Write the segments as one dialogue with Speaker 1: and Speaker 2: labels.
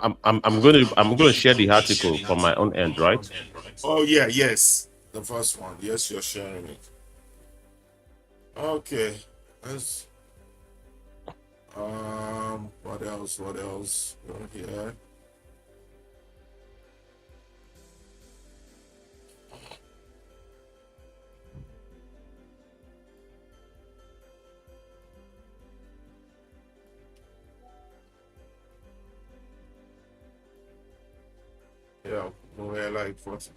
Speaker 1: I'm going to share the article from my own end, right?
Speaker 2: Oh yeah, yes. The first one. Yes, you're sharing it. Okay. Let's what else? What else? Here. Yeah, we're like what?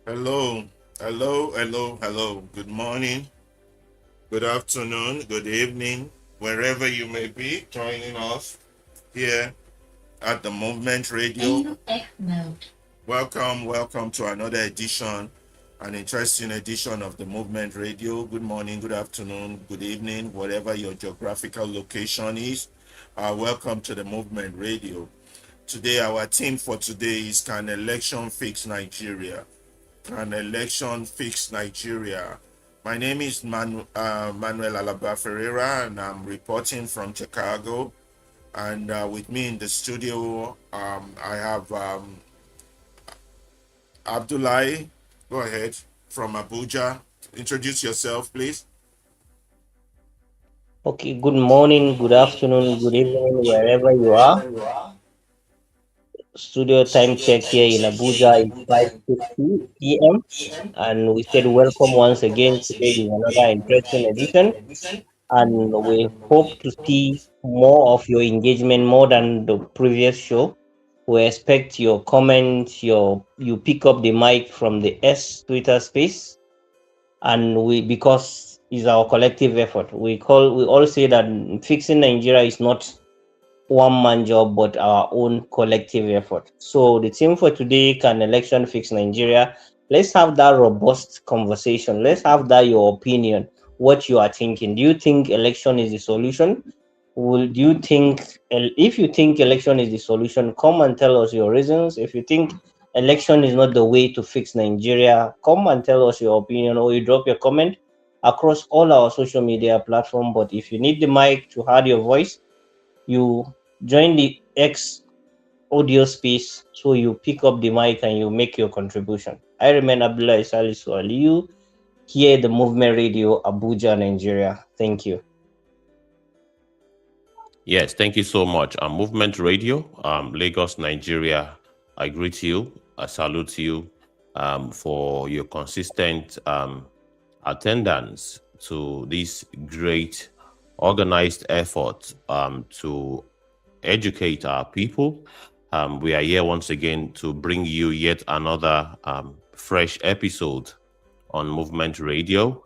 Speaker 2: Hello, hello. Good morning, good afternoon, good evening, wherever you may be joining us here at the Movement Radio. Welcome to another edition, an interesting edition of the Movement Radio. Good morning, good afternoon, good evening, whatever your geographical location is. Welcome to the Movement Radio. Today, our theme for today is Can Election Fix Nigeria? Can election fix Nigeria? My name is Manuel Alaba Ferreira, and I'm reporting from Chicago. And with me in the studio, I have Abdullahi. Go ahead, from Abuja. Introduce yourself, please.
Speaker 3: Okay, good morning, good afternoon, good evening, wherever you are. Studio time check here in Abuja is 5:50 p.m. And we said welcome once again. Today is another interesting edition, and we hope to see more of your engagement more than the previous show. We expect your comments, you pick up the mic from the S Twitter space, and we because it's our collective effort. We all say that fixing Nigeria is not one man job but our own collective effort. So the theme for today, can election fix Nigeria? Let's have that robust conversation. Let's have that your opinion, what you are thinking. Do you think election is the solution? Will do you think if you think election is the solution, come and tell us your reasons. If you think election is not the way to fix Nigeria, come and tell us your opinion, or you drop your comment across all our social media platform. But if you need the mic to add your voice, you join the X audio space, so you pick up the mic and you make your contribution. I remain Abdullah Salisu Aliyu, here at the Movement Radio, Abuja, Nigeria. Thank you.
Speaker 1: Yes, thank you so much. Movement Radio, Lagos, Nigeria. I greet you. I salute you for your consistent attendance to this great organized effort to educate our people. We are here once again to bring you yet another fresh episode on Movement Radio.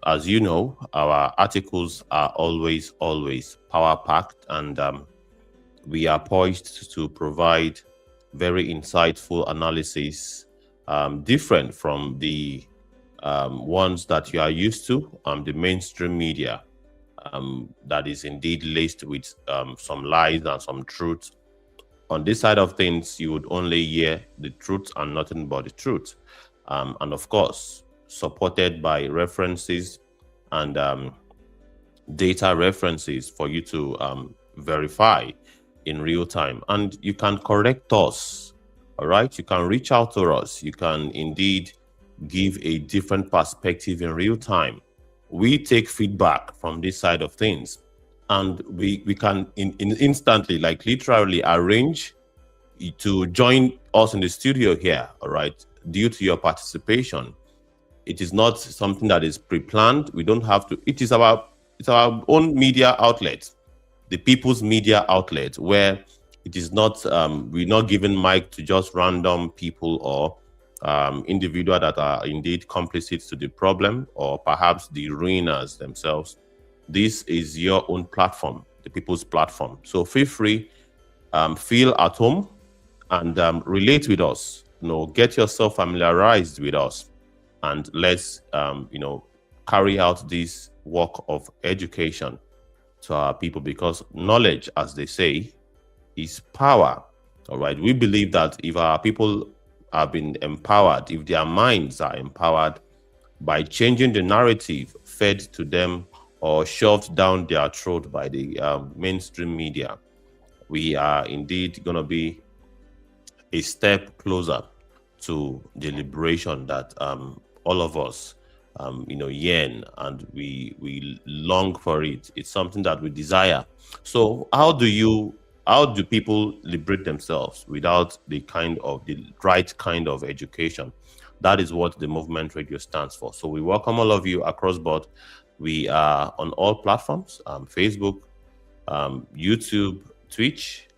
Speaker 1: As you know, our articles are always power packed, and we are poised to provide very insightful analysis, different from the ones that you are used to, the mainstream media, that is indeed laced with some lies and some truth. On this side of things, you would only hear the truth and nothing but the truth. And of course, supported by references and data references for you to verify in real time. And you can correct us, all right? You can reach out to us. You can indeed give a different perspective in real time. We take feedback from this side of things, and we can in instantly, like literally, arrange to join us in the studio here, all right, due to your participation. It is not something that is pre-planned. We don't have to. It's our own media outlet, the people's media outlet, where it is not we're not giving mic to just random people or individual that are indeed complicit to the problem, or perhaps the ruiners themselves. This is your own platform, the people's platform. So feel free, feel at home, and relate with us. Get yourself familiarized with us, and let's carry out this work of education to our people, because knowledge, as they say, is power. All right. We believe that if our people have been empowered, if their minds are empowered by changing the narrative fed to them or shoved down their throat by the mainstream media, we are indeed going to be a step closer to the liberation that all of us yearn, and we long for it. It's something that we desire. So how do people liberate themselves without the right kind of education? That is what the Movement Radio stands for. So we welcome all of you across board. We are on all platforms: Facebook, YouTube, Twitch,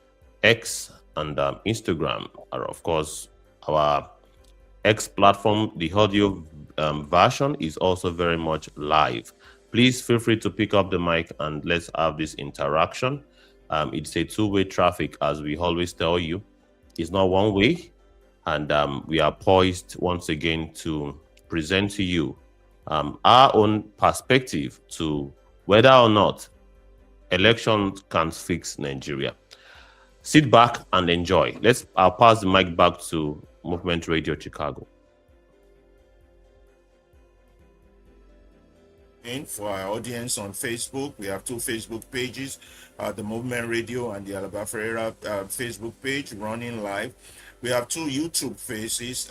Speaker 1: X, and Instagram are, of course, our X platform. The audio version is also very much live. Please feel free to pick up the mic and let's have this interaction. It's a two-way traffic, as we always tell you. It's not one way, and we are poised once again to present to you our own perspective to whether or not elections can fix Nigeria. Sit back and enjoy. I'll pass the mic back to Movement Radio Chicago.
Speaker 2: For our audience on Facebook, we have two Facebook pages, the Movement Radio and the Alaba Ferreira Facebook page running live. We have two YouTube faces,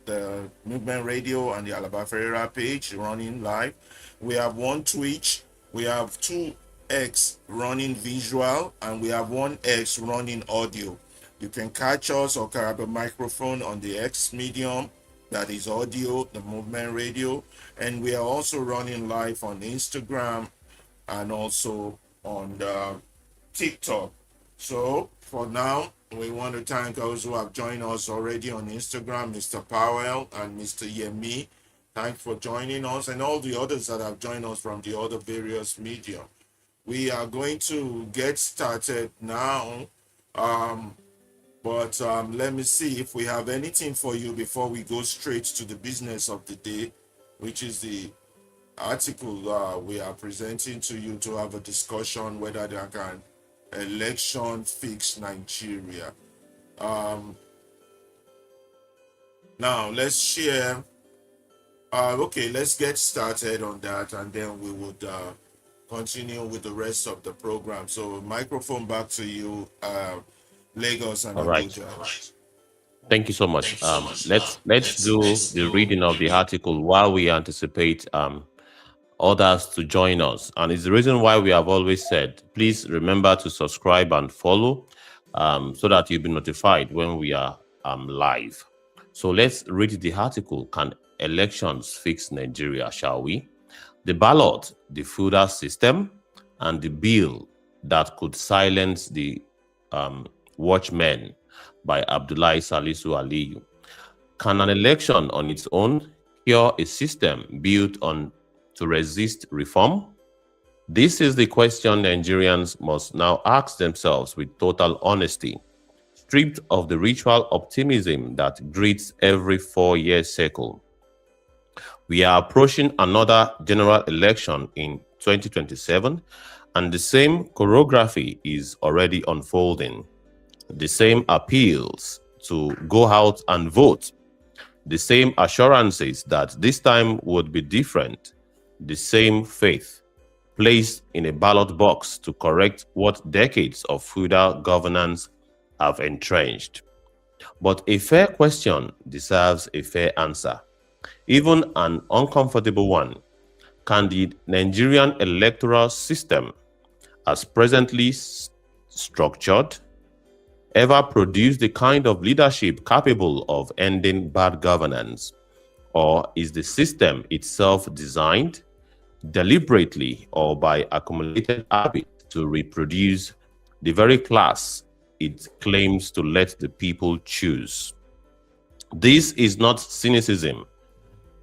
Speaker 2: the Movement Radio and the Alaba Ferreira page running live. We have one Twitch, we have two X running visual, and we have one X running audio. You can catch us or grab a microphone on the X medium, that is audio, the Movement Radio, and we are also running live on Instagram and also on the TikTok. So for now, we want to thank those who have joined us already on Instagram, Mr. Powell and Mr. Yemi. Thanks for joining us, and all the others that have joined us from the other various media. We are going to get started now. But let me see if we have anything for you before we go straight to the business of the day, which is the article we are presenting to you to have a discussion whether there can election fix Nigeria. Now let's share. Okay, let's get started on that, and then we would continue with the rest of the program. So microphone back to you, Lagos and
Speaker 1: All right.
Speaker 2: Abuja.
Speaker 1: Thank you so much. Let's do the reading of the article while we anticipate others to join us. And it's the reason why we have always said, please remember to subscribe and follow so that you'll be notified when we are live. So let's read the article. Can elections fix Nigeria, shall we? The ballot, the feudal system, and the bill that could silence the Watchmen by Abdullahi Salisu Aliyu. Can an election on its own cure a system built on to resist reform? This is the question Nigerians must now ask themselves with total honesty, stripped of the ritual optimism that greets every 4-year cycle. We are approaching another general election in 2027, and the same choreography is already unfolding. The same appeals to go out and vote, the same assurances that this time would be different, the same faith placed in a ballot box to correct what decades of feudal governance have entrenched. But a fair question deserves a fair answer, even an uncomfortable one. Can the Nigerian electoral system, as presently structured, ever produce the kind of leadership capable of ending bad governance? Or is the system itself designed deliberately or by accumulated habit to reproduce the very class it claims to let the people choose? This is not cynicism,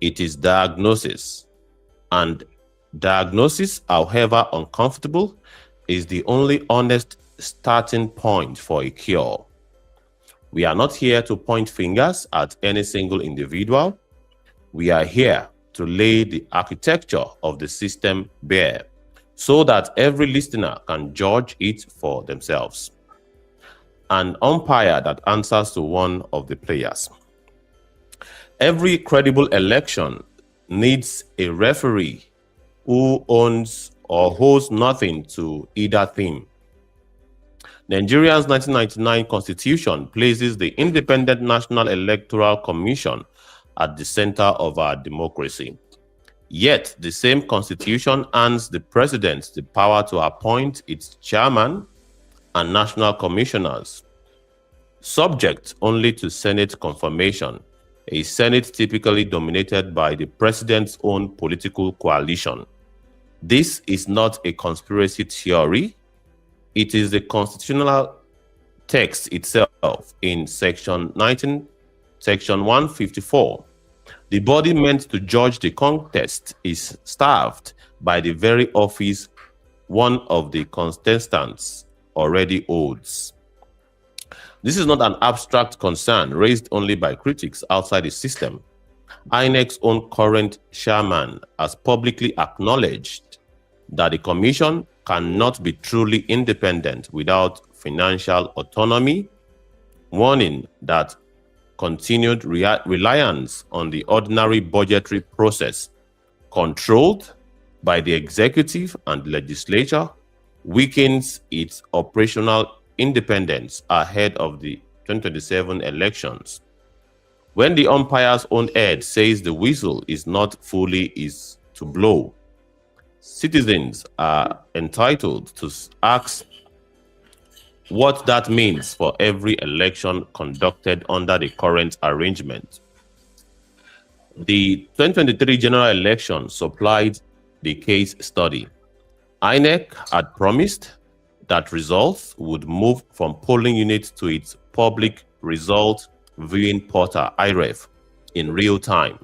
Speaker 1: it is diagnosis. And diagnosis, however uncomfortable, is the only honest starting point for a cure. We are not here to point fingers at any single individual. We are here to lay the architecture of the system bare so that every listener can judge it for themselves. An umpire that answers to one of the players. Every credible election needs a referee who owns or holds nothing to either team. Nigeria's 1999 constitution places the Independent National Electoral Commission at the center of our democracy. Yet, the same constitution hands the president the power to appoint its chairman and national commissioners, subject only to Senate confirmation, a Senate typically dominated by the president's own political coalition. This is not a conspiracy theory. It is the constitutional text itself in Section 154. The body meant to judge the contest is staffed by the very office one of the contestants already holds. This is not an abstract concern raised only by critics outside the system. INEC's own current chairman has publicly acknowledged that the commission cannot be truly independent without financial autonomy, warning that continued reliance on the ordinary budgetary process controlled by the executive and legislature weakens its operational independence ahead of the 2027 elections. When the umpire's own head says the whistle is not fully is to blow, citizens are entitled to ask what that means for every election conducted under the current arrangement. The 2023 general election supplied the case study. INEC had promised that results would move from polling units to its public result viewing portal, IREV, in real time,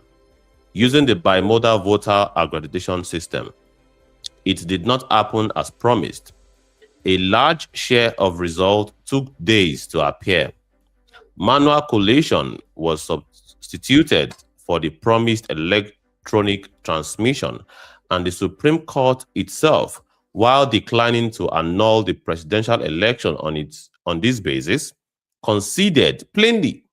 Speaker 1: using the bimodal voter aggregation system. It did not happen as promised. A large share of results took days to appear. Manual collation was substituted for the promised electronic transmission, and the Supreme Court itself, while declining to annul the presidential election on this basis, conceded plainly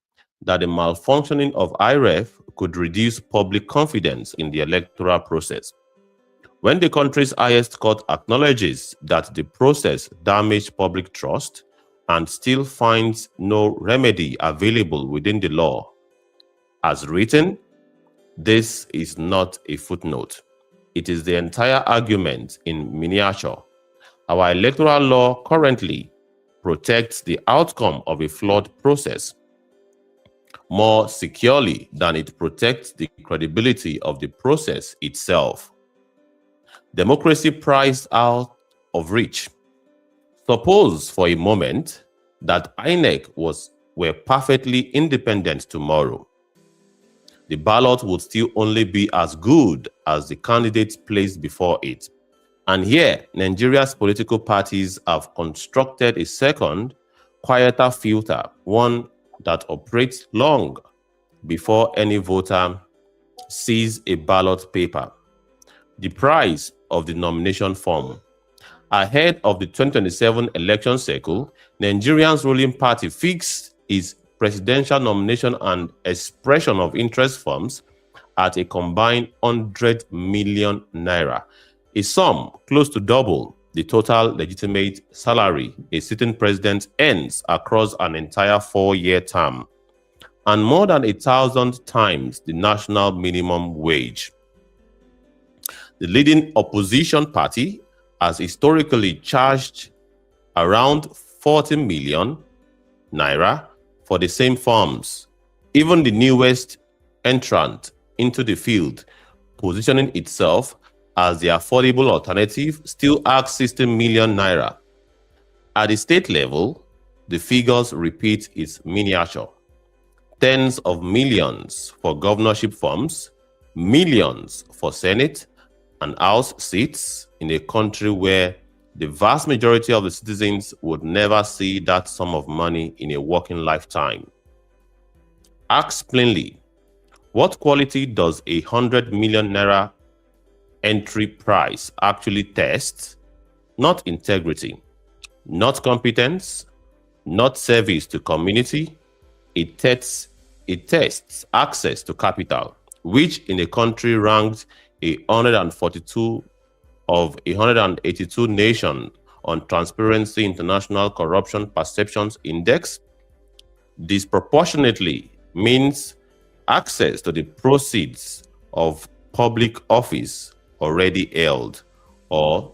Speaker 1: that the malfunctioning of IREV could reduce public confidence in the electoral process. When the country's highest court acknowledges that the process damaged public trust and still finds no remedy available within the law, as written, this is not a footnote. It is the entire argument in miniature. Our electoral law currently protects the outcome of a flawed process more securely than it protects the credibility of the process itself. Democracy priced out of reach. Suppose for a moment that INEC were perfectly independent tomorrow. The ballot would still only be as good as the candidates placed before it. And here, Nigeria's political parties have constructed a second, quieter filter, one that operates long before any voter sees a ballot paper. The price of the nomination form. Ahead of the 2027 election cycle, Nigeria's ruling party fixed its presidential nomination and expression of interest forms at a combined 100 million naira, a sum close to double the total legitimate salary a sitting president earns across an entire 4-year term, and more than 1,000 times the national minimum wage. The leading opposition party has historically charged around 40 million naira for the same forms. Even the newest entrant into the field, positioning itself as the affordable alternative, still asks 60 million naira. At the state level, the figures repeat its miniature. Tens of millions for governorship forms, millions for Senate and House seats in a country where the vast majority of the citizens would never see that sum of money in a working lifetime. Ask plainly, what quality does 100 million naira entry price actually test? Not integrity, not competence, not service to community. It tests access to capital, which in a country ranked 142 of 182 nations on Transparency International Corruption Perceptions Index, disproportionately means access to the proceeds of public office already held, or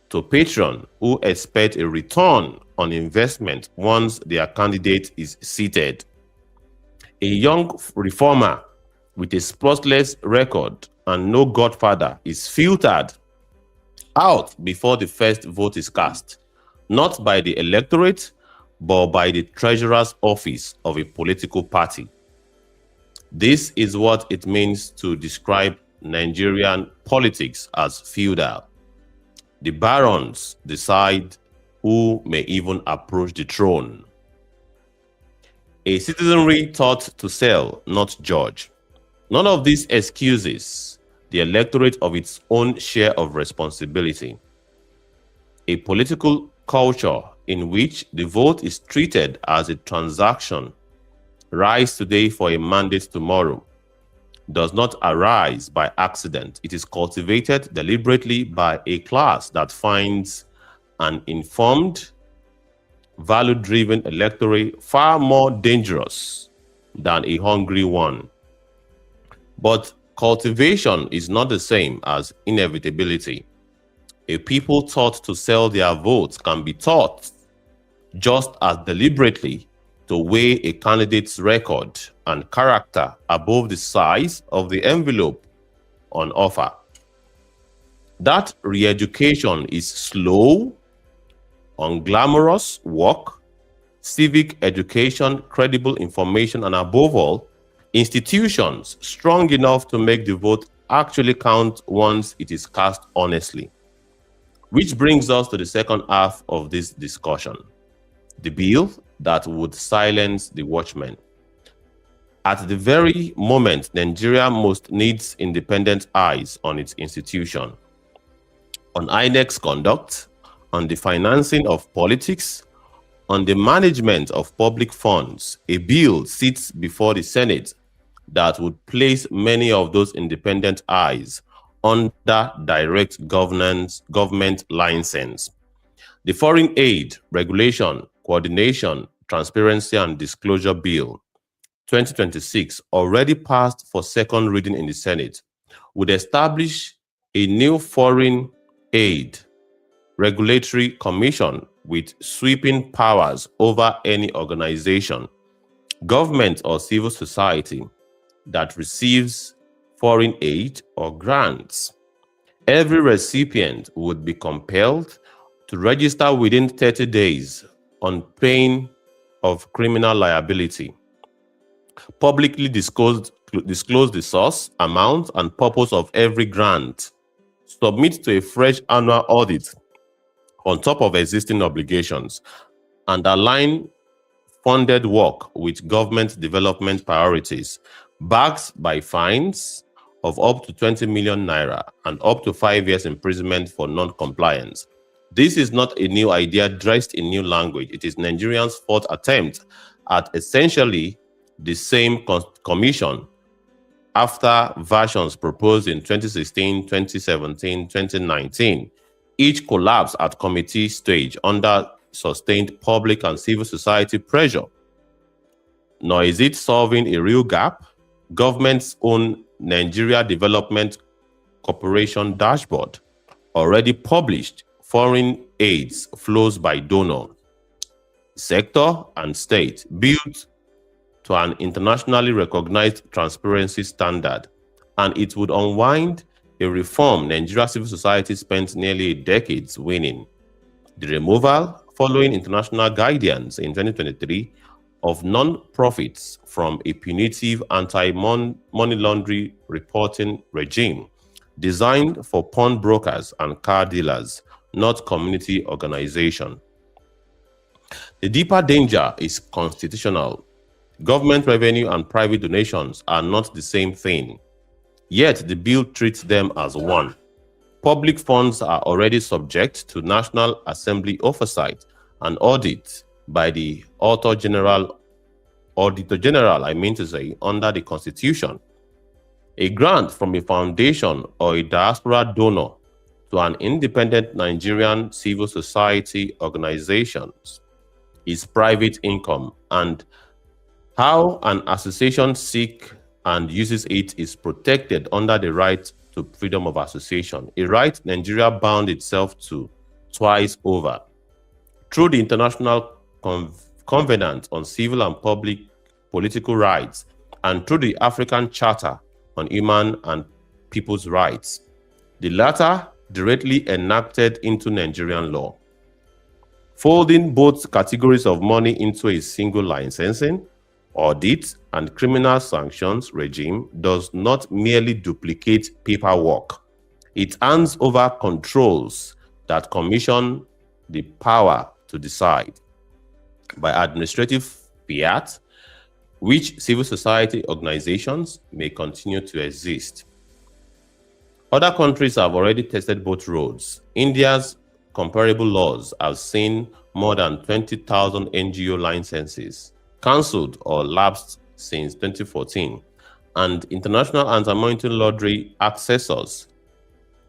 Speaker 1: to patrons who expect a return on investment once their candidate is seated. A young reformer with a spotless record and no godfather is filtered out before the first vote is cast, not by the electorate, but by the treasurer's office of a political party. This is what it means to describe Nigerian politics as feudal. The barons decide who may even approach the throne. A citizenry taught to sell, not judge. None of these excuses the electorate of its own share of responsibility. A political culture in which the vote is treated as a transaction, rise today for a mandate tomorrow, does not arise by accident. It is cultivated deliberately by a class that finds an informed, value-driven electorate far more dangerous than a hungry one. But cultivation is not the same as inevitability. A people taught to sell their votes can be taught just as deliberately to weigh a candidate's record and character above the size of the envelope on offer. That re-education is slow, unglamorous work, civic education, credible information, and above all, institutions strong enough to make the vote actually count once it is cast honestly. Which brings us to the second half of this discussion, the bill that would silence the watchmen. At the very moment Nigeria most needs independent eyes on its institution, on INEC's conduct, on the financing of politics, on the management of public funds, a bill sits before the Senate that would place many of those independent eyes under direct government license. The Foreign Aid Regulation, Coordination, Transparency and Disclosure Bill 2026, already passed for second reading in the Senate, would establish a new foreign aid regulatory commission with sweeping powers over any organization, government or civil society that receives foreign aid or grants. Every recipient would be compelled to register within 30 days on pain of criminal liability. Publicly disclose the source, amount, and purpose of every grant. Submit to a fresh annual audit on top of existing obligations, and align funded work with government development priorities, backed by fines of up to 20 million naira and up to 5 years imprisonment for non-compliance. This is not a new idea dressed in new language. It is Nigerians' fourth attempt at essentially the same commission after versions proposed in 2016, 2017, 2019. Each collapsed at committee stage under sustained public and civil society pressure. Nor is it solving a real gap. Government's own Nigeria Development Corporation dashboard already published foreign aids flows by donor, sector, and state, built to an internationally recognized transparency standard, and it would unwind a reform Nigeria civil society spent nearly decades winning. The removal, following international guidance in 2023, of non-profits from a punitive anti-money laundering reporting regime designed for pawnbrokers and car dealers, not community organization. The deeper danger is constitutional. Government revenue and private donations are not the same thing, yet the bill treats them as one. Public funds are already subject to National Assembly oversight and audit by the Auditor General, under the Constitution. A grant from a foundation or a diaspora donor to an independent Nigerian civil society organizations, its private income, and how an association seeks and uses it is protected under the right to freedom of association, a right Nigeria bound itself to twice over through the International Covenant on Civil and Public Political Rights and through the African Charter on Human and People's Rights, the latter directly enacted into Nigerian law. Folding both categories of money into a single licensing, audit, and criminal sanctions regime does not merely duplicate paperwork. It hands over controls that commission the power to decide by administrative fiat, which civil society organizations may continue to exist. Other countries have already tested both roads. India's comparable laws have seen more than 20,000 NGO licenses cancelled or lapsed since 2014, and international anti-money laundering assessors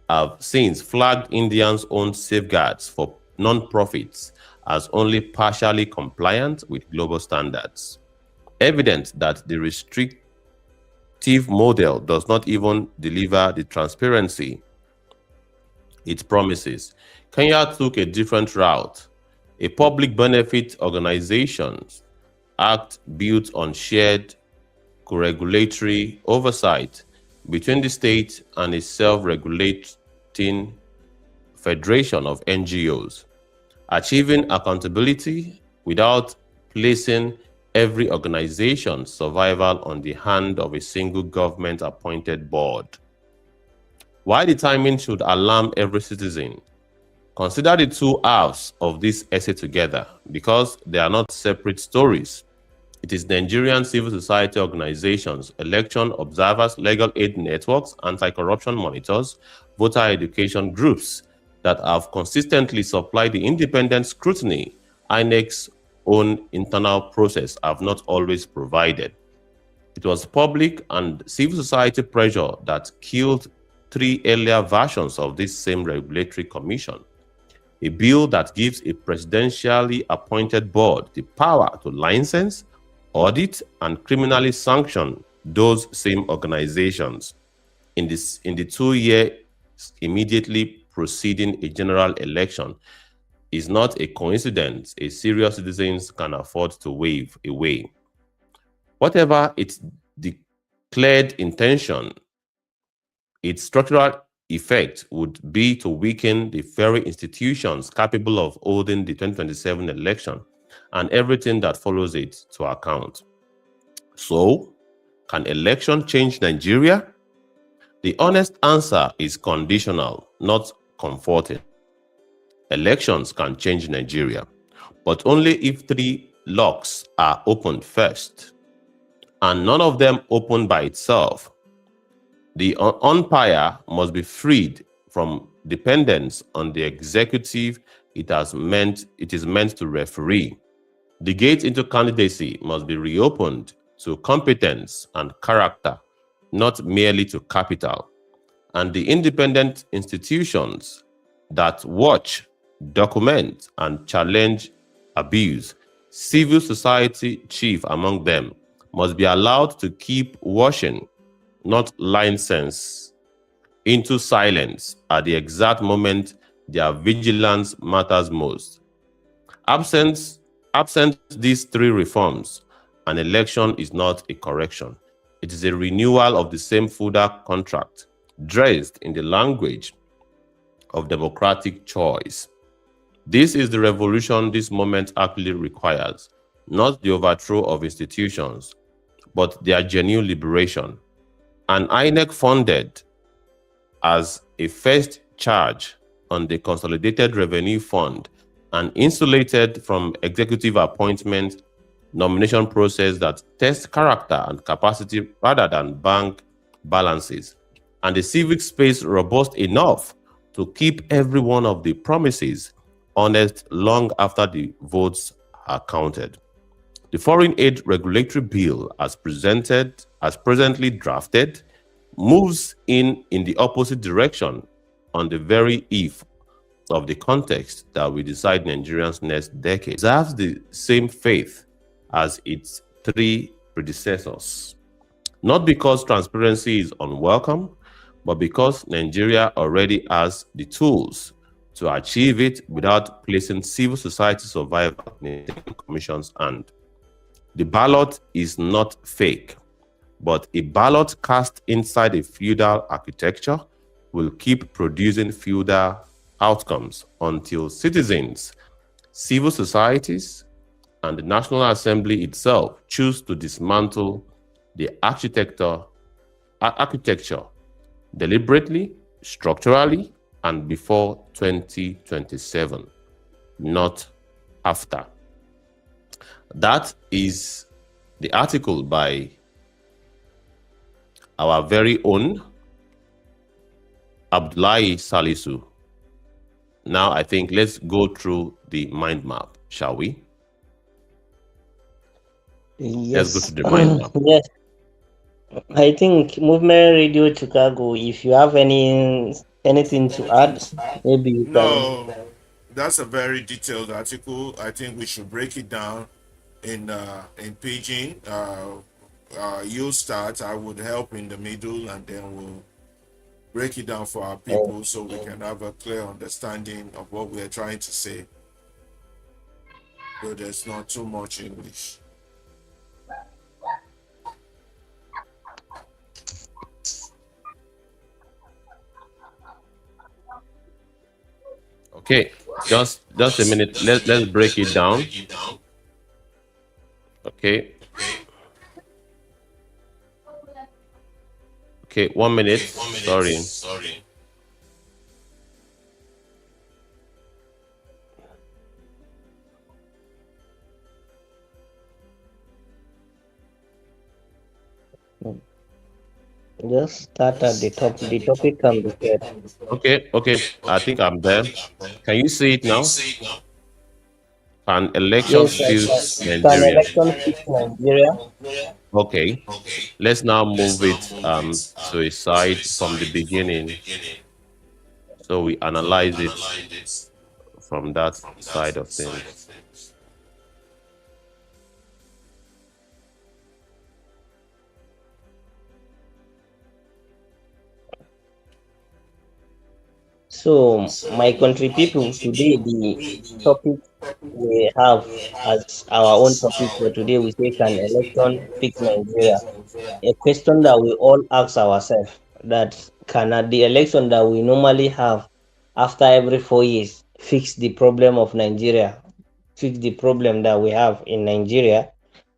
Speaker 1: have since flagged India's own safeguards for non-profits as only partially compliant with global standards, evident that the restrictive model does not even deliver the transparency it promises. Kenya took a different route. A public benefit organizations act built on shared co-regulatory oversight between the state and a self-regulating federation of NGOs, achieving accountability without placing every organization's survival on the hand of a single government-appointed board. While the timing should alarm every citizen, consider the two halves of this essay together because they are not separate stories. It is Nigerian civil society organizations, election observers, legal aid networks, anti-corruption monitors, voter education groups that have consistently supplied the independent scrutiny INEC's own internal process have not always provided. It was public and civil society pressure that killed 3 earlier versions of this same regulatory commission. A bill that gives a presidentially appointed board the power to license, audit, and criminally sanction those same organizations in the 2 years immediately preceding a general election is not a coincidence a serious citizens can afford to wave away. Whatever its declared intention, its structural effect would be to weaken the very institutions capable of holding the 2027 election and everything that follows it to account. So, can election change Nigeria? The honest answer is conditional, not comforting. Elections can change Nigeria, but only if 3 locks are opened first, and none of them open by itself. The umpire must be freed from dependence on the executive it is meant to referee. The gate into candidacy must be reopened to competence and character, not merely to capital. And the independent institutions that watch, document, and challenge abuse, civil society chief among them, must be allowed to keep watching, not license into silence at the exact moment their vigilance matters most. Absent these 3 reforms, an election is not a correction. It is a renewal of the same FUDA contract, dressed in the language of democratic choice. This is the revolution this moment actually requires, not the overthrow of institutions, but their genuine liberation. An INEC funded as a first charge on the Consolidated Revenue Fund and insulated from executive appointment nomination process that tests character and capacity rather than bank balances, and the civic space robust enough to keep every one of the promises honest long after the votes are counted. The Foreign Aid Regulatory Bill, as presently drafted, moves in the opposite direction on the very eve of the context that will decide Nigeria's next decade, deserves the same faith as its three predecessors. Not because transparency is unwelcome, but because Nigeria already has the tools to achieve it without placing civil society survival in the commission's hand. The ballot is not fake, but a ballot cast inside a feudal architecture will keep producing feudal outcomes until citizens, civil societies, and the National Assembly itself choose to dismantle the architecture deliberately, structurally, and before 2027, not after. That is the article by our very own Abdullahi Salisu. Now, I think let's go through the mind map, shall we?
Speaker 3: Yes.
Speaker 1: Let's go to the mind map.
Speaker 3: Yes. I think Movement Radio Chicago, if you have anything to add, maybe you can.
Speaker 2: No, that's a very detailed article. I think we should break it down in paging. You'll start. I would help in the middle, and then we'll break it down for our people so we can have a clear understanding of what we are trying to say. So there's not too much English.
Speaker 1: Okay, just a minute. Let's break it down. Okay. Okay, 1 minute. Sorry.
Speaker 3: Just start at the top. The topic can be said.
Speaker 1: Okay. I think I'm there. Can you see it now? An election
Speaker 3: Yes,
Speaker 1: fix
Speaker 3: can
Speaker 1: Nigeria.
Speaker 3: election fix Nigeria?
Speaker 1: Okay. Let's now move it to a side from the beginning. So we analyze it from that side of things.
Speaker 3: So, my country people, today the topic we have as our own topic for today, we say, can election fix Nigeria? A question that we all ask ourselves, that can the election that we normally have after every 4 years fix the problem of Nigeria, fix the problem that we have in Nigeria?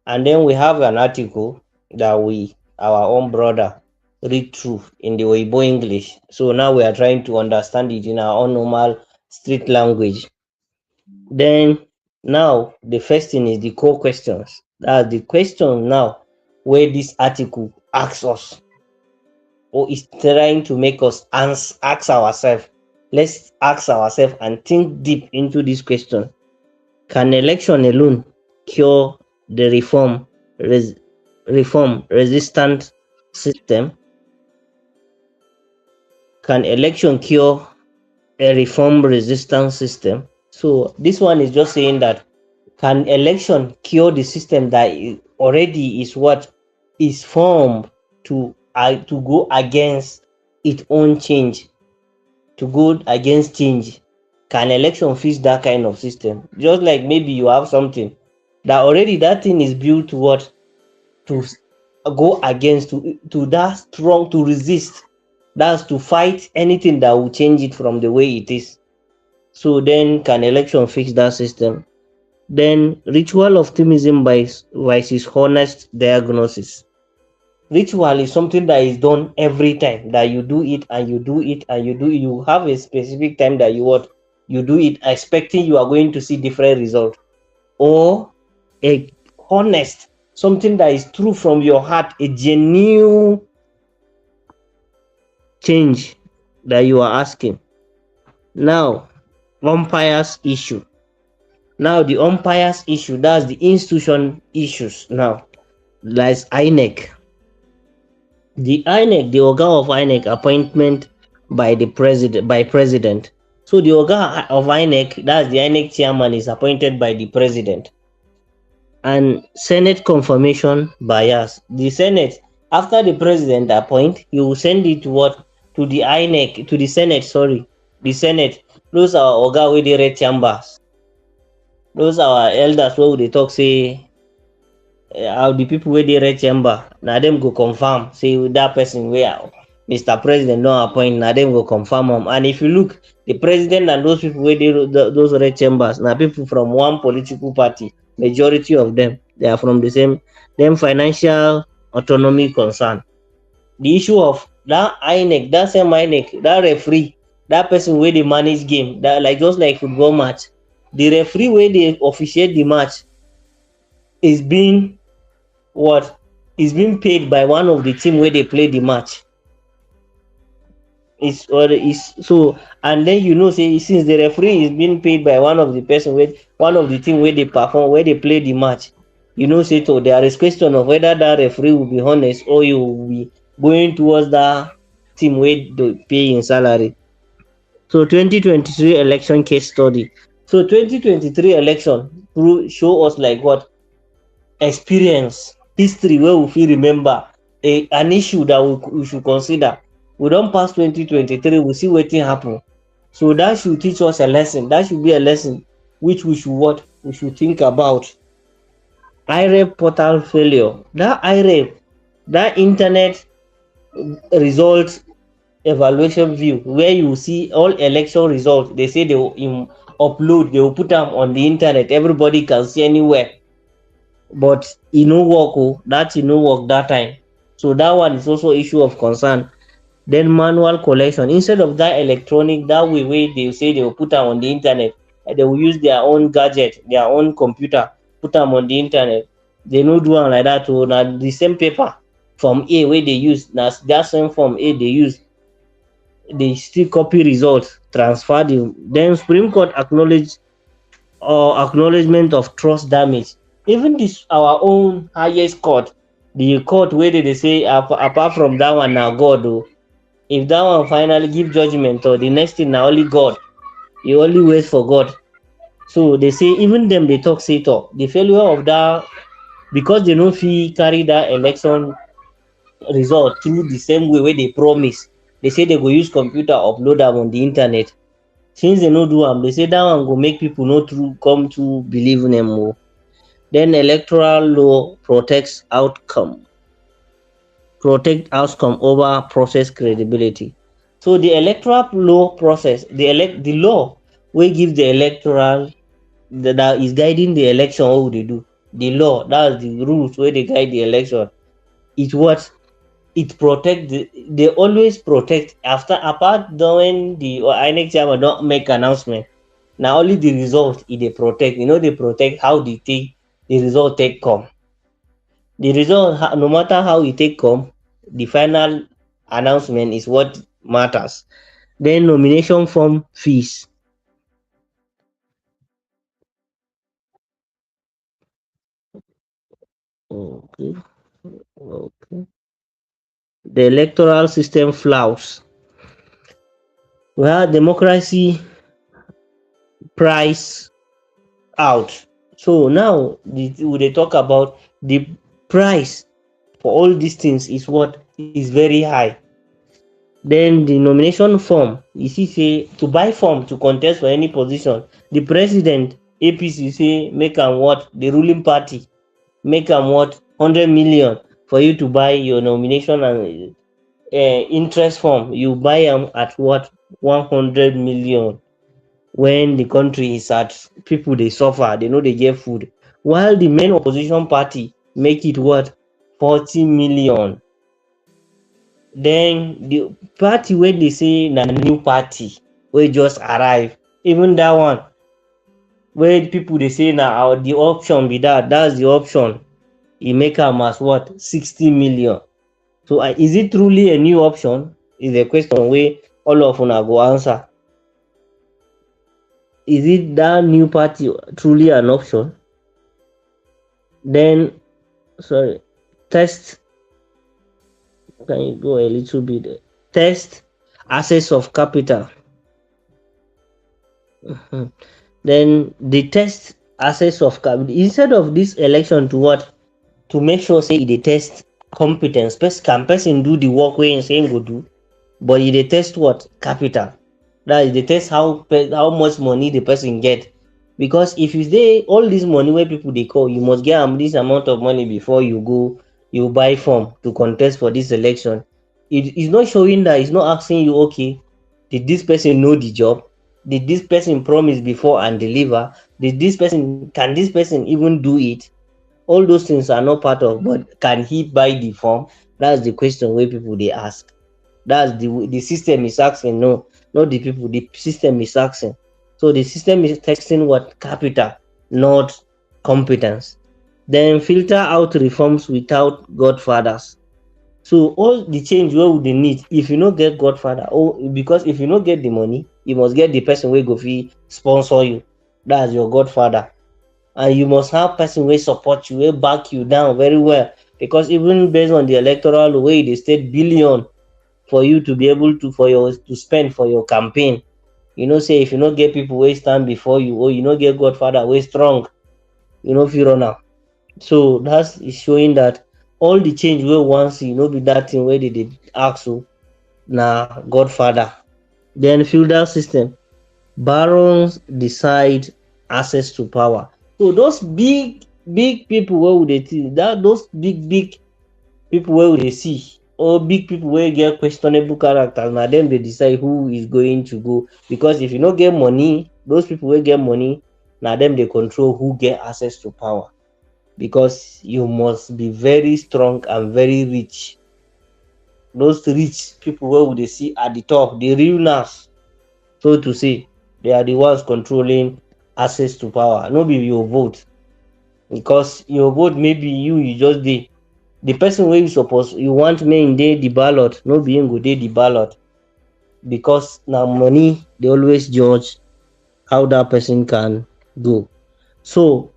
Speaker 3: And then we have an article that our own brother, read through in the Weibo English. So now we are trying to understand it in our own normal street language. Then now the first thing is the core questions. That's the question now where this article asks us, or is trying to make us ask ourselves. Let's ask ourselves and think deep into this question. Can election alone cure the reform resistant system? Can election cure a reform resistant system? So this one is just saying that, can election cure the system that already is what is formed to go against its own change, to go against change? Can election fix that kind of system? Just like maybe you have something that already that thing is built to what, to go against, to that strong, to resist. That's to fight anything that will change it from the way it is. So then, can election fix that system? Then ritual optimism versus honest diagnosis. Ritual is something that is done every time, that you do it and you do it and you do it. You have a specific time that you do it, expecting you are going to see different result. Or a honest, something that is true from your heart, a genuine change that you are asking. Now, umpires issue. Now, the umpires issue, that's the institution issues. Now, that's INEC. The INEC, the organ of INEC, appointment by the president. So the Oga of INEC, that's the INEC chairman, is appointed by the president. And Senate confirmation bias. The Senate, after the president appoint, he will send it to what? To the INEC, to the Senate, sorry. The Senate. Those are Oga with the red chambers. Those are our elders where they talk say how the people wey dey red chamber na dem go confirm say that person wey Mr. President don appoint, na dem go confirm am. And if you look, the president and those people wey dey those red chambers na people from one political party. Majority of them, they are from the same financial autonomy concern. The issue of that INEC, that same INEC, that referee, that person wey dey manage game, that like just like football match, the referee wey dey officiate the match is being paid by one of the team where they play the match. So, and then say since the referee is being paid by one of the team where they perform, where they play the match, say to there is question of whether that referee will be honest or you will be going towards that team where they pay in salary. So 2023 election case study. So 2023 election show us like what experience, history where we feel remember an issue that we should consider. We don't pass 2023, we see what happen. So that should teach us a lesson. That should be a lesson which we should think about. IREP portal failure. That IREP, that internet results evaluation view, where you see all election results, they say they will upload, they will put them on the internet, everybody can see anywhere. But work that time. So that one is also issue of concern. Then manual collection, instead of that electronic, that way they say they will put them on the internet, they will use their own gadget, their own computer, put them on the internet. They no do one like that. So now the same paper from A where they use, now that same form A they use, they still copy results, transfer them. Then Supreme Court acknowledgement of trust damage. Even this our own highest court, the court where they say apart from that one now God, if that one finally give judgment, or the next thing now only God, you only wait for God. So they say even them they talk say talk the failure of that, because they no fit carry that election result through the same way where they promise. They say they go use computer upload them on the internet. Since they no do them, they say that one go make people no come to believe in them more. Then electoral law protect outcome over process credibility. So the electoral law process, the law will give the electoral that is guiding the election. What would they do? The law, that's the rules where they guide the election. It protect they always protect apart when the INEC chairman don't make announcement. Now only the result they protect. They protect how the result take come. The result, no matter how it take come, the final announcement is what matters. Then nomination form fees. Okay. The electoral system flaws. Well, democracy price out. So now they talk about the price for all these things is what is very high. Then the nomination form, you see say to buy form to contest for any position, the president APC say make am what, the ruling party make am what, 100 million for you to buy your nomination and interest form. You buy them at what, 100 million, when the country is at people they suffer, they know they get food, while the main opposition party make it what, 40 million. Then the party where they say na new party wey just arrive, even that one where people they say now the option be that's the option, e make am as what, 60 million. So is it truly a new option? Is a question where all of una go answer. Is it that new party truly an option? Then test. Can you go a little bit? Test access of capital. Mhm. Then the test access of capital instead of this election to what, to make sure say e dey test competence. Can person do the work wey im say im go do, but e dey test what, capital. That is, dey test how much money the person get. Because if you say all this money wey people dey call, you must get this amount of money before you buy form to contest for this election. It is not showing that, it's not asking you, okay, did this person know the job, did this person promise before and deliver, can this person even do it. All those things are not part of, but can he buy the form? That's the question wey people dey ask. That's the system is asking, no, not the people, the system is asking. So the system is testing what, capital, not competence. Then filter out reforms without godfathers. So all the change wey we dey need, if you no get godfather, because if you no get the money, you must get the person wey go fit sponsor you. That's your godfather. And you must have person wey support you, wey back you down very well. Because even based on the electoral law wey dey state billion for you to be able to spend for your campaign, you know say if you no get people wey stand before you, or you no get godfather wey strong, you no fit run am. So that is showing that all the change wey we wan see no be that thing wey dey ask o, na godfather. Then feudal system, barons decide access to power. So those big people wey we dey see, those big people wey we dey see, or big people wey get questionable characters, na dem dey decide who is going to go. Because if you no get money, those people wey get money, na dem dey control who get access to power. Because you must be very strong and very rich. Those rich people wey we dey see at the top, the real nerds, so to say, they are the ones controlling access to power, no be your vote. Because your vote, maybe you just dey, the person wey you want make im dey the ballot, no be im go dey the ballot. Because na money dey always judge how that person can go. So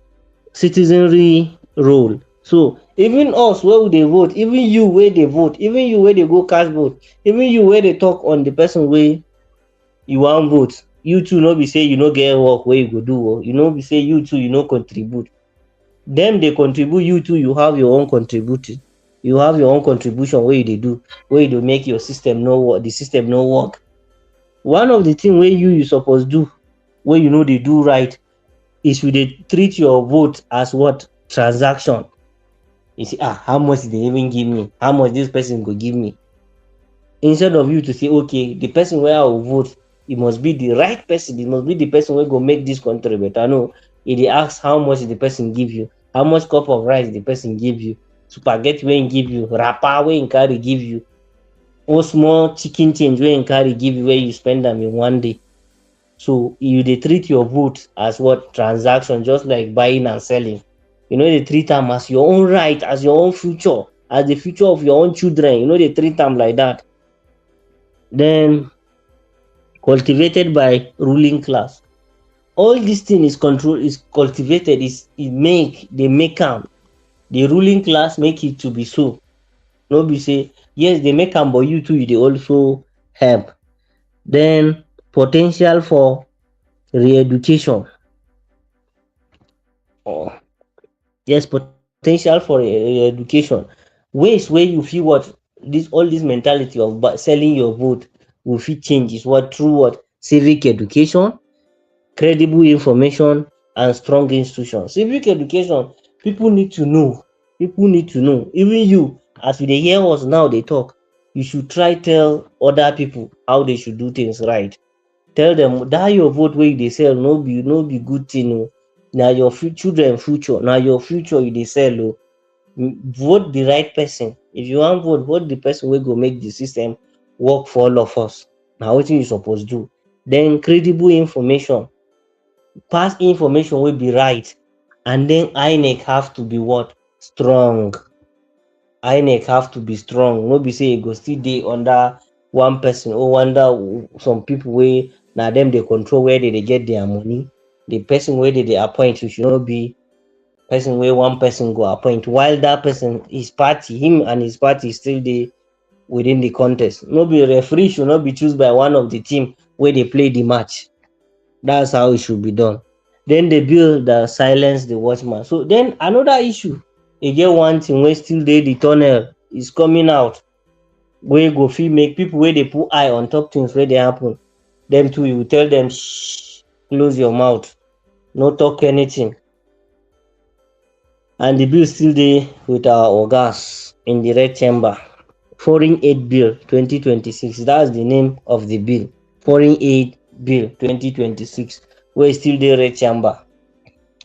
Speaker 3: citizenry role. So even us wey we dey vote, even you wey dey vote, even you wey dey go cast vote, even you wey dey talk on the person wey you wan vote, you too no be say you no get work wey you go do, or you no be say you too you no contribute. Dem dey contribute, you too you have your own contributing. You have your own contribution wey you dey do, wey you dey make your system no work, the system no work. One of the thing wey you suppose do, wey you no dey do right, is you dey treat your vote as what, transaction. You say, how much dey even give me, how much this person go give me. Instead of you to say, okay, the person wey I will vote, it must be the right person, it must be the person wey go make this country better. No, e dey ask how much the person give you, how much cup of rice the person give you, spaghetti wey im give you, wrapper wey im carry give you, or small chicken change wey im carry give you, wey you spend am in one day. So you dey treat your vote as what, transaction, just like buying and selling. You no dey treat am as your own right, as your own future, as the future of your own children. You no dey treat am like that. Then cultivated by ruling class. All this thing is cultivated, they make am, the ruling class make it to be so. No be say, yes, they make am, but you too, you dey also help. Then potential for re-education. Yes, potential for education. Ways where you feel what, all this mentality of selling your vote will fit change is what, through what, civic education, credible information, and strong institutions. Civic education, people need to know. Even you, as you dey hear us now dey talk, you should try tell other people how they should do things right. Tell them that your vote wey you dey sell no be good thing o. Na your children future, na your future you dey sell o. Vote the right person. If you wan vote the person wey go make the system work for all of us. Na wetin you suppose do. Then credible information, pass information wey be right. And then INEC have to be what, strong. INEC have to be strong. No be say e go still dey under one person, or under some people wey na dem dey control where they dey get their money. The person wey they appoint, you should not be person wey one person go appoint, while that person, his party, him and his party still dey within the contest. No be referee should not be chosen by one of the team where they play the match. That's how it should be done. Then the bill that silence the watchman. So then another issue, again one thing wey still dey the tunnel is coming out, wey go fit make people wey dey put eye on top things wey dey happen, them too you tell them shh, close your mouth, no talk anything. And the bill still dey with our ogas in the red chamber. Foreign Aid Bill 2026, that's the name of the bill. Foreign Aid Bill 2026, wey still dey red chamber,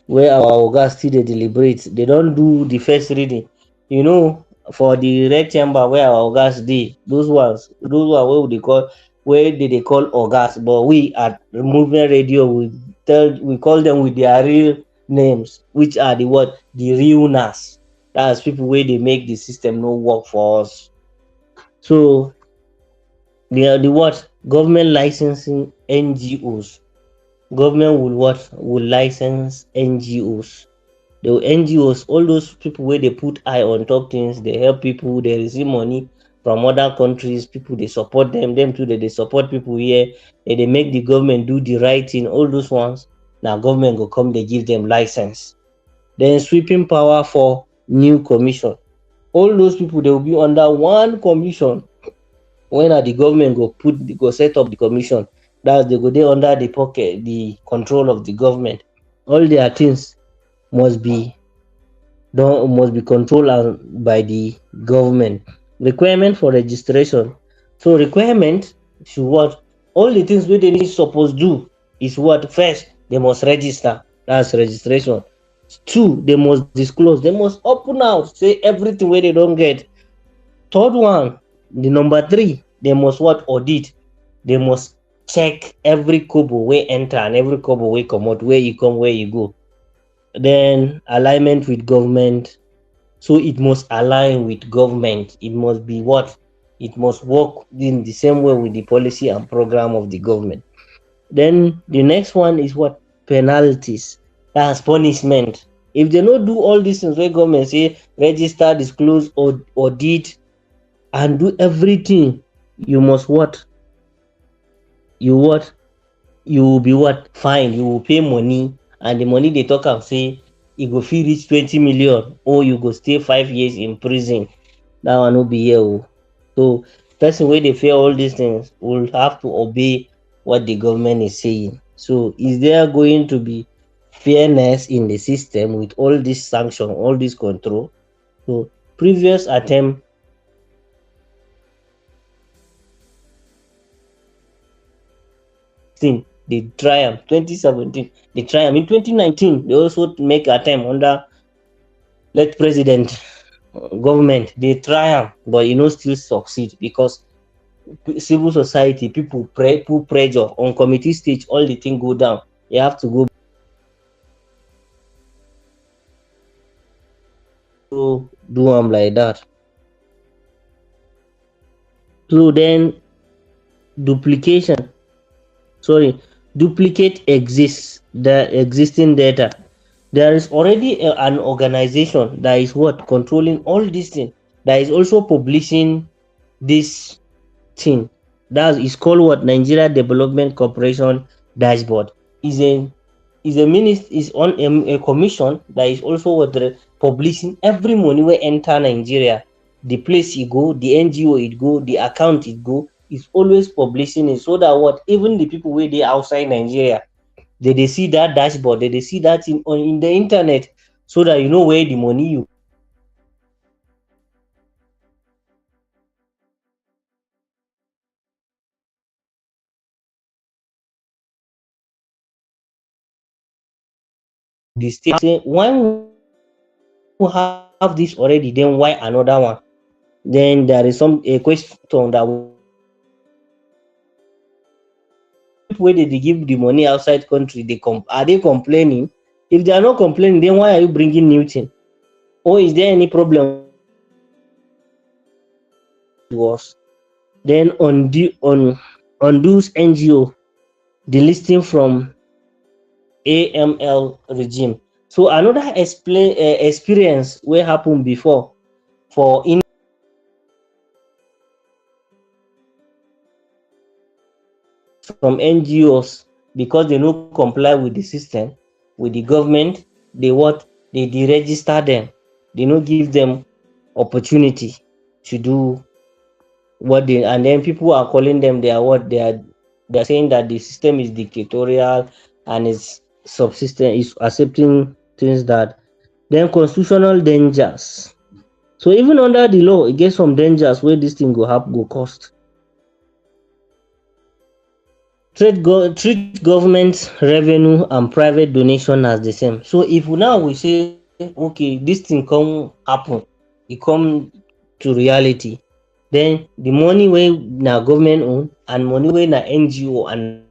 Speaker 3: where our oga still dey deliberate. They don do the first reading. You know, for the red chamber where our ogas dey, those ones wey we dey call, wey they dey call ogas, but we at Movement Radio we call them with their real names, which are the what, the real nas. That's people wey dey make the system no work for us. So they are the what, government licensing NGOs. Government will license NGOs. The NGOs, all those people where they put eye on top things, they help people, they receive money from other countries, people they support them too, they support people here, they make the government do the right thing, all those ones. Now government go come, they give them license. Then sweeping power for new commission. All those people, they will be under one commission. When the government go set up the commission, that they go there under the pocket, the control of the government. All their things must be controlled by the government. Requirement for registration. So requirement should what, all the things wey they need suppose do is what, first they must register, that's registration. Two, they must disclose, they must open out, say everything where they don't get. Third one, the number 3, they must what, audit, they must check every kobo wey enter and every kobo wey comot, where you come, where you go. Then alignment with government. So it must align with government. It must be what, it must work in the same way with the policy and program of the government. Then the next one is what, penalties, that's punishment. If they not do all these things where government say register, disclose, or audit, and do everything, you must what, you will be what, fine, you will pay money, and the money they talk and say it go fit reach 20 million, or you go stay 5 years in prison. That one will be here. So person where they fear all these things will have to obey what the government is saying. So is there going to be fairness in the system with all this sanction, all this control? So previous attempt the triumph 2017, the triumph in 2019, they also make attempt under late president government, they triumph, but still succeed, because civil society people put pressure on committee stage, all the thing go down, you have to go do them like that. So then duplicate exists, the existing data. There is already an organization that is what, controlling all these things, that is also publishing this thing. That is called what, Nigeria Development Corporation Dashboard. Is on a commission that is also what, publishing every money we enter Nigeria, the place it go, the NGO it go, the account it go, is always publishing it, so that what, even the people where they outside Nigeria, they see that dashboard, they see that in the internet, so that you know where the money you the state say, when we have this already, then why another one? Then there is a question that where they give the money outside country, are they complaining? If they are not complaining, then why are you bringing new thing? Or is there any problem to us? Then on those NGO, the listing from AML regime. So another experience where happened before for some NGOs, because they no comply with the system, with the government, they what? They deregister them. They no give them opportunity to do what they, and then people are calling them, they are what? They are saying that the system is dictatorial and is subsistent, is accepting things that, then constitutional dangers. So even under the law, it gets some dangers where this thing go have go cost. Treat government revenue and private donation as the same. So if now we say, okay, this thing come happen, it come to reality, then the money wey na government own and money wey na NGO and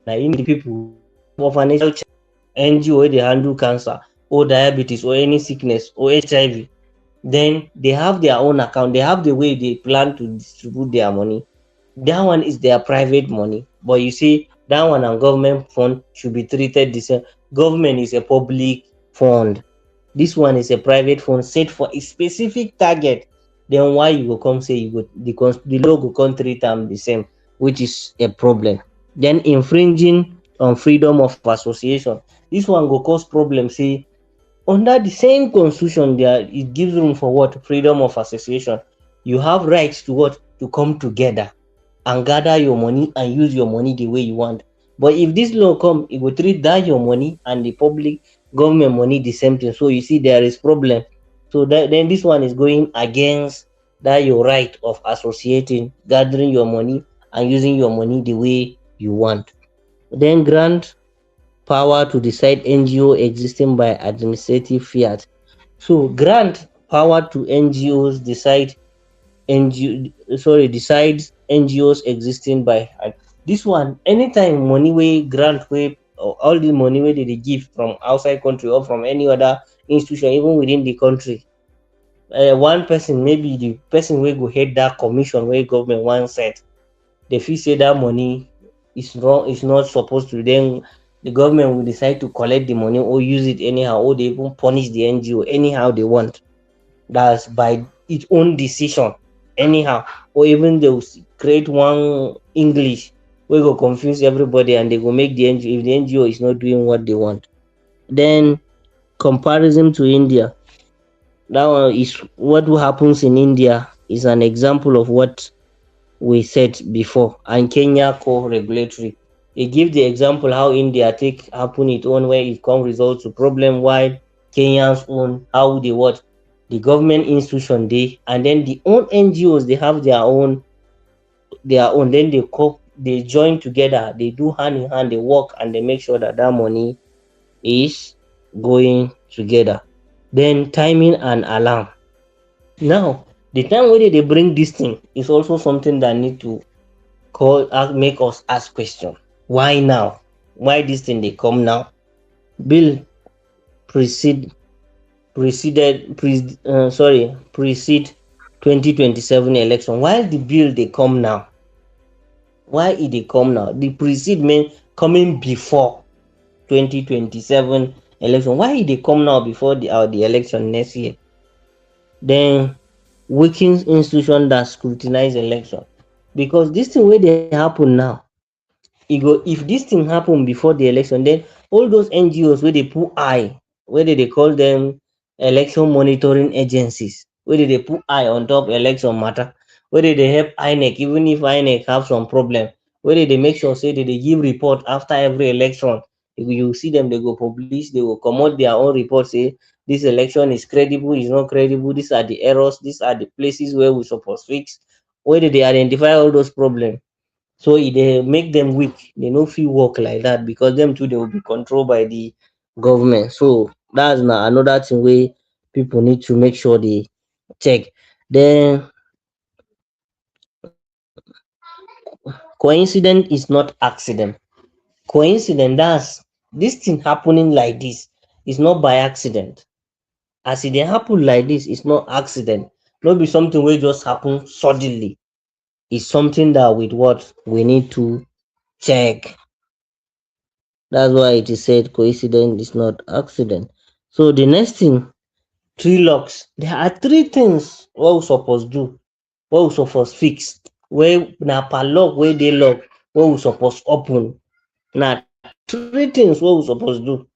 Speaker 3: na individual own, na im go come divide am. Na im the people orphanage child, NGO wey dey handle cancer or diabetes or any sickness or HIV, then they have their own account, they have the way they plan to distribute their money. That one is their private money, but you see that one and government fund should be treated the same. Government is a public fund, this one is a private fund set for a specific target. Then why you go come say you go the law go come treat am the same, which is a problem. Then infringing on freedom of association, this one go cause problem. Say under the same constitution, there it gives room for what? Freedom of association. You have rights to what? To come together and gather your money and use your money the way you want. But if this law come, it will treat that your money and the public government money the same thing. So you see there is problem. So then this one is going against that your right of associating, gathering your money and using your money the way you want. Then grant power to decide NGO existing by administrative fiat. So grant power to NGOs decide decides NGOs existing by this one. Anytime money wey grant wey or all the money wey they give from outside country or from any other institution, even within the country, one person, maybe the person wey go head that commission wey government wan set, they feel say that money is wrong, is not supposed to, then the government will decide to collect the money or use it anyhow, or they even punish the NGO anyhow they want. That's by its own decision, anyhow. Or even they will create one English we go confuse everybody and they go make the NGO, if the NGO is not doing what they want. Then comparison to India, that one is what happens in India is an example of what we said before, and Kenya co-regulatory. It give the example how India take happen its own way, it come result to problem, while Kenya's own how they what the government institution they, and then the own NGOs they have their own, then they join together, they do hand in hand, they work and they make sure that that money is going together. Then timing and alarm. Now the time where they bring this thing is also something that need to make us ask question. Why now? Why this thing they come now? Bill precede 2027 election. Why the bill they come now? Why it they come now? The precede mean coming before 2027 election. Why they come now before the election next year? Then working institution that scrutinize election, because this thing where they happen now, if this thing happen before the election, then all those NGOs where they put eye, whether they call them election monitoring agencies, whether they put eye on top election matter, whether they help INEC, even if INEC have some problem, whether they make sure say that they give report after every election, you see them, they go publish, they will come out their own report, say this election is credible, is not credible, these are the errors, these are the places where we supposed fix, whether they identify all those problems. So they make them weak, they no feel work like that, because them too they will be controlled by the government. So that's now another thing where people need to make sure they check. Then coincidence is not accident. Coincidence, that's this thing happening like this is not by accident. As it dey happen like this, it's not accident, not be something wey just happen suddenly. It's something that with what we need to check. That's why it is said coincidence is not accident. So the next thing, three locks. There are three things what we suppose do, what we suppose fix. Where na per lock wey dey lock, what we suppose open. Na three things what we suppose do.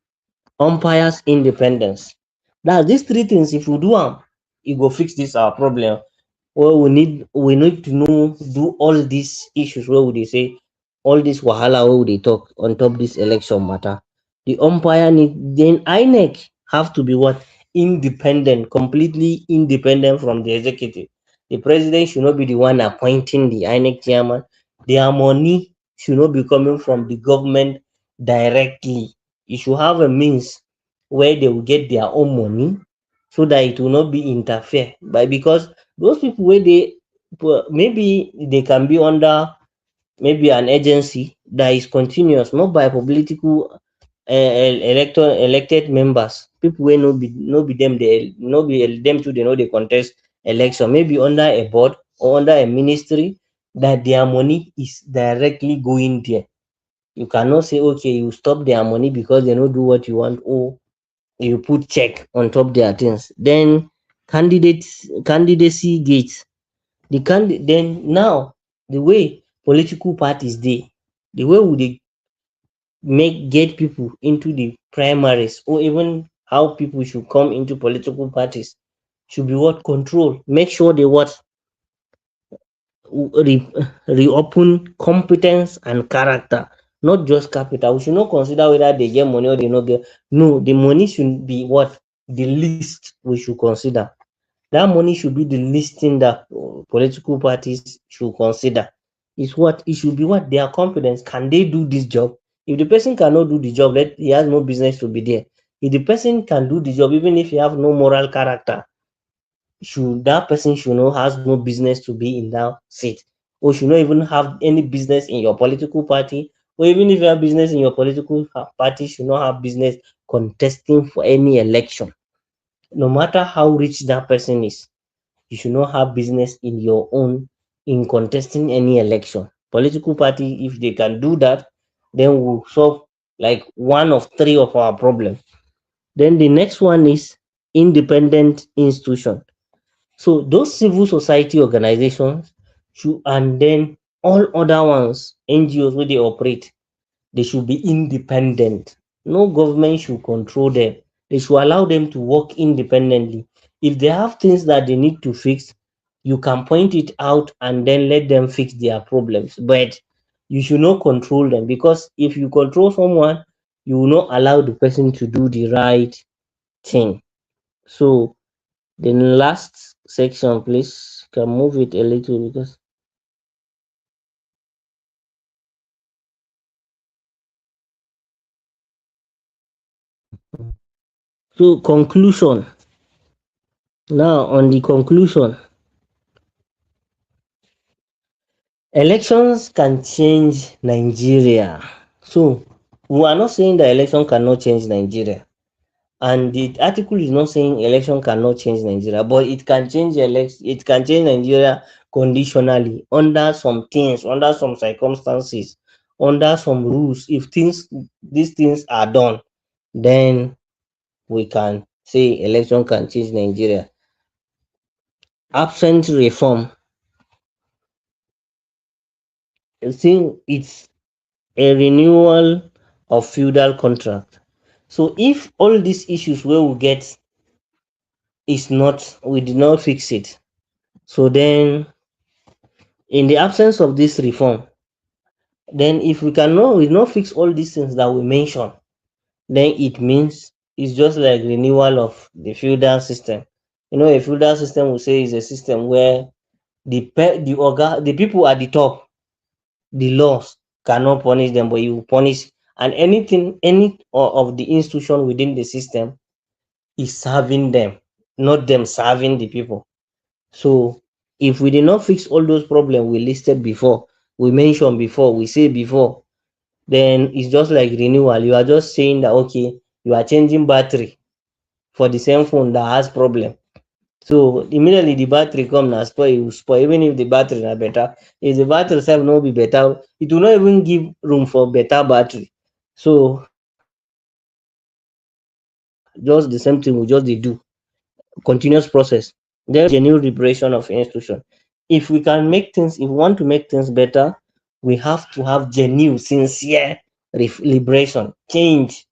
Speaker 3: Umpires independence. That's these three things, if we do am, e go fix this our problem. Well, we need to know do all these issues where would they say all this wahala where would they talk on top this election matter. The umpire need then INEC have to be what independent, completely independent from the executive. The president should not be the one appointing the INEC chairman. Their money should not be coming from the government directly. You should have a means where they will get their own money so that it will not be interfere. But because those people where they maybe they can be under maybe an agency that is continuous, not by political elected members. People wey no be them they no be them too they know they contest election. Maybe under a board or under a ministry that their money is directly going there. You cannot say okay you stop their money because they no do what you want, or you put check on top their things. Then candidacy gates. Then now the way political parties dey, the way we dey make get people into the primaries, or even how people should come into political parties, should be what control. Make sure they what re, reopen competence and character, not just capital. We should not consider whether they get money or they not get. No, the money should be what the least we should consider. That money should be the least thing that political parties should consider. Is what it should be what their competence. Can they do this job? If the person cannot do the job, he has no business to be there. If the person can do the job, even if he have no moral character, should that person should know has no business to be in that seat, or should not even have any business in your political party, or even if you have business in your political party, should not have business contesting for any election. No matter how rich that person is, you should not have business in your own in contesting any election. Political party, if they can do that, then we'll solve like one of three of our problems. Then the next one is independent institution. So those civil society organizations should, and then all other ones, NGOs where they operate, they should be independent. No government should control them. They should allow them to work independently. If they have things that they need to fix, you can point it out and then let them fix their problems. But you should not control them, because if you control someone, you will not allow the person to do the right thing. So the last section, please, can move it a little because so conclusion. Now on the conclusion, elections can change Nigeria. So we are not saying that election cannot change Nigeria. And the article is not saying election cannot change Nigeria, but it can change it can change Nigeria conditionally under some things, under some circumstances, under some rules. If these things are done, then we can say election can change Nigeria. Absent reform, I think it's a renewal of feudal contract. So if all these issues where we get is not, we did not fix it. So then, in the absence of this reform, then if we not fix all these things that we mentioned, then it means it's just like renewal of the feudal system. You know, a feudal system we say is a system where the people at the top, the laws cannot punish them, but you punish, and any of the institution within the system is serving them, not them serving the people. So if we did not fix all those problems we listed before, we mentioned before, we say before, then it's just like renewal. You are just saying that okay, you are changing battery for the same phone that has problem. So immediately the battery come na spoil, e will spoil even if the battery na better. If the battery sef no be better, it will not even give room for better battery. So just the same thing we just dey do, continuous process. Then genuine liberation of institution. If we can make things, if we want to make things better, we have to have genuine, sincere liberation, change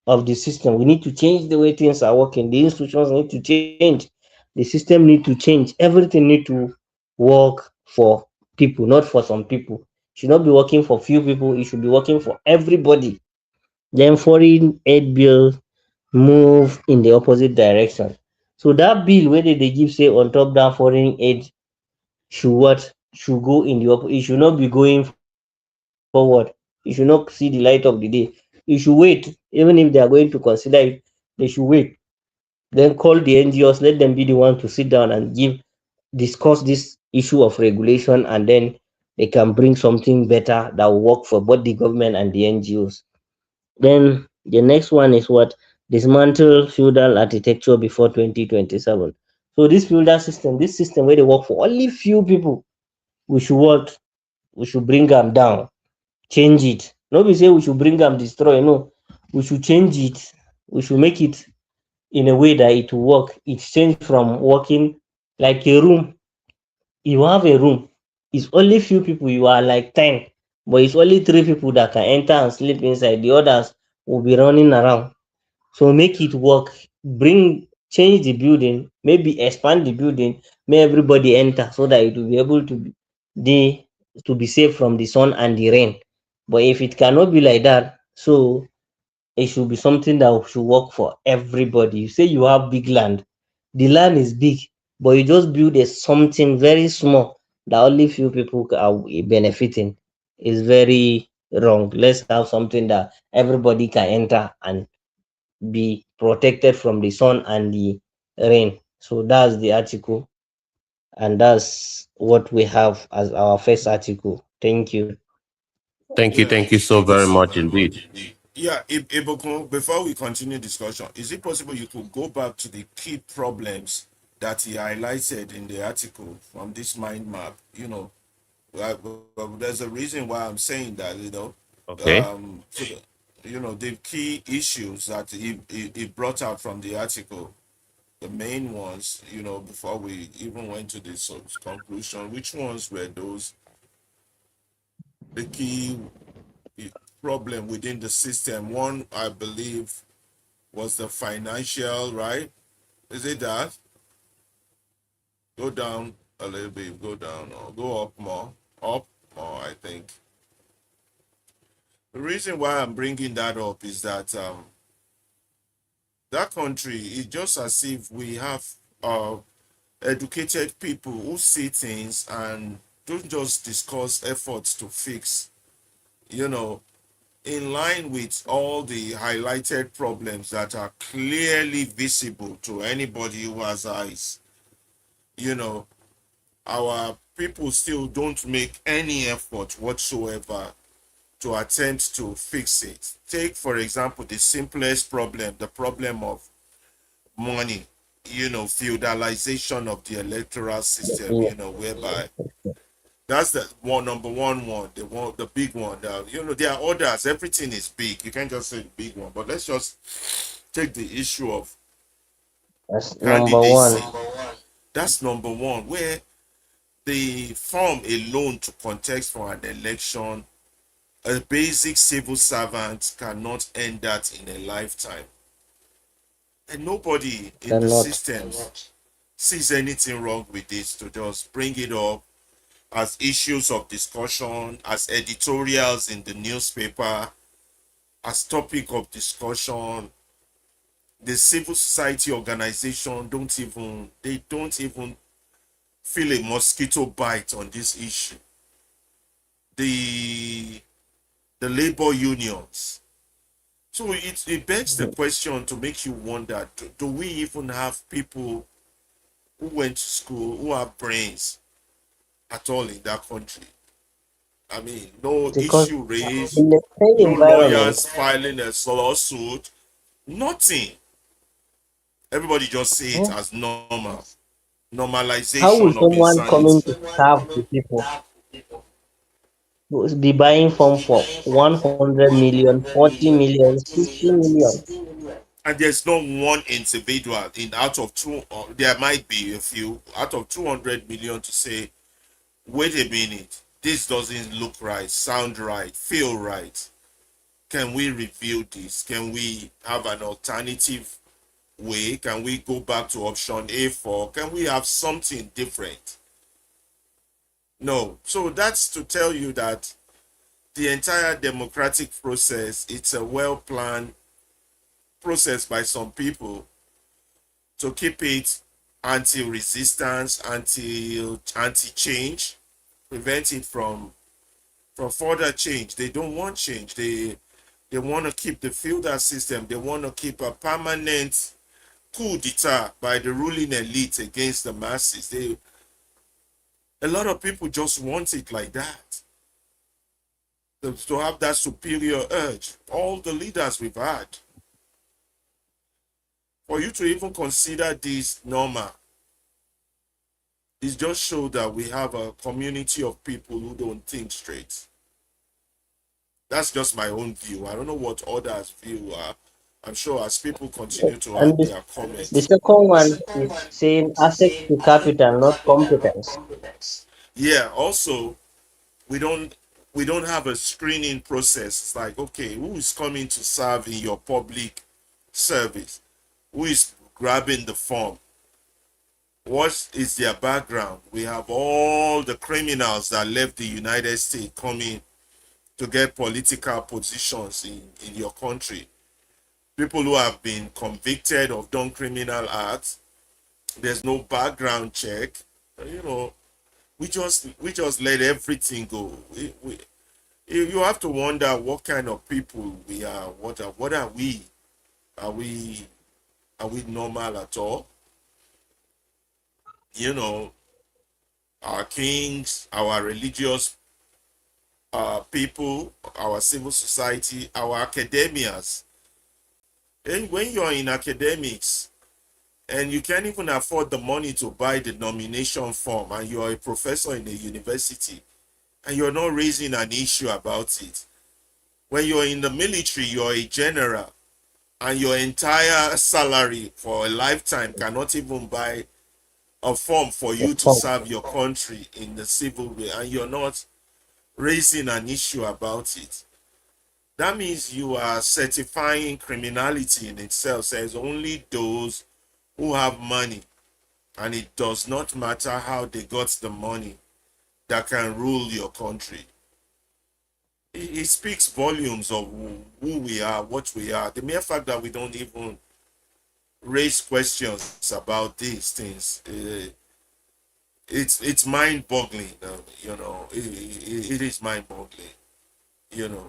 Speaker 3: of the system. We need to change the way things are working. The institutions need to change. The system need to change. Everything need to work for people, not for some people. It should not be working for few people. It should be working for everybody. Then foreign aid bill move in the opposite direction. So that bill where they give say on top that foreign aid should what should go in the it should not be going forward. It should not see the light of the day. It should wait. Even if they are going to consider it, they should wait. Then call the NGOs, let them be the one to sit down and discuss this issue of regulation, and then they can bring something better that will work for both the government and the NGOs. Then the next one is what dismantle feudal architecture before 2027. So this system where they work for only few people, we should what we should bring them down, change it. No be say we should bring them destroy. No, we should change it. We should make it in a way that it will work. It change from working like a room. You have a room, it's only few people, you are like 10, but it's only three people that can enter and sleep inside. The others will be running around. So make it work, bring change the building, maybe expand the building, may everybody enter so that it will be able to be safe from the sun and the rain. But if it cannot be like that, so it should be something that should work for everybody. You say you have big land, the land is big, but you just build a something very small that only few people are benefiting. Is very wrong. Let's have something that everybody can enter and be protected from the sun and the rain. So that's the article, and that's what we have as our first article. Thank you.
Speaker 2: Yeah,
Speaker 1: Thank you so very much indeed.
Speaker 2: yeah. Ibukun, before we continue discussion, is it possible you could go back to the key problems that he highlighted in the article from this mind map? There's a reason why I'm saying that.
Speaker 1: Okay.
Speaker 2: So the key issues that he brought out from the article, the main ones. Before we even went to this conclusion, which ones were those? The key problem within the system. One, I believe, was the financial, right? Is it that? Go down a little bit, go down, or go up more. Up more, I think. The reason why I'm bringing that up is that that country is just as if we have uh, educated people who see things and don't just discuss efforts to fix, you know, in line with all the highlighted problems that are clearly visible to anybody who has eyes. You know, our people still don't make any effort whatsoever to attempt to fix it. Take, for example, the simplest problem, the problem of money, feudalization of the electoral system,
Speaker 3: Yeah.
Speaker 2: whereby that's the number one, the big one. There are others. Everything is big. You can't just say the big one. But let's just take the issue of
Speaker 3: That's number
Speaker 2: candidacy.
Speaker 3: one.
Speaker 2: That's number one, where the form alone to contest for an election, a basic civil servant cannot end that in a lifetime. And nobody in the
Speaker 3: Cannot.
Speaker 2: systems sees anything wrong with this to just bring it up as issues of discussion, as editorials in the newspaper, as topic of discussion. The civil society organization don't even feel a mosquito bite on this issue. The the labor unions. So it begs the question to make you wonder, do we even have people who went to school, who have brains at all in that country? I mean, no
Speaker 3: Because
Speaker 2: issue raised,
Speaker 3: in the same
Speaker 2: no
Speaker 3: environment,
Speaker 2: lawyers filing a lawsuit, nothing. Everybody just see it
Speaker 3: Oh,
Speaker 2: as normal.
Speaker 3: how
Speaker 2: Normalization
Speaker 3: will
Speaker 2: of
Speaker 3: someone coming
Speaker 2: insanity.
Speaker 3: to serve the people be buying from for 100 million, 40 million, 60 million?
Speaker 2: And there's no one individual in out of two, or there might be a few out of 200 million to say, wait a minute, this doesn't look right, sound right, feel right. Can we review this? Can we have an alternative way? Can we go back to option A4? Can we have something different? No. So that's to tell you that the entire democratic process, it's a well planned process by some people to keep it anti-resistance, anti-change, prevent it from further change. They don't want change. They want to keep the feudal system. They want to keep a permanent coup d'etat by the ruling elite against the masses. A lot of people just want it like that. To have that superior urge. All the leaders we've had. For you to even consider this normal, it just shows that we have a community of people who don't think straight. That's just my own view. I don't know what others' view are. I'm sure as people continue to
Speaker 3: And
Speaker 2: add
Speaker 3: the,
Speaker 2: their
Speaker 3: the
Speaker 2: comments.
Speaker 3: second one is saying access to capital, not competence.
Speaker 2: Yeah, also we don't we don't have a screening process. It's like, okay, who is coming to serve in your public service? Who is grabbing the form? What is their background? We have all the criminals that left the United States coming to get political positions in your country. People who have been convicted of done criminal acts. There's no background check. You know, we just let everything go. You have to wonder what kind of people we are. What are we? Are we are we normal at all? You know, our kings, our religious people, our civil society, our academias. And when you're in academics and you can't even afford the money to buy the nomination form, and you're a professor in a university and you're not raising an issue about it. When you're in the military, you're a general, and your entire salary for a lifetime cannot even buy a form for
Speaker 3: The
Speaker 2: you to
Speaker 3: form.
Speaker 2: serve your country in the civil way, and you're not raising an issue about it. That means you are certifying criminality in itself. Says only those who have money, and it does not matter how they got the money, that can rule your country. It speaks volumes of who we are, what we are. The mere fact that we don't even raise questions about these things, it's mind-boggling. It is mind-boggling.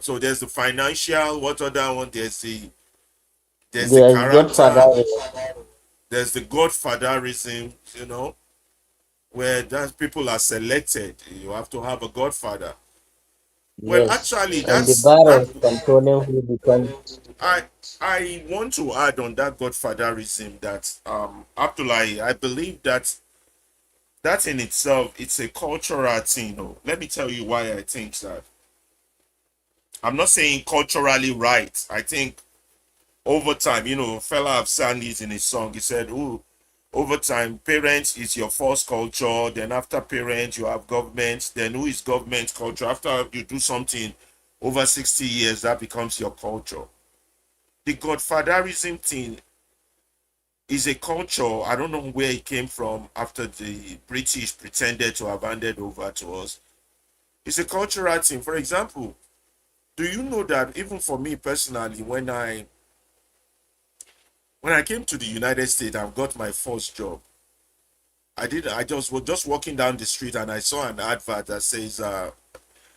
Speaker 2: So there's the financial. What other one? There's the
Speaker 3: There's
Speaker 2: character.
Speaker 3: Godfather.
Speaker 2: There's the godfatherism. Where that people are selected. You have to have a godfather. Well,
Speaker 3: Yes.
Speaker 2: actually,
Speaker 3: And the
Speaker 2: that's
Speaker 3: bar
Speaker 2: that.
Speaker 3: of controlling who becomes.
Speaker 2: I want to add on that godfatherism that Abdullahi, I believe that in itself it's a cultural thing. Let me tell you why I think that. I'm not saying culturally right. I think over time, fella have sang it in his song. He said, "Oh, over time, parents is your first culture. Then after parents, you have government. Then who is government culture? After you do something over 60 years, that becomes your culture." The godfatherism thing is a culture. I don't know where it came from after the British pretended to have handed over to us. It's a cultural thing. For example, do you know that even for me personally, when I came to the United States and got my first job, I just was just walking down the street and I saw an advert that says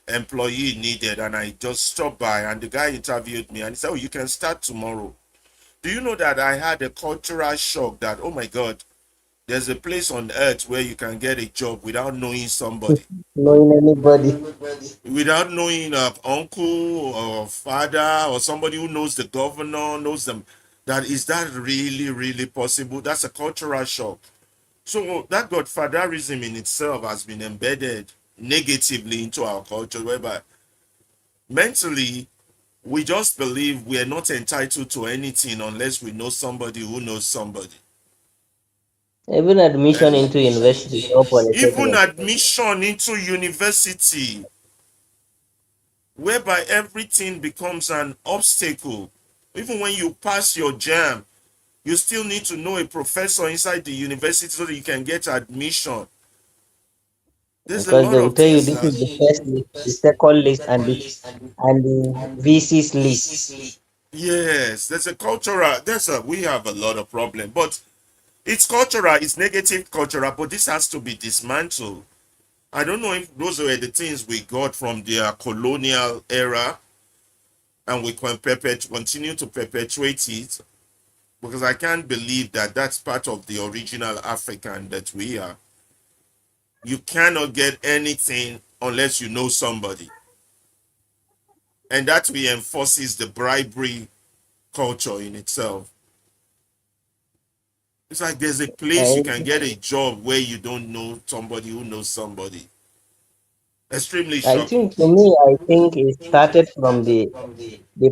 Speaker 2: employee needed, and I just stopped by and the guy interviewed me and he said, "Oh, you can start tomorrow." Do you know that I had a cultural shock that, oh my God, there's a place on earth where you can get a job without knowing somebody,
Speaker 3: Knowing anybody.
Speaker 2: without knowing an uncle or father or somebody who knows the governor, knows them. That is that really, really possible? That's a cultural shock. So that godfatherism in itself has been embedded negatively into our culture, whereby mentally we just believe we are not entitled to anything unless we know somebody who knows somebody.
Speaker 3: Even admission
Speaker 2: And
Speaker 3: into university or
Speaker 2: even
Speaker 3: polytechnic.
Speaker 2: admission into university, whereby everything becomes an obstacle. Even when you pass your jam, you still need to know a professor inside the university so that you can get admission. There's a
Speaker 3: Because
Speaker 2: lot
Speaker 3: they will
Speaker 2: of
Speaker 3: tell you
Speaker 2: things
Speaker 3: this is
Speaker 2: that
Speaker 3: the first list, the second list, and the VC's list.
Speaker 2: yes, there's a cultural, there's a we have a lot of problem, but it's cultural, it's negative cultural, but this has to be dismantled. I don't know if those were the things we got from their colonial era and we can continue to perpetuate it, because I can't believe that that's part of the original African that we are. You cannot get anything unless you know somebody, and that reinforces the bribery culture in itself. It's like there's a place you
Speaker 3: And
Speaker 2: can get a job where you don't know somebody who knows somebody. Extremely
Speaker 3: I
Speaker 2: shocking.
Speaker 3: think, to me, I think it started from the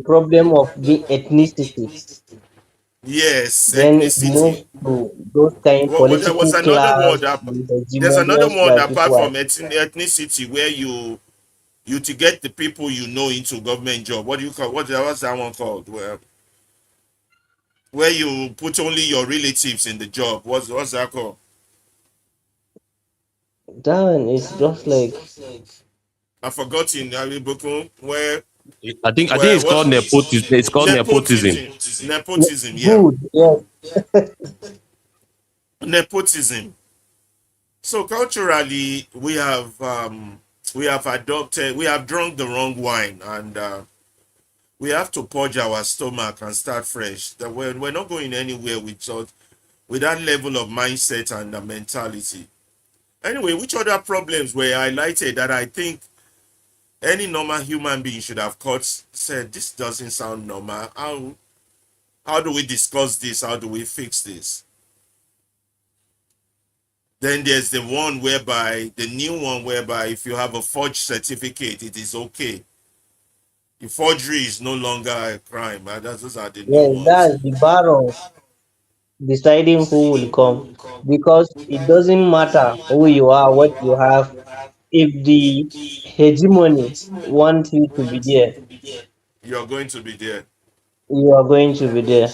Speaker 3: problem of the ethnicity.
Speaker 2: Yes,
Speaker 3: Then it moved
Speaker 2: ethnicity.
Speaker 3: to those kind
Speaker 2: Well, there was
Speaker 3: political
Speaker 2: another
Speaker 3: class,
Speaker 2: word that
Speaker 3: the
Speaker 2: there's another
Speaker 3: hegemonious
Speaker 2: one
Speaker 3: that
Speaker 2: apart
Speaker 3: people are.
Speaker 2: from ethnicity where you to get the people you know into government job. What do you call what's that one called? Where you put only your relatives in the job. What's that called?
Speaker 3: Then it's just like,
Speaker 2: I've forgotten where
Speaker 1: I think
Speaker 2: where
Speaker 1: it's
Speaker 2: what
Speaker 1: called nepotism. It's called nepotism.
Speaker 2: nepotism. Nepotism, yeah.
Speaker 3: good, yes.
Speaker 2: Nepotism. So culturally we have adopted we have drunk the wrong wine, and we have to purge our stomach and start fresh. That we're not going anywhere with that level of mindset and mentality. Anyway, which other problems were highlighted that I think any normal human being should have caught, said this doesn't sound normal. How do we discuss this? How do we fix this? Then there's the one whereby the new one whereby if you have a forged certificate, it is okay. The forgery is no longer a crime. Those are the new
Speaker 3: Yes,
Speaker 2: ones.
Speaker 3: that's the baron deciding who will come, because it doesn't matter who you are, what you have. If the hegemony wants you to be there,
Speaker 2: You're going to be there.
Speaker 3: you are going to be there.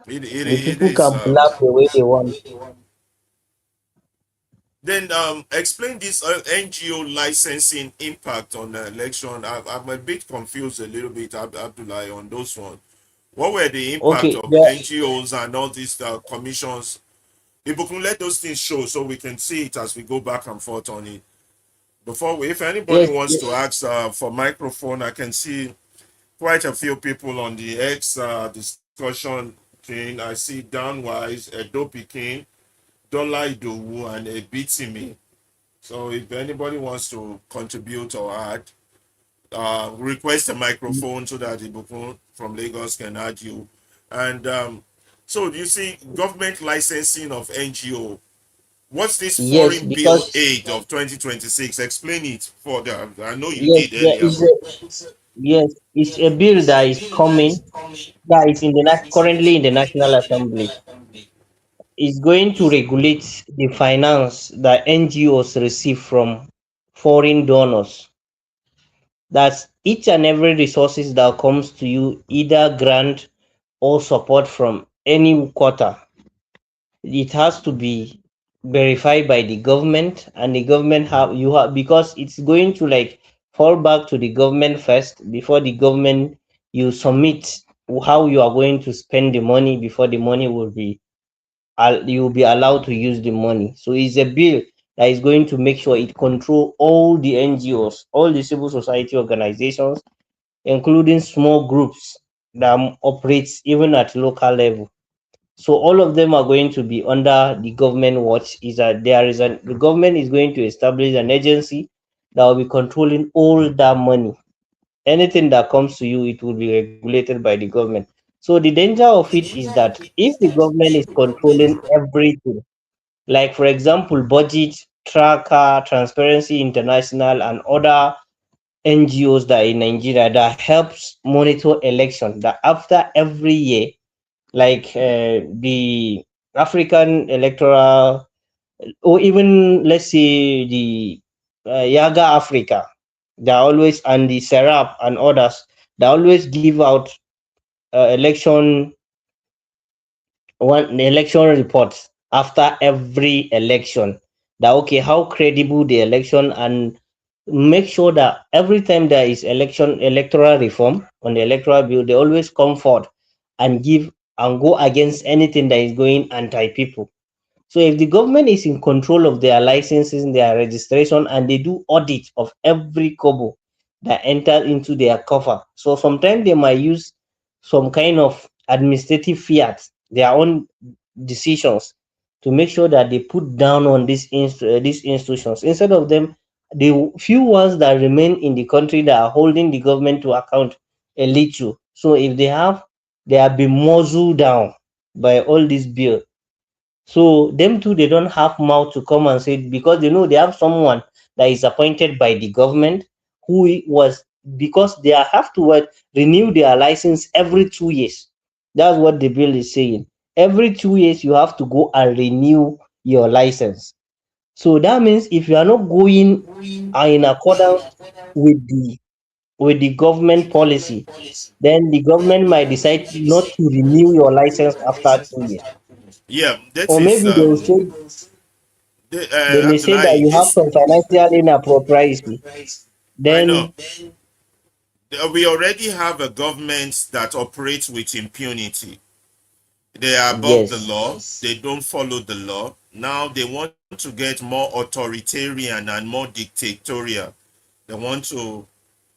Speaker 3: The
Speaker 2: It
Speaker 3: people
Speaker 2: is.
Speaker 3: can blab the way they want.
Speaker 2: Then explain this NGO licensing impact on the election. I'm a bit confused a little bit, Abdullah, on those one. What were the impact
Speaker 3: Okay,
Speaker 2: of
Speaker 3: there,
Speaker 2: NGOs and all these commissions? If we can let those things show so we can see it as we go back and forth on it. If anybody
Speaker 3: yes,
Speaker 2: wants to ask for microphone, I can see quite a few people on the X discussion thing. I see Downwise, Edo Pikin, Dola Idowu, and Ebitimi. So if anybody wants to contribute or add, request a microphone so that Ibukun from Lagos can add you. And so you see, government licensing of NGO. What's this
Speaker 3: yes,
Speaker 2: foreign bill
Speaker 3: because
Speaker 2: aid of 2026? Explain it for them. I know you
Speaker 3: yes,
Speaker 2: did
Speaker 3: there
Speaker 2: earlier,
Speaker 3: is
Speaker 2: but
Speaker 3: a, yes, it's a bill that is coming, that is in the currently in the National Assembly. Is going to regulate the finance that NGOs receive from foreign donors. That's each and every resources that comes to you, either grant or support from any quarter. It has to be verified by the government, and the government have because it's going to like fall back to the government first. Before the government, you submit how you are going to spend the money before the money will be you will be allowed to use the money. So it's a bill that is going to make sure it control all the NGOs, all the civil society organizations, including small groups that operates even at local level. So all of them are going to be under the government watch. Is that there is an the government is going to establish an agency that will be controlling all that money. anything that comes to you, it will be regulated by the government. So the danger of it is that if the government is controlling everything, like for example, budget, tracker, Transparency International, and other NGOs that are in Nigeria that helps monitor election, that after every year, like the African electoral, or even let's say the Yaga Africa, they always, and the Serap and others, they always give out election one election reports after every election, that okay, how credible the election, and make sure that every time there is election electoral reform on the electoral bill, they always come forth and give and go against anything that is going anti people. So if the government is in control of their licensing, their registration, and they do audit of every kobo that enters into their cover, so sometimes they might use some kind of administrative fiat, their own decisions, to make sure that they put down on these institutions, instead of them, the few ones that remain in the country that are holding the government to account a little. So if they have been muzzled down by all this bill. So them too, they don't have mouth to come and say, because they know they have someone that is appointed by the government, was, because they have to renew their license every 2 years. That's what the bill is saying. Every 2 years you have to go and renew your license. So that means if you are not going in accordance with the government policy, then the government might decide not to renew your license after 2 years.
Speaker 2: Yeah, that
Speaker 3: Or
Speaker 2: is
Speaker 3: maybe they may say that
Speaker 2: Abdullahi.
Speaker 3: you have
Speaker 2: This
Speaker 3: some financial inappropriacy.
Speaker 2: I know.
Speaker 3: Then
Speaker 2: We already have a government that operates with impunity. They are above the
Speaker 3: yes,
Speaker 2: law. They don't follow the law. Now they want to get more authoritarian and more dictatorial. They want to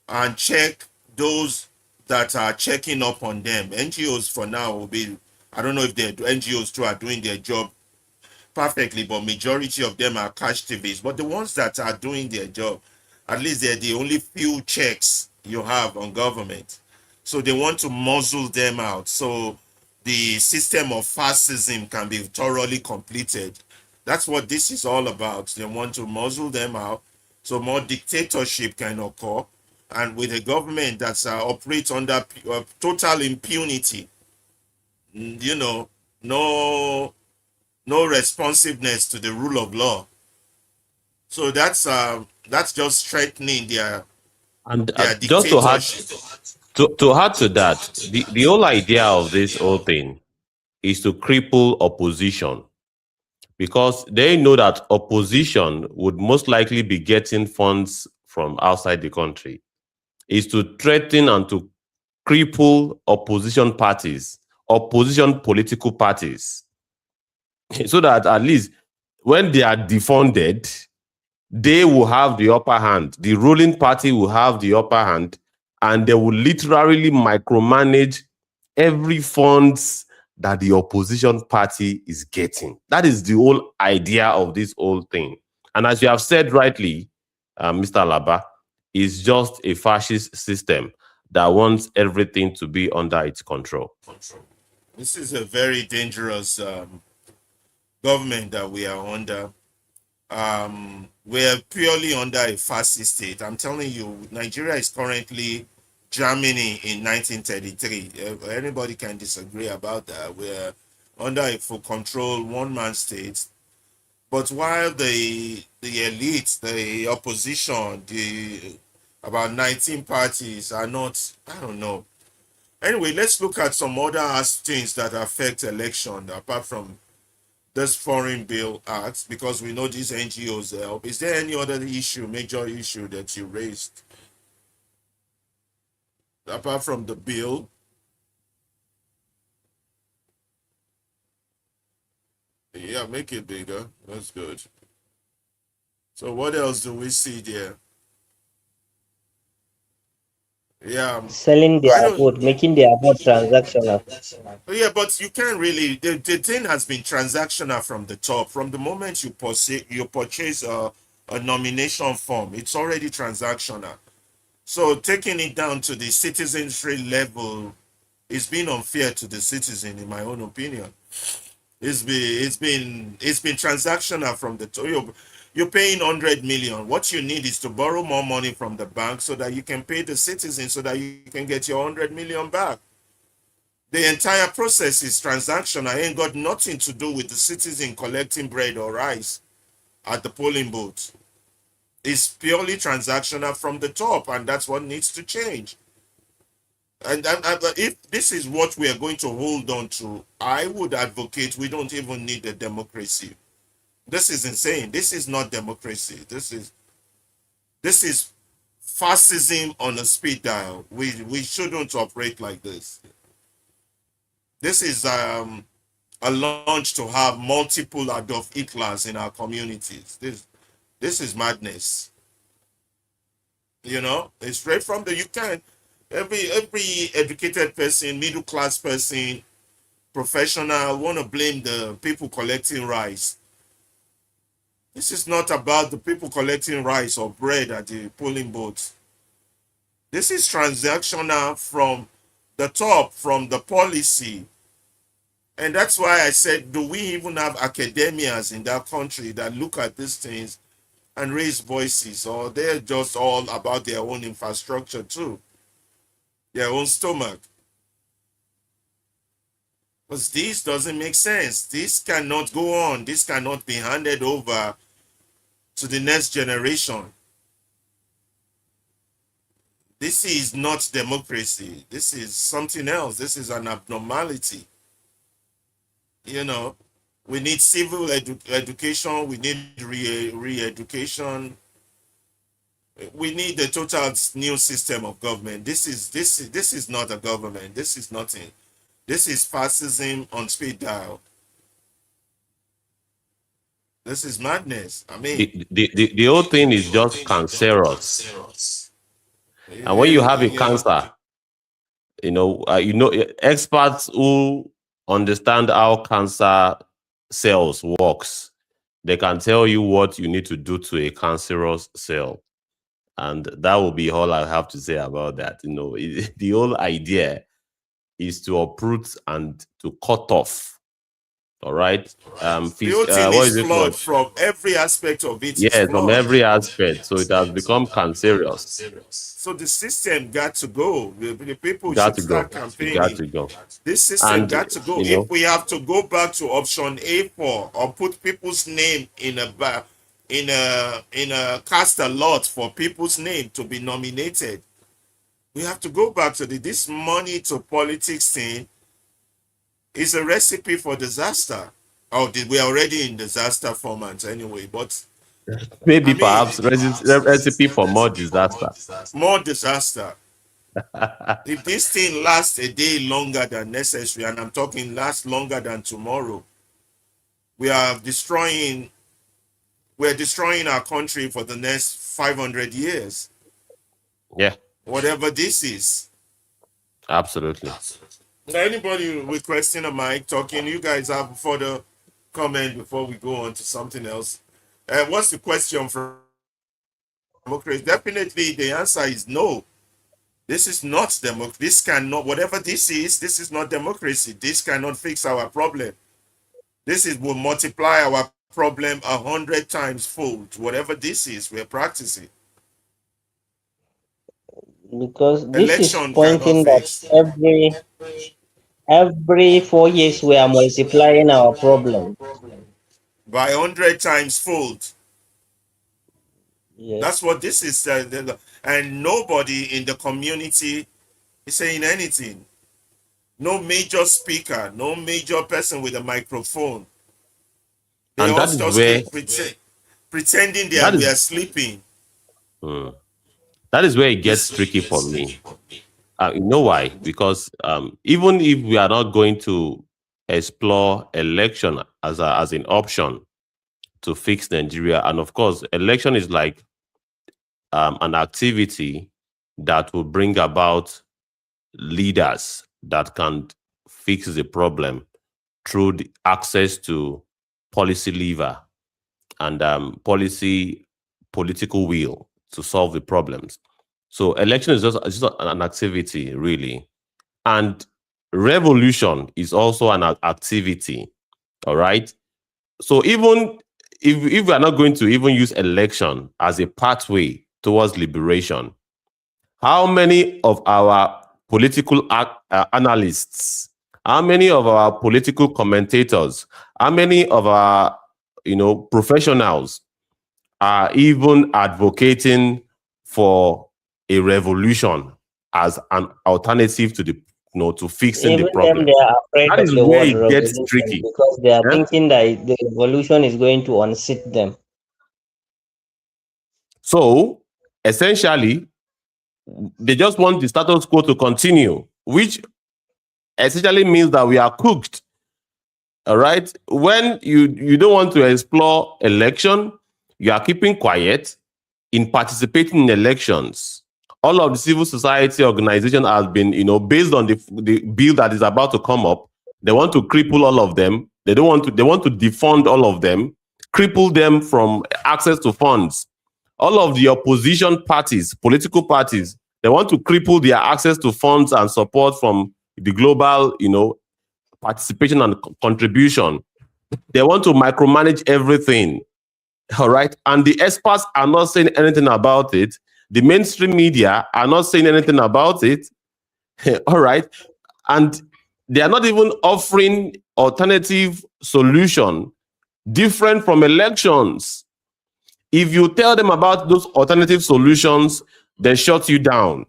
Speaker 2: and check those that are checking up on them. NGOs for now will be, I don't know if the NGOs too are doing their job perfectly, but majority of them are cash TVs. But the ones that are doing their job, at least they're the only few checks you have on government. So they want to muzzle them out. So the system of fascism can be thoroughly completed. That's what this is all about. They want to muzzle them out so more dictatorship can occur. And with a government that operates under total impunity, you know, no responsiveness to the rule of law. So that's just strengthening
Speaker 1: And
Speaker 2: their
Speaker 1: just to add
Speaker 2: dictatorship.
Speaker 1: to add to that, the whole idea of this whole thing is to cripple opposition, because they know that opposition would most likely be getting funds from outside the country. Is to threaten and to cripple opposition parties, opposition political parties, so that at least when they are defunded, they will have the upper hand. The ruling party will have the upper hand, and they will literally micromanage every funds that the opposition party is getting. That is the whole idea of this whole thing. And as you have said rightly, Mr. Laba, is just a fascist system that wants everything to be under its control.
Speaker 2: This is a very dangerous government that we are under. We're purely under a fascist state. I'm telling you, Nigeria is currently Germany in 1933. Anybody can disagree about that. We're under a full control one-man state. But while the elite, the opposition, the about 19 parties are not, I don't know. Anyway, let's look at some other things that affect election apart from this foreign bill act, because we know these NGOs help. Is there any other issue, major issue that you raised apart from the bill? Yeah, make it bigger. That's good. So what else do we see there? Yeah,
Speaker 3: selling
Speaker 2: I
Speaker 3: their
Speaker 2: don't.
Speaker 3: vote, making their vote transactional.
Speaker 2: Yeah, but you can't really. The thing has been transactional from the top. From the moment you purchase a nomination form, it's already transactional. So taking it down to the citizenry level is being unfair to the citizen, in my own opinion. It's been transactional from the you're paying 100 million. What you need is to borrow more money from the bank so that you can pay the citizen so that you can get your 100 million back. The entire process is transactional. Ain't got nothing to do with the citizen collecting bread or rice at the polling booth. It's purely transactional from the top, and that's what needs to change. And if this is what we are going to hold on to, I would advocate we don't even need a democracy. This is insane. This is not democracy. This is fascism on a speed dial. We shouldn't operate like this. This is a launch to have multiple Adolf Hitlers in our communities. This is madness. You know, it's straight from the you can every educated person, middle class person, professional want to blame the people collecting rice. This is not about the people collecting rice or bread at the polling booths. This is transactional from the top, from the policy. And that's why I said, do we even have academias in that country that look at these things and raise voices, or they're just all about their own infrastructure too, their own stomach? Because this doesn't make sense. This cannot go on. This cannot be handed over to the next generation. This is not democracy. This is something else. This is an abnormality. You know, we need civil education. We need re-education. We need a total new system of government. This is not a government. This is nothing. This is fascism on speed dial. This is madness. I mean,
Speaker 1: The whole thing is just cancerous. And when you have a cancer, experts who understand how cancer cells works, they can tell you what you need to do to a cancerous cell. And that will be all I have to say about that. The whole idea is to uproot and to cut off. All right.
Speaker 2: the whole thing
Speaker 1: What
Speaker 2: is
Speaker 1: is it
Speaker 2: flawed
Speaker 1: called?
Speaker 2: from every aspect of it.
Speaker 1: Yes, from every aspect. So it has become cancerous.
Speaker 2: So the system got to go. The people
Speaker 1: Got
Speaker 2: should
Speaker 1: to go.
Speaker 2: start
Speaker 1: It
Speaker 2: campaigning.
Speaker 1: got to go.
Speaker 2: This system
Speaker 1: And
Speaker 2: got to go.
Speaker 1: you know,
Speaker 2: If we have to go back to option A4 or put people's name in a cast a lot for people's name to be nominated, we have to go back to this money to politics thing is a recipe for disaster. Oh, we're already in disaster format anyway, but
Speaker 1: maybe
Speaker 2: I mean,
Speaker 1: perhaps recipe for more disaster.
Speaker 2: more disaster. If this thing lasts a day longer than necessary, and I'm talking last longer than tomorrow, we're destroying our country for the next 500 years.
Speaker 1: Yeah,
Speaker 2: Whatever this is.
Speaker 1: absolutely.
Speaker 2: Anybody requesting a mic, talking, you guys have further comment before we go on to something else. What's the question from democracy? Definitely the answer is no. This is not democracy. This cannot, whatever this is not democracy. This cannot fix our problem. Will multiply our problem 100 times fold. Whatever this is, we're practicing.
Speaker 3: Because this is
Speaker 2: Election
Speaker 3: pointing
Speaker 2: cannot
Speaker 3: that
Speaker 2: fix.
Speaker 3: every 4 years we are multiplying our problem.
Speaker 2: By 100 times fold.
Speaker 3: Yes.
Speaker 2: That's what this is. And nobody in the community is saying anything. No major speaker, no major person with a microphone. They
Speaker 1: And
Speaker 2: all
Speaker 1: that is
Speaker 2: just
Speaker 1: where
Speaker 2: keep pretending we are sleeping.
Speaker 1: That is where it gets tricky for me. You know why? Because even if we are not going to explore election as an option to fix Nigeria, and of course, election is like an activity that will bring about leaders that can fix the problem through the access to policy lever and political will to solve the problems. So election is just an activity, really. And revolution is also an activity. All right. So even if we are not going to even use election as a pathway towards liberation, how many of our political analysts, how many of our political commentators, how many of our professionals are even advocating for a revolution as an alternative to the to fixing the
Speaker 3: Even them,
Speaker 1: problem?
Speaker 3: they are afraid
Speaker 1: That
Speaker 3: of
Speaker 1: is
Speaker 3: the
Speaker 1: where
Speaker 3: word
Speaker 1: it gets
Speaker 3: revolution
Speaker 1: tricky.
Speaker 3: because they are
Speaker 1: Yeah?
Speaker 3: thinking that the revolution is going to unseat them.
Speaker 1: So essentially, they just want the status quo to continue, which essentially means that we are cooked. All right. When you don't want to explore election, you are keeping quiet in participating in elections. All of the civil society organization has been, based on the bill that is about to come up. They want to cripple all of them. They want to defund all of them, cripple them from access to funds. All of the opposition parties, political parties, they want to cripple their access to funds and support from the global, participation and contribution. They want to micromanage everything. All right. And the experts are not saying anything about it. The mainstream media are not saying anything about it. All right. And they are not even offering alternative solution different from elections. If you tell them about those alternative solutions, they shut you down.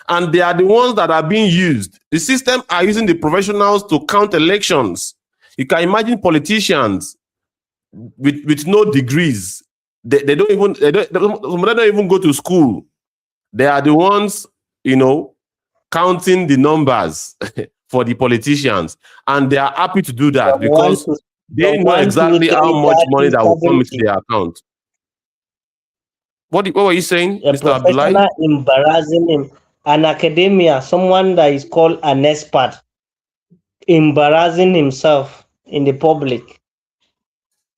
Speaker 1: And they are the ones that are being used. The system are using the professionals to count elections. You can imagine politicians with no degrees. They don't even they don't even go to school. They are the ones, counting the numbers for the politicians, and they are happy to do that because they know exactly how much money that will come into their account. What were you saying,
Speaker 3: A
Speaker 1: Mr. Abdullahi?
Speaker 3: professional embarrassing him. An academia, someone that is called an expert, embarrassing himself in the public.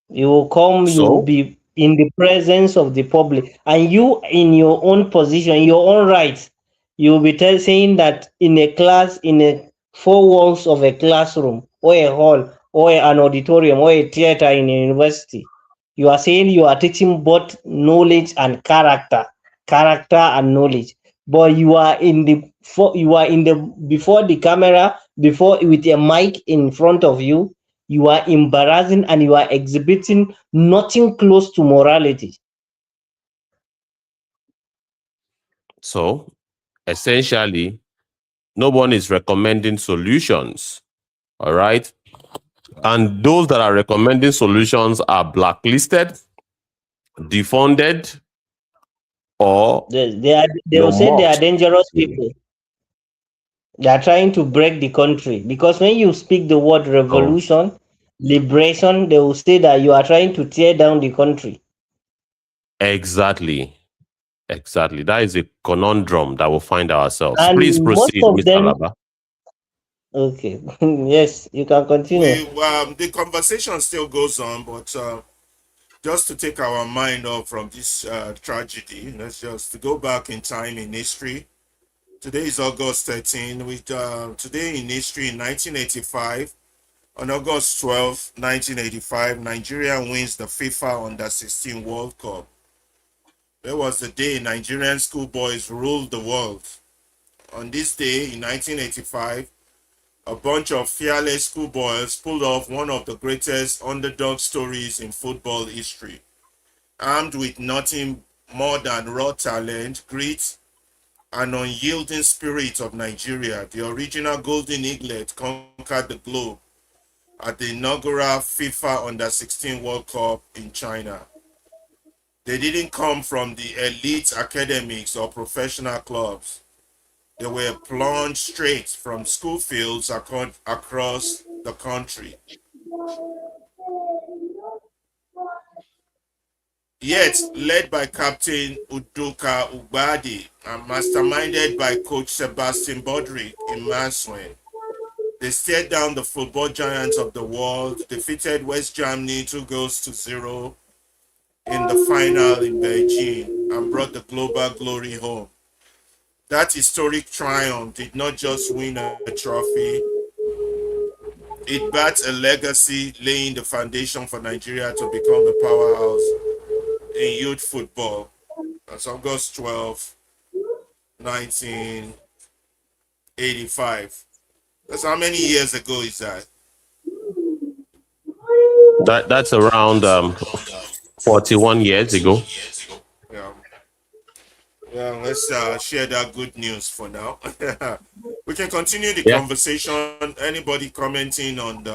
Speaker 3: You will come, you will be in the presence of the public, and you, in your own position, your own right, you will be saying that in a class, in a four walls of a classroom or a hall or an auditorium or a theater in a university, you are saying you are teaching both knowledge and character and knowledge, but you are in the before the camera, before with a mic in front of you. You are embarrassing and you are exhibiting nothing close to morality.
Speaker 1: So essentially, no one is recommending solutions. All right. And those that are recommending solutions are blacklisted, defunded, or
Speaker 3: They will say they are dangerous people. They are trying to break the country because when you speak the word revolution, liberation, they will say that you are trying to tear down the country.
Speaker 1: Exactly. That is a conundrum that we'll find ourselves.
Speaker 3: And
Speaker 1: please proceed, Mr. Alaba.
Speaker 3: Okay. Yes, you can continue.
Speaker 2: The conversation still goes on, but just to take our mind off from this tragedy, let's just go back in time in history. Today is August 13. Today in history, in 1985, on August 12, 1985, Nigeria wins the FIFA Under-16 World Cup. That was the day Nigerian schoolboys ruled the world. On this day in 1985, a bunch of fearless schoolboys pulled off one of the greatest underdog stories in football history. Armed with nothing more than raw talent, grit, and unyielding spirit of Nigeria, the original Golden Eaglet conquered the globe at the inaugural FIFA Under-16 World Cup in China. They didn't come from the elite academics or professional clubs. They were plunged straight from school fields across the country. Yet, led by Captain Udoka Ugbadi and masterminded by Coach Sebastian Bodrick in Manswen, they stared down the football giants of the world, defeated West Germany 2-0 in the final in Beijing, and brought the global glory home. That historic triumph did not just win a trophy, it bats a legacy laying the foundation for Nigeria to become a powerhouse in youth football. That's August 12, 1985. That's how many years ago is that?
Speaker 1: That's around 41 years ago.
Speaker 2: Yeah. Yeah, let's share that good news for now. We can continue the
Speaker 1: Yeah.
Speaker 2: conversation. Anybody commenting on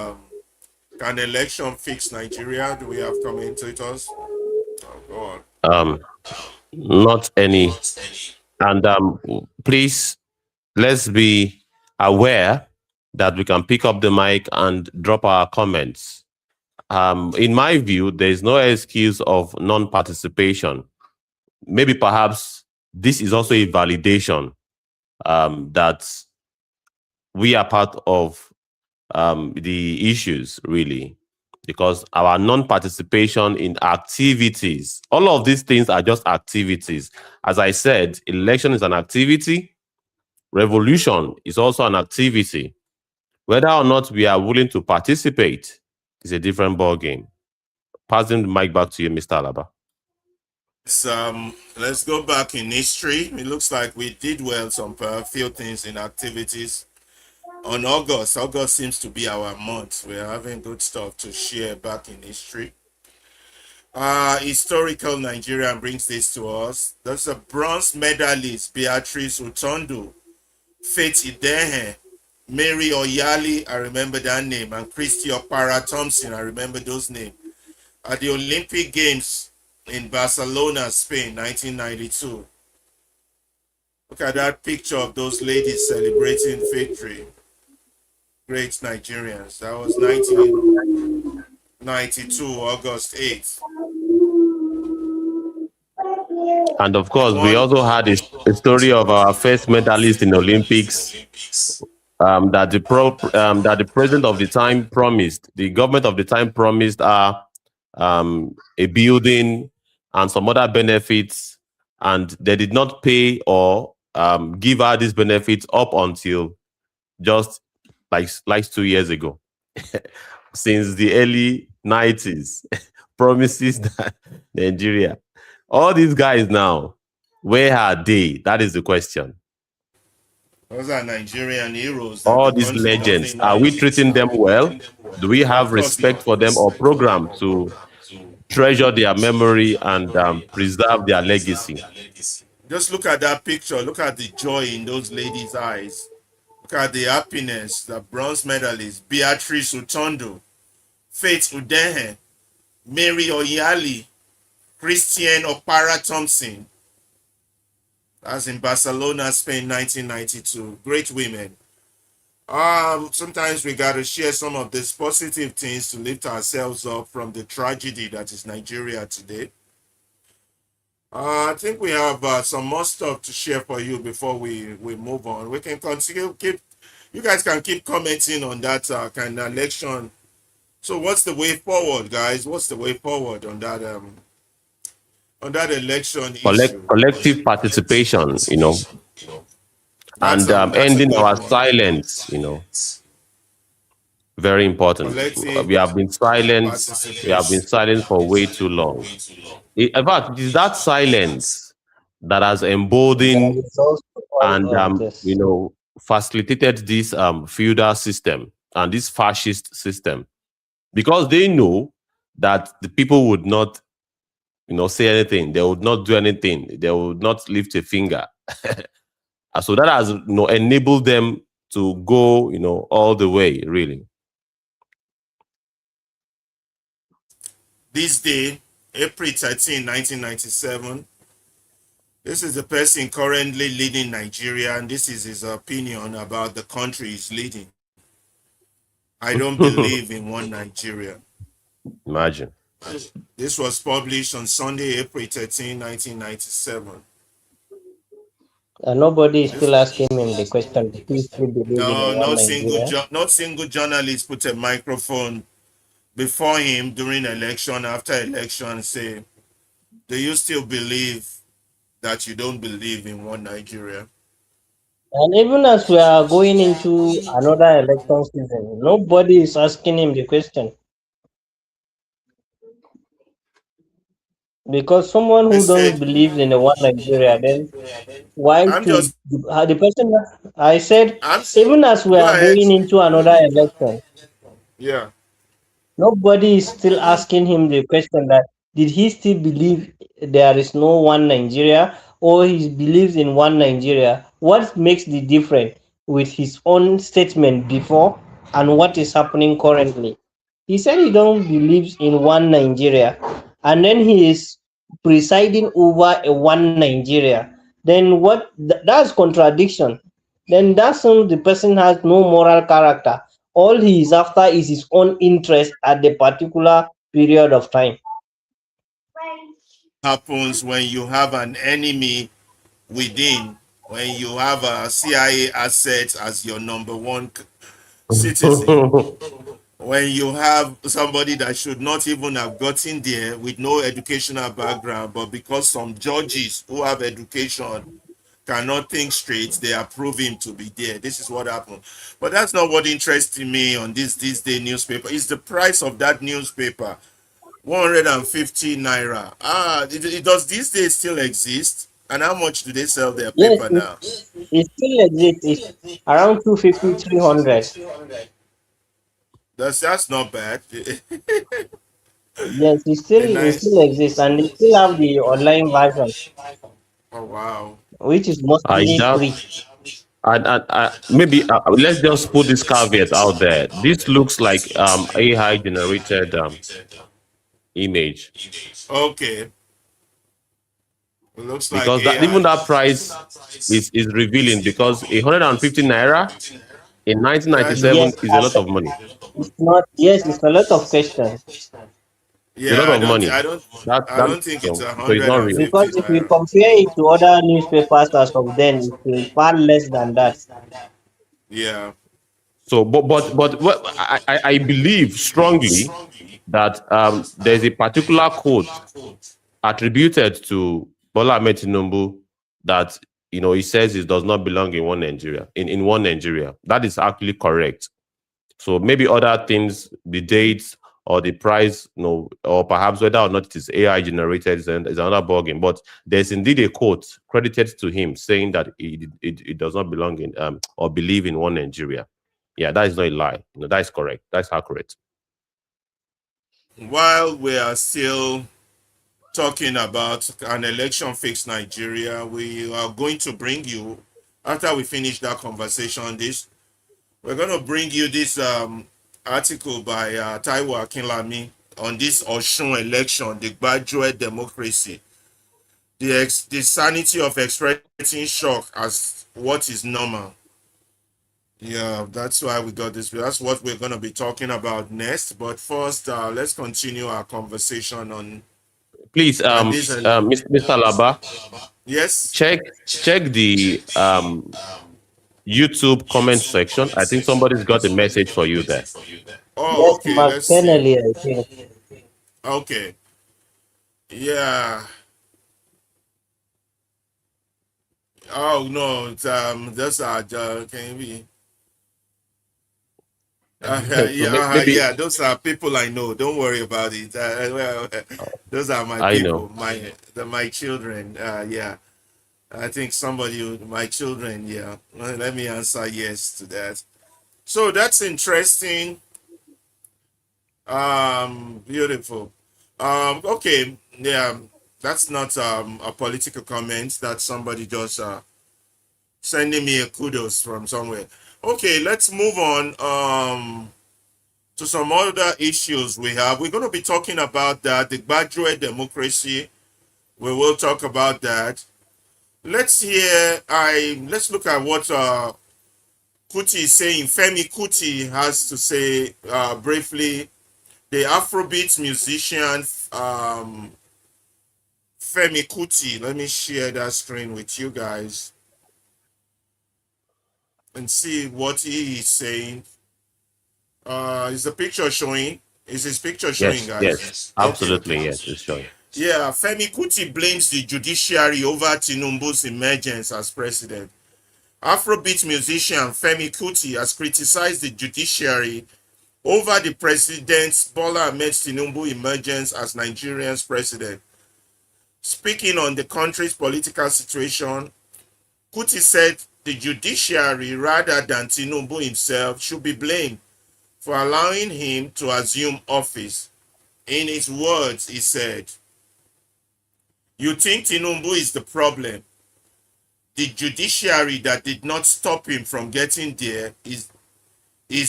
Speaker 2: can election fix Nigeria? Do we have commentators? Oh, go on.
Speaker 1: Not any. And please, let's be aware that we can pick up the mic and drop our comments. In my view, there is no excuse of non-participation. Maybe perhaps this is also a validation that we are part of the issues, really, because our non-participation in activities, all of these things are just activities. As I said, election is an activity. Revolution is also an activity. Whether or not we are willing to participate is a different ballgame. Passing the mic back to you, Mr. Alaba.
Speaker 2: Let's go back in history. It looks like we did well some few things in activities. On August seems to be our month. We're having good stuff to share back in history. Historical Nigerian brings this to us. There's a bronze medalist, Beatrice Utondo, Faith Idehe, Mary Oyali, I remember that name, and Christy Opara Thompson, I remember those names, at the Olympic Games in Barcelona, Spain, 1992. Look at that picture of those ladies celebrating victory. Great Nigerians. That was 1992, August 8th.
Speaker 1: And of course, we also had a story of our first medalist in the Olympics that the president of the time promised, the government of the time promised a building and some other benefits, and they did not pay or give her these benefits up until just like 2 years ago. Since the early 90s, promises that Nigeria. All these guys now, where are they? That is the question.
Speaker 2: Those are Nigerian heroes.
Speaker 1: All these legends, are we treating them well? Do we have respect for them or program to treasure their memory and preserve their legacy?
Speaker 2: Just look at that picture. Look at the joy in those ladies' eyes. Look at the happiness. The bronze medalist, Beatrice Utondo, Faith Udehe, Mary Oyali, Christian Opara Thompson. That's in Barcelona, Spain, 1992. Great women. Sometimes we got to share some of these positive things to lift ourselves up from the tragedy that is Nigeria today. I think we have some more stuff to share for you before we move on. We can continue. You guys can keep commenting on that kind of election. So what's the way forward, guys? What's the way forward on that election issue?
Speaker 1: Collective participation, and ending our silence, very important. We have been silent. We have been silent for way too long. In fact, it is that silence that has emboldened and facilitated this feudal system and this fascist system, because they know that the people would not say anything. They would not do anything. They would not lift a finger. So that has enabled them to go all the way, really.
Speaker 2: This day, April 13, 1997, this is the person currently leading Nigeria, and this is his opinion about the country he's leading. I don't believe in one Nigeria.
Speaker 1: Imagine.
Speaker 2: This was published on Sunday, April 13, 1997.
Speaker 3: Nobody is still asking him the question.
Speaker 2: Not single journalist put a microphone before him during election, after election, say, do you still believe that you don't believe in one Nigeria?
Speaker 3: And even as we are going into another election season, nobody is asking him the question. Because someone
Speaker 2: I
Speaker 3: who
Speaker 2: said,
Speaker 3: don't believe in the one Nigeria, then why
Speaker 2: I'm
Speaker 3: should
Speaker 2: just,
Speaker 3: the person? I said,
Speaker 2: I'm,
Speaker 3: even as we
Speaker 2: go
Speaker 3: are
Speaker 2: ahead.
Speaker 3: going into another election,
Speaker 2: Yeah.
Speaker 3: nobody is still asking him the question that did he still believe there is no one Nigeria or he believes in one Nigeria? What makes the difference with his own statement before and what is happening currently? He said he don't believes in one Nigeria, and then he is presiding over a one Nigeria. Then what? That's contradiction. Then that's the person has no moral character. All he is after is his own interest at the particular period of time.
Speaker 2: Happens when you have an enemy within, when you have a CIA asset as your number one citizen, when you have somebody that should not even have gotten there with no educational background, but because some judges who have education cannot think straight, they approve him to be there. This is what happened. But that's not what interests me on this day newspaper. It's the price of that newspaper. 150 naira. Does these days still exist? And how much do they sell their
Speaker 3: Yes,
Speaker 2: paper now?
Speaker 3: it still exists. It's around 250, 300.
Speaker 2: That's not bad.
Speaker 3: Yes,
Speaker 2: A
Speaker 3: it
Speaker 2: nice.
Speaker 3: still exists, and they still have the online version,
Speaker 2: Oh wow.
Speaker 3: which is
Speaker 1: I
Speaker 3: mostly
Speaker 1: doubt.
Speaker 3: free.
Speaker 1: Maybe let's just put this caveat out there. This looks like AI generated image,
Speaker 2: Okay. It looks like
Speaker 1: because that
Speaker 2: AI.
Speaker 1: even that price is revealing, because 150 naira in
Speaker 3: Yes,
Speaker 1: 1997 is a lot of money.
Speaker 3: it's not. Yes, it's a lot of questions
Speaker 1: It's a
Speaker 2: Yeah,
Speaker 1: lot of money.
Speaker 2: I
Speaker 1: That
Speaker 2: don't think it's a
Speaker 1: so it's
Speaker 2: hundred
Speaker 1: not
Speaker 2: and
Speaker 1: real.
Speaker 3: because
Speaker 2: fifty
Speaker 3: if we
Speaker 2: naira.
Speaker 3: compare it to other newspapers as of then, it's far less than that.
Speaker 2: Yeah.
Speaker 1: So, but what I believe strongly that there's a particular quote attributed to Bola Ahmed Tinubu that he says it does not belong in one Nigeria. In one Nigeria, that is actually correct. So maybe other things, the dates or the price, or perhaps whether or not it is AI generated is another ballgame. But there's indeed a quote credited to him saying that it does not belong in or believe in one Nigeria. Yeah, that is not a lie. That is correct. That's accurate.
Speaker 2: While we are still talking about an election fix Nigeria, we are going to bring you, after we finish that conversation, we're going to bring you this article by Taiwo Akinlami on this Oshun election, the graduate democracy, the sanity of expressing shock as what is normal. Yeah, that's why we got this. That's what we're going to be talking about next. But first, let's continue our conversation
Speaker 1: Please,
Speaker 2: on this.
Speaker 1: Mr. Laba,
Speaker 2: Yes.
Speaker 1: check the YouTube comment section. I think somebody's got a message for you there.
Speaker 2: Oh,
Speaker 3: Yes,
Speaker 2: okay.
Speaker 3: Mark
Speaker 2: Let's see.
Speaker 3: Kennedy, I think.
Speaker 2: Okay. Yeah. Oh no. Those are can we?
Speaker 1: So
Speaker 2: Yeah,
Speaker 1: maybe
Speaker 2: yeah. Those are people I know. Don't worry about it. Well, those are my
Speaker 1: I know.
Speaker 2: people. My children. Yeah. I think my children. Yeah. Let me answer yes to that. So that's interesting. Beautiful. Okay. Yeah. That's not a political comment. That's somebody just sending me a kudos from somewhere. Okay, let's move on to some other issues we have. We're going to be talking about that, the graduate democracy. We will talk about that. Let's look at what Kuti is saying. Femi Kuti has to say briefly. The Afrobeat musician Femi Kuti. Let me share that screen with you guys and see what he is saying. Is the picture showing? Is his picture showing,
Speaker 1: Yes,
Speaker 2: guys?
Speaker 1: yes,
Speaker 2: Okay,
Speaker 1: absolutely,
Speaker 2: okay.
Speaker 1: yes, it's showing.
Speaker 2: Yeah, Femi Kuti blames the judiciary over Tinubu's emergence as president. Afrobeat musician Femi Kuti has criticized the judiciary over the President Bola Ahmed Tinubu emergence as Nigeria's president. Speaking on the country's political situation, Kuti said the judiciary, rather than Tinubu himself, should be blamed for allowing him to assume office. In his words, he said, "You think Tinubu is the problem? The judiciary that did not stop him from getting there is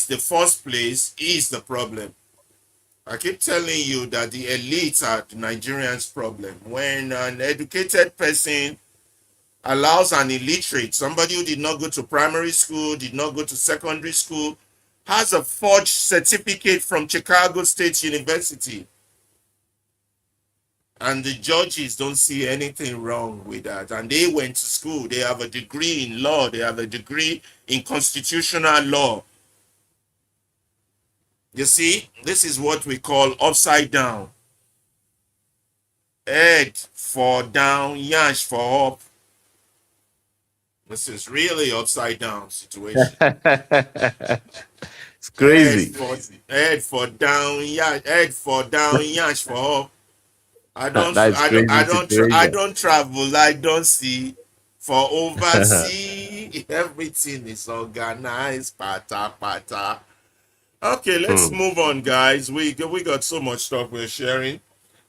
Speaker 2: the first place, is the problem." I keep telling you that the elites are the Nigerians' problem. When an educated person allows an illiterate, somebody who did not go to primary school, did not go to secondary school, has a forged certificate from Chicago State University, and the judges don't see anything wrong with that, and they went to school, they have a degree in law, they have a degree in constitutional law. You see, this is what we call upside down. Head for down, yash for up. This is really upside down situation.
Speaker 1: It's crazy.
Speaker 2: Head for down, yash, head for down, yash for up. I don't travel, I don't see. For oversee, everything is organized, pata pata. Okay, let's move on, guys. We got so much stuff we're sharing.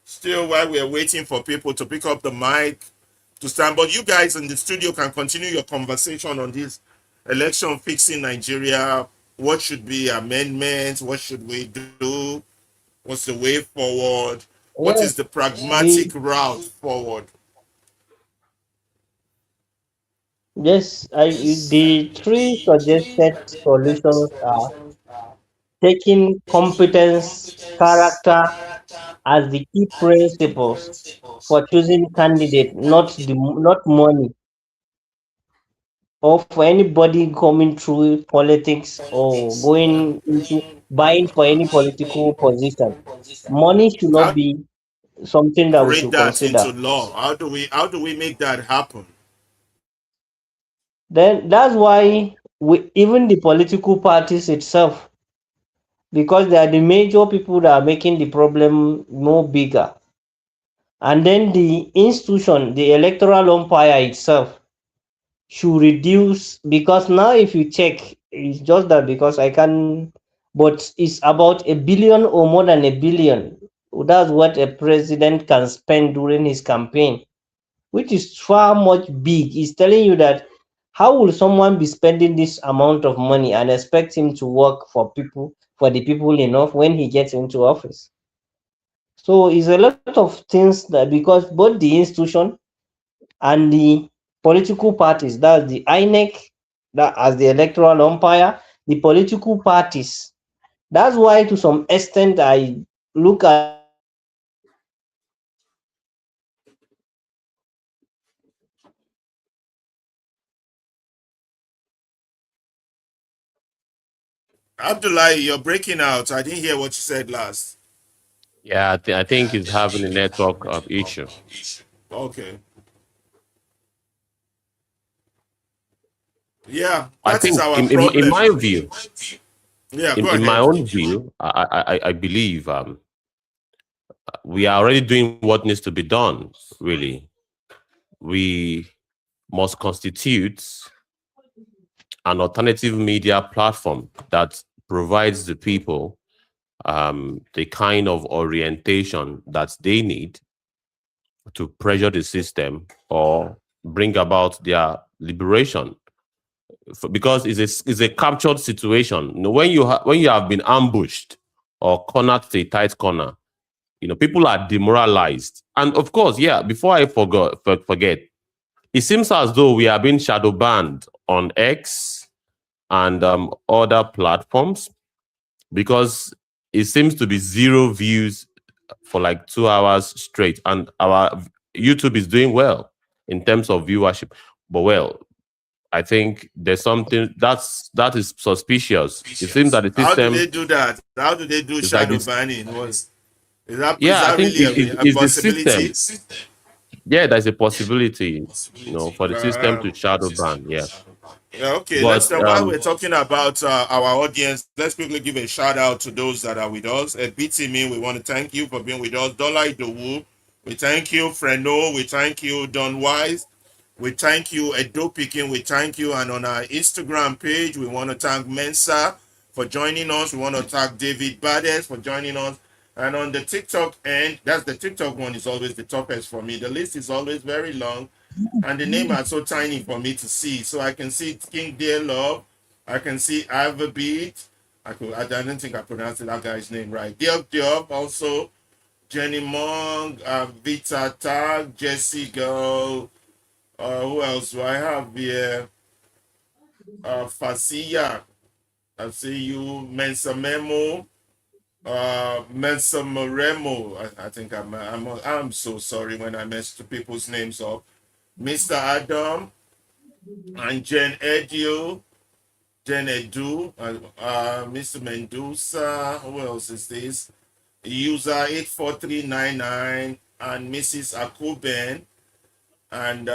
Speaker 2: Still, while we're waiting for people to pick up the mic to stand, but you guys in the studio can continue your conversation on this election fixing Nigeria. What should be amendments? What should we do? What's the way forward? What is the pragmatic route forward?
Speaker 3: Yes, the three suggested solutions are taking competence, character as the key principles for choosing candidate, not money, or for anybody coming through politics or going into buying for any political position. Money should
Speaker 2: How
Speaker 3: not
Speaker 2: do
Speaker 3: be something
Speaker 2: we
Speaker 3: that we
Speaker 2: create
Speaker 3: should
Speaker 2: that into
Speaker 3: consider.
Speaker 2: law? How do we make that happen?
Speaker 3: Then that's why even the political parties itself, because they are the major people that are making the problem more bigger. And then the institution, the electoral umpire itself, should reduce, because now if you check, it's just that because I can, but it's about 1 billion or more than 1 billion. That's what a president can spend during his campaign, which is far much big. It's telling you that how will someone be spending this amount of money and expect him to work for the people enough when he gets into office? So it's a lot of things that, because both the institution and the political parties, that's the INEC, that as the electoral umpire, the political parties. That's why to some extent I look at the electoral umpire as a political party.
Speaker 2: Abdullah, you're breaking out. I didn't hear what you said last.
Speaker 1: Yeah, I think it's having a network issue.
Speaker 2: Okay. Yeah,
Speaker 1: I
Speaker 2: that is
Speaker 1: think,
Speaker 2: our
Speaker 1: in
Speaker 2: problem.
Speaker 1: my view,
Speaker 2: Yeah, go
Speaker 1: in my
Speaker 2: ahead.
Speaker 1: own view, I believe we are already doing what needs to be done. Really, we must constitute an alternative media platform that provides the people the kind of orientation that they need to pressure the system or bring about their liberation. Because it's a captured situation. You know, when you have been ambushed or cornered to a tight corner, people are demoralized. And of course, yeah, before I forget, it seems as though we are being shadow banned on X and other platforms, because it seems to be zero views for like 2 hours straight, and our YouTube is doing well in terms of viewership. But well, I think there's something that is suspicious. It seems that the
Speaker 2: How do they
Speaker 1: system
Speaker 2: do that? How do they do
Speaker 1: is like
Speaker 2: shadow
Speaker 1: this.
Speaker 2: banning? Is
Speaker 1: Yeah, I
Speaker 2: that
Speaker 1: think
Speaker 2: really a
Speaker 1: it's the
Speaker 2: possibility?
Speaker 1: system. Yeah, there's a possibility, for the system
Speaker 2: Uh,
Speaker 1: to shadow ban. Yes.
Speaker 2: Yeah, okay. Let's
Speaker 1: But
Speaker 2: while we're talking about our audience, let's quickly give a shout out to those that are with us. At BTME, we want to thank you for being with us. Dollar Idowu, we thank you. Freno, we thank you. Don Wise, we thank you. Edo Picking, we thank you. And on our Instagram page, we want to thank Mensa for joining us. We want to thank David Bades for joining us. And on the TikTok end, that's the TikTok one is always the toughest for me. The list is always very long, and the name are so tiny for me to see. So I can see King Dear Love, I can see Beat. I don't think I pronounced that guy's name right. Diop also, Jenny Mong, Vita Tag, Jesse Girl. Who else do I have here? Fasiya. I see you. Mensa Memo. Mensa Moremo. I think I'm so sorry when I messed people's names up. Mr. Adam and Jen Edio, Jen Edu, Mr. Mendoza. Who else is this? User 84399 and Mrs. Akuben. And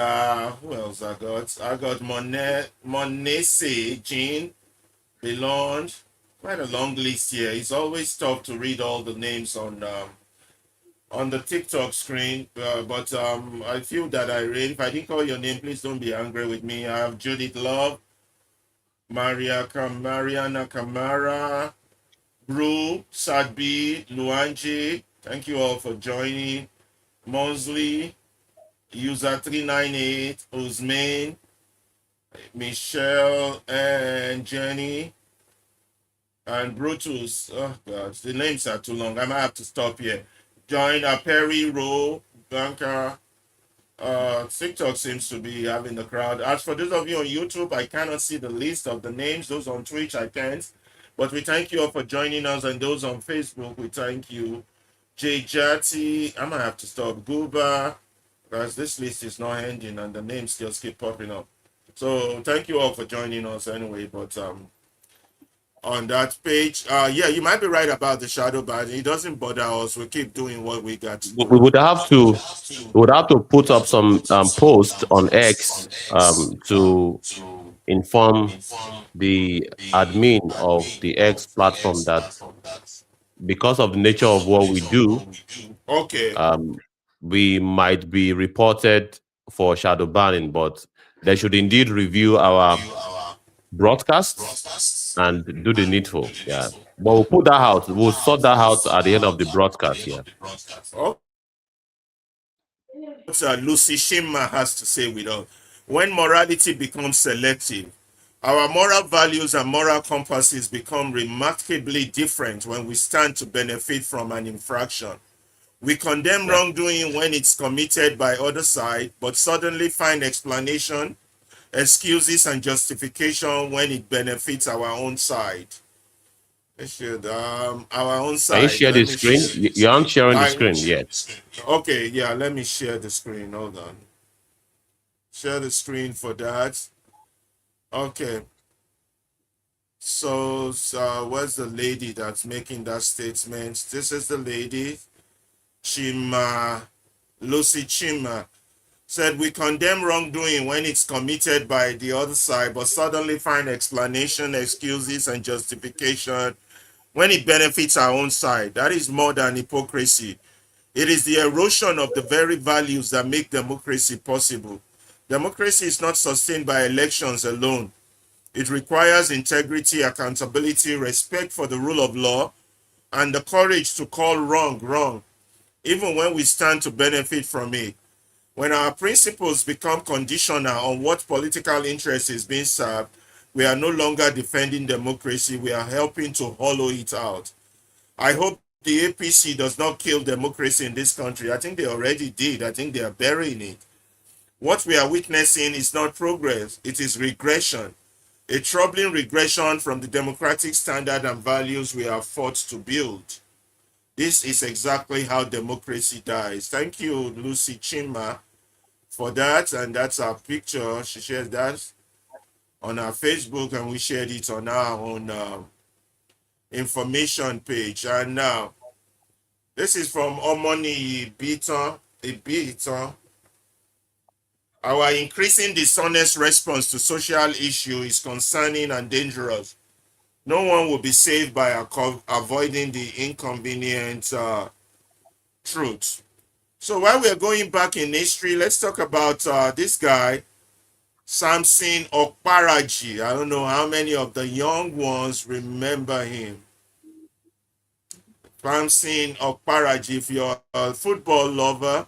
Speaker 2: who else I got? I got Monese, Jean, Belonge. Quite a long list here. It's always tough to read all the names on the TikTok screen, but I feel that I read. If I didn't call your name, please don't be angry with me. I have Judith Love, Mariana Kamara, Brew, Sadbi, Luanji. Thank you all for joining. Mosley, user 398, Usmain, Michelle, and Jenny, and Brutus. Oh, God, the names are too long. I might have to stop here. Join Perry Rowe, Blanca. TikTok seems to be having the crowd. As for those of you on YouTube, I cannot see the list of the names. Those on Twitch, I can't. But we thank you all for joining us, and those on Facebook, we thank you. Jay Jati, I might have to stop. Guba, because this list is not ending and the names just keep popping up. So thank you all for joining us anyway. But on that page, yeah, you might be right about the shadow ban. It doesn't bother us. We keep doing what we got to do.
Speaker 1: we would have to put up some post on X to inform the admin of the X platform that because of the nature of what we do,
Speaker 2: Okay.
Speaker 1: we might be reported for shadow banning, but they should indeed review our broadcasts and do the needful. Yeah. But we'll put that out. We'll sort that out at the end of the broadcast. Yeah.
Speaker 2: Oh, what Lucy Shima has to say with us. When morality becomes selective, our moral values and moral compasses become remarkably different when we stand to benefit from an infraction. We condemn
Speaker 1: Yeah.
Speaker 2: wrongdoing when it's committed by other side, but suddenly find explanation, excuses, and justification when it benefits our own side. Our own
Speaker 1: Can you
Speaker 2: side.
Speaker 1: share
Speaker 2: Let
Speaker 1: the
Speaker 2: me
Speaker 1: screen?
Speaker 2: share.
Speaker 1: You aren't sharing the screen yet.
Speaker 2: Okay, yeah, let me share the screen. Hold on. Share the screen for that. Okay. So, where's the lady that's making that statement? This is the lady, Chima, Lucy Chima, said we condemn wrongdoing when it's committed by the other side, but suddenly find explanation, excuses, and justification when it benefits our own side. That is more than hypocrisy. It is the erosion of the very values that make democracy possible. Democracy is not sustained by elections alone. It requires integrity, accountability, respect for the rule of law, and the courage to call wrong wrong, even when we stand to benefit from it. When our principles become conditional on what political interest is being served, we are no longer defending democracy, we are helping to hollow it out. I hope the APC does not kill democracy in this country. I think they already did. I think they are burying it. What we are witnessing is not progress, it is regression. A troubling regression from the democratic standard and values we have fought to build. This is exactly how democracy dies. Thank you, Lucy Chima, for that. And that's our picture. She shared that on our Facebook, and we shared it on our own information page. And now, this is from Omoni Ibiton. Our increasing dishonest response to social issue is concerning and dangerous. No one will be saved by avoiding the inconvenient truth. So while we're going back in history, let's talk about this guy, Samson Okparaji. I don't know how many of the young ones remember him. Samson Okparaji, if you're a football lover,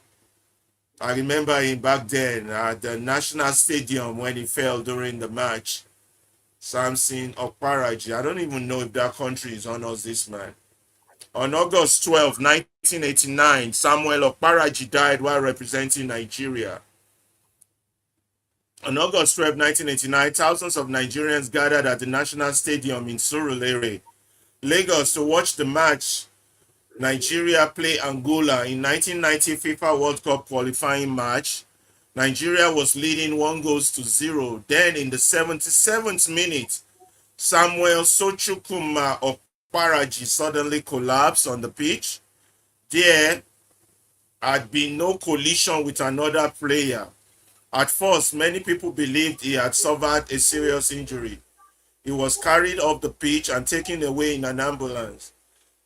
Speaker 2: I remember him back then at the National Stadium when he fell during the match. Samson Okparaji. I don't even know if that country honors this man. On August 12, 1989, Samuel Okparaji died while representing Nigeria. On August 12, 1989, thousands of Nigerians gathered at the National Stadium in Surulere, Lagos to watch the match Nigeria play Angola in 1990 FIFA World Cup qualifying match. Nigeria was leading 1-0. Then in the 77th minute, Samuel Sochukuma Okparaji suddenly collapsed on the pitch. There had been no collision with another player. At first, many people believed he had suffered a serious injury. He was carried off the pitch and taken away in an ambulance.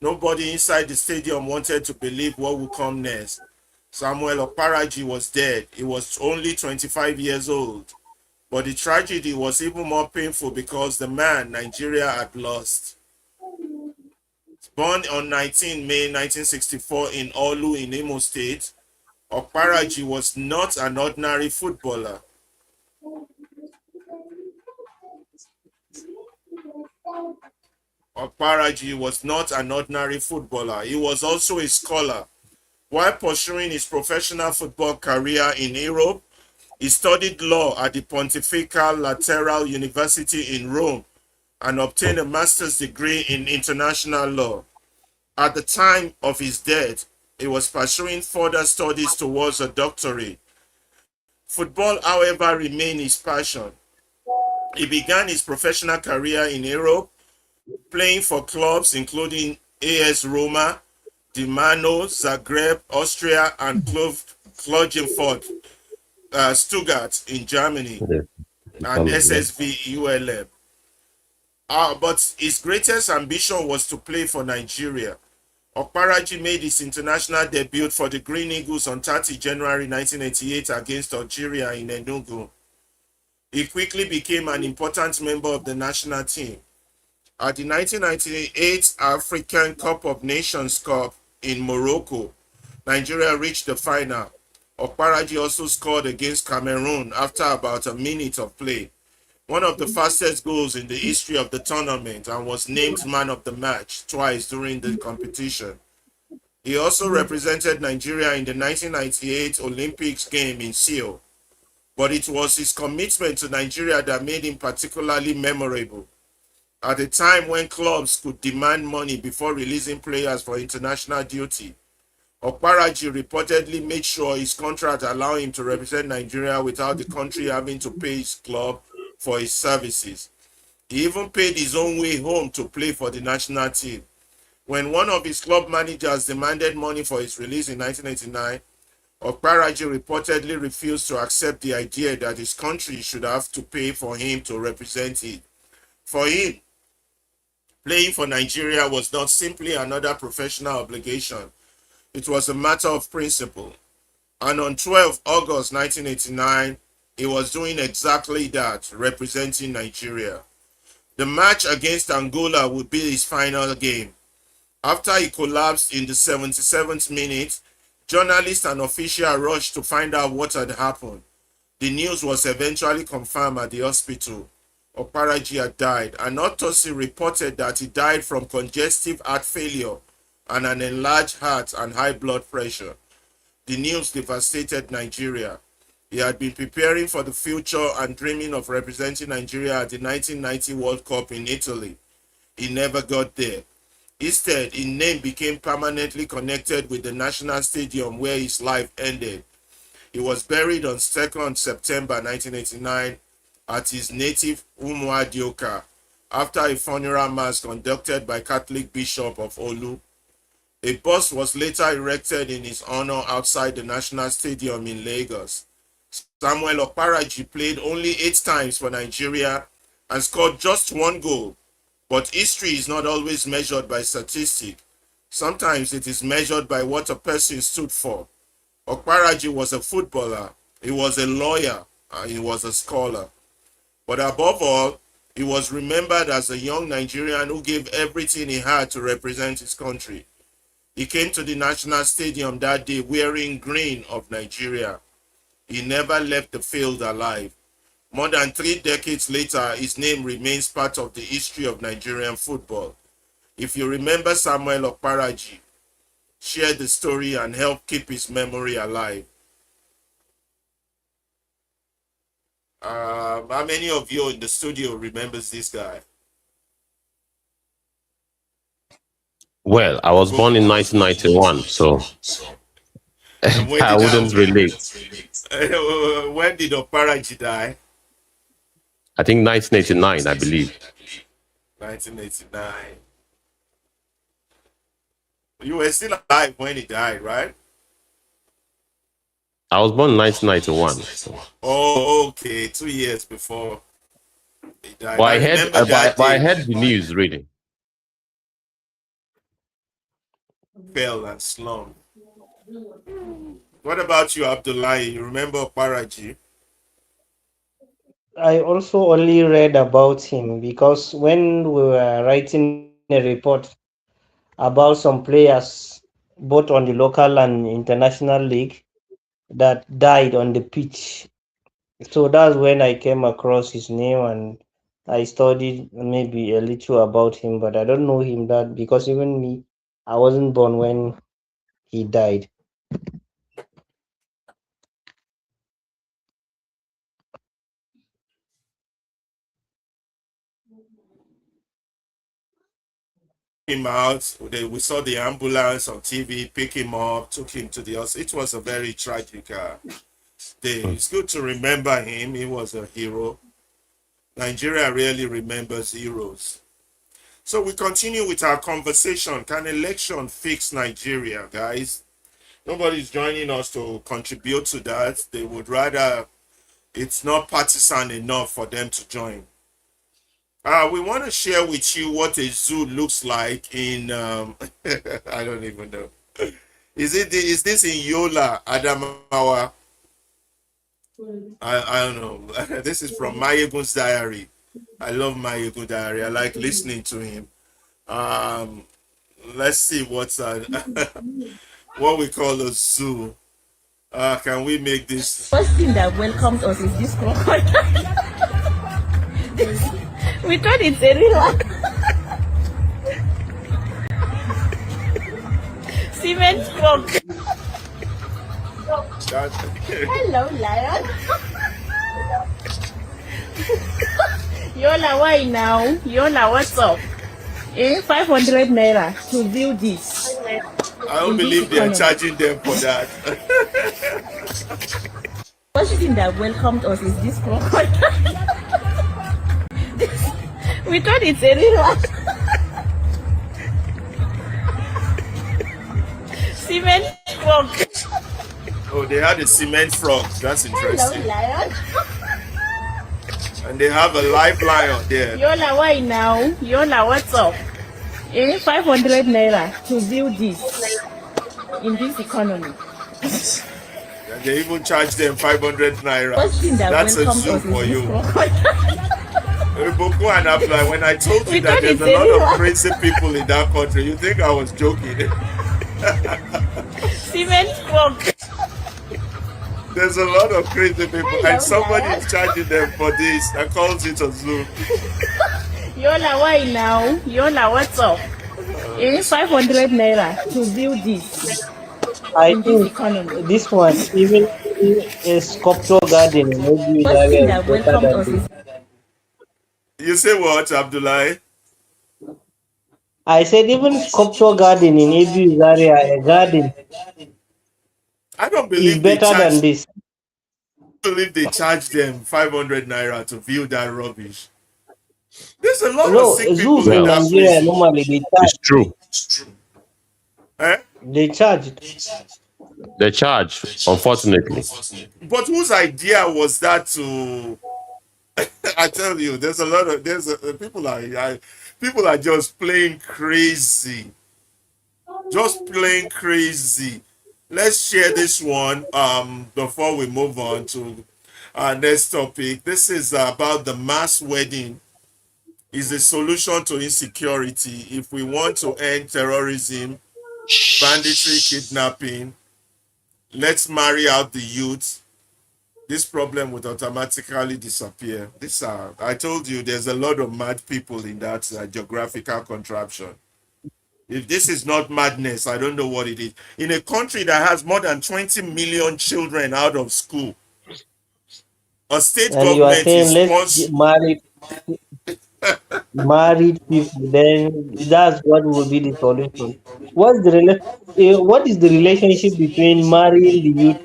Speaker 2: Nobody inside the stadium wanted to believe what would come next. Samuel Okparaji was dead. He was only 25 years old. But the tragedy was even more painful because the man Nigeria had lost. Born on 19 May 1964 in Olu in Imo State, Okparaji was not an ordinary footballer. Okparaji was not an ordinary footballer. He was also a scholar. While pursuing his professional football career in Europe, he studied law at the Pontifical Lateral University in Rome and obtained a master's degree in international law. At the time of his death, he was pursuing further studies towards a doctorate. Football, however, remained his passion. He began his professional career in Europe, playing for clubs including AS Roma, Dinamo Zagreb, Austria, and Klagenfurt, Stuttgart in Germany, and SSV ULM. But his greatest ambition was to play for Nigeria. Okparaji made his international debut for the Green Eagles on 30 January 1988 against Algeria in Enugu. He quickly became an important member of the national team. At the 1998 African Cup of Nations Cup in Morocco, Nigeria reached the final. Okparaji also scored against Cameroon after about a minute of play, one of the fastest goals in the history of the tournament, and was named man of the match twice during the competition. He also represented Nigeria in the 1998 Olympics game in Seoul, but it was his commitment to Nigeria that made him particularly memorable. At a time when clubs could demand money before releasing players for international duty, Okparaji reportedly made sure his contract allowed him to represent Nigeria without the country having to pay his club for his services. He even paid his own way home to play for the national team. When one of his club managers demanded money for his release in 1989, Okparaji reportedly refused to accept the idea that his country should have to pay for him to represent it. For him, playing for Nigeria was not simply another professional obligation. It was a matter of principle. And on 12 August 1989, he was doing exactly that, representing Nigeria. The match against Angola would be his final game. After he collapsed in the 77th minute, journalists and officials rushed to find out what had happened. The news was eventually confirmed at the hospital. Okparaji had died. An autopsy reported that he died from congestive heart failure and an enlarged heart and high blood pressure. The news devastated Nigeria. He had been preparing for the future and dreaming of representing Nigeria at the 1990 World Cup in Italy. He never got there. Instead, his name became permanently connected with the National Stadium where his life ended. He was buried on 2nd September 1989 at his native Umuadioka after a funeral mass conducted by Catholic Bishop of Olu. A bust was later erected in his honor outside the National Stadium in Lagos. Samuel Okparaji played only 8 times for Nigeria and scored just 1 goal. But history is not always measured by statistics. Sometimes it is measured by what a person stood for. Okparaji was a footballer, he was a lawyer, and he was a scholar. But above all, he was remembered as a young Nigerian who gave everything he had to represent his country. He came to the National Stadium that day wearing green of Nigeria. He never left the field alive. More than 3 decades later, his name remains part of the history of Nigerian football. If you remember Samuel Okparaji, share the story and help keep his memory alive. How many of you in the studio remembers this guy?
Speaker 1: Well, I was born in 1991, so
Speaker 2: And when
Speaker 1: I
Speaker 2: did
Speaker 1: wouldn't relate.
Speaker 2: when did Okparaji die?
Speaker 1: I think 1989, I believe.
Speaker 2: 1989. You were still alive when he died, right?
Speaker 1: I was born in 1991. So.
Speaker 2: Oh, okay. 2 years before he died.
Speaker 1: But
Speaker 2: I
Speaker 1: I heard,
Speaker 2: remember that
Speaker 1: but I
Speaker 2: day
Speaker 1: heard the news reading.
Speaker 2: fell and slumped. What about you, Abdullahi? You remember Okparaji?
Speaker 3: I also only read about him because when we were writing a report about some players, both on the local and international league, that died on the pitch. So that's when I came across his name and I studied maybe a little about him, but I don't know him that because even me, I wasn't born when he died.
Speaker 2: Him out. We saw the ambulance on TV, pick him up, took him to the hospital. It was a very tragic day. It's good to remember him. He was a hero. Nigeria really remembers heroes. So we continue with our conversation. Can election fix Nigeria, guys? Nobody's joining us to contribute to that. They would rather it's not partisan enough for them to join. We want to share with you what a zoo looks like in I don't even know. Is this in Yola, Adamawa? I don't know. This is from Mayegun's diary. I love Mayegun's diary. I like listening to him. Let's see what's what we call a zoo. Can we make this?
Speaker 4: First thing that welcomed us is this crocodile. We thought it's a real one. Cement croc. Hello, lion. Yola, why now? Yola, what's up? 500 naira to view this.
Speaker 2: I don't believe they are charging them for that.
Speaker 4: First thing that welcomed us is this crocodile. We thought it's a real one. Cement frog.
Speaker 2: Oh, they had a cement frog. That's interesting.
Speaker 4: Hello, lion.
Speaker 2: And they have a live lion there.
Speaker 4: Yola, why now? Yola, what's up? 500 naira to view this in this economy.
Speaker 2: And they even charge them 500 naira.
Speaker 4: First thing that
Speaker 2: That's a
Speaker 4: welcomes
Speaker 2: zoo
Speaker 4: us
Speaker 2: for
Speaker 4: is
Speaker 2: you.
Speaker 4: this crocodile.
Speaker 2: Boko and Abla, when I told you
Speaker 4: We
Speaker 2: that
Speaker 4: thought
Speaker 2: there's
Speaker 4: it's
Speaker 2: a lot
Speaker 4: a
Speaker 2: of crazy people in that country, you think I was joking?
Speaker 4: Cement frog.
Speaker 2: There's a lot of crazy people,
Speaker 4: Hello,
Speaker 2: and somebody
Speaker 4: lion.
Speaker 2: is charging them for this and calls it a zoo.
Speaker 4: Yola, why now? Yola, what's up? 500 naira to view this
Speaker 3: I
Speaker 4: in this
Speaker 3: think
Speaker 4: economy.
Speaker 3: this one, even a sculpture garden in maybe
Speaker 4: First
Speaker 3: area
Speaker 4: thing
Speaker 3: is
Speaker 4: that
Speaker 3: better
Speaker 4: welcomed
Speaker 3: than
Speaker 4: us
Speaker 3: this.
Speaker 4: is
Speaker 2: You say what, Abdullahi?
Speaker 3: I said even sculpture garden in Abu area, a garden
Speaker 2: I don't
Speaker 3: is
Speaker 2: believe they
Speaker 3: better than
Speaker 2: charge.
Speaker 3: this.
Speaker 2: Believe they charge them 500 naira to view that rubbish. There's a lot of
Speaker 3: No,
Speaker 2: sick people
Speaker 3: zoos
Speaker 2: in
Speaker 3: in
Speaker 1: Well,
Speaker 2: that
Speaker 3: Nigeria
Speaker 2: place.
Speaker 3: normally they
Speaker 1: it's true.
Speaker 2: Eh?
Speaker 3: charge.
Speaker 1: They charge, unfortunately.
Speaker 2: but whose idea was that to? I tell you, there's a lot of people are just plain crazy, just plain crazy. Let's share this one before we move on to our next topic. This is about the mass wedding is a solution to insecurity. If we want to end terrorism, banditry, kidnapping, let's marry out the youth. This problem would automatically disappear. I told you, there's a lot of mad people in that geographical contraption. If this is not madness, I don't know what it is. In a country that has more than 20 million children out of school, a state
Speaker 3: And you are
Speaker 2: government
Speaker 3: saying
Speaker 2: is
Speaker 3: let's get
Speaker 2: sponsoring.
Speaker 3: married people, then that's what will be the solution. What is the relationship between marrying the youth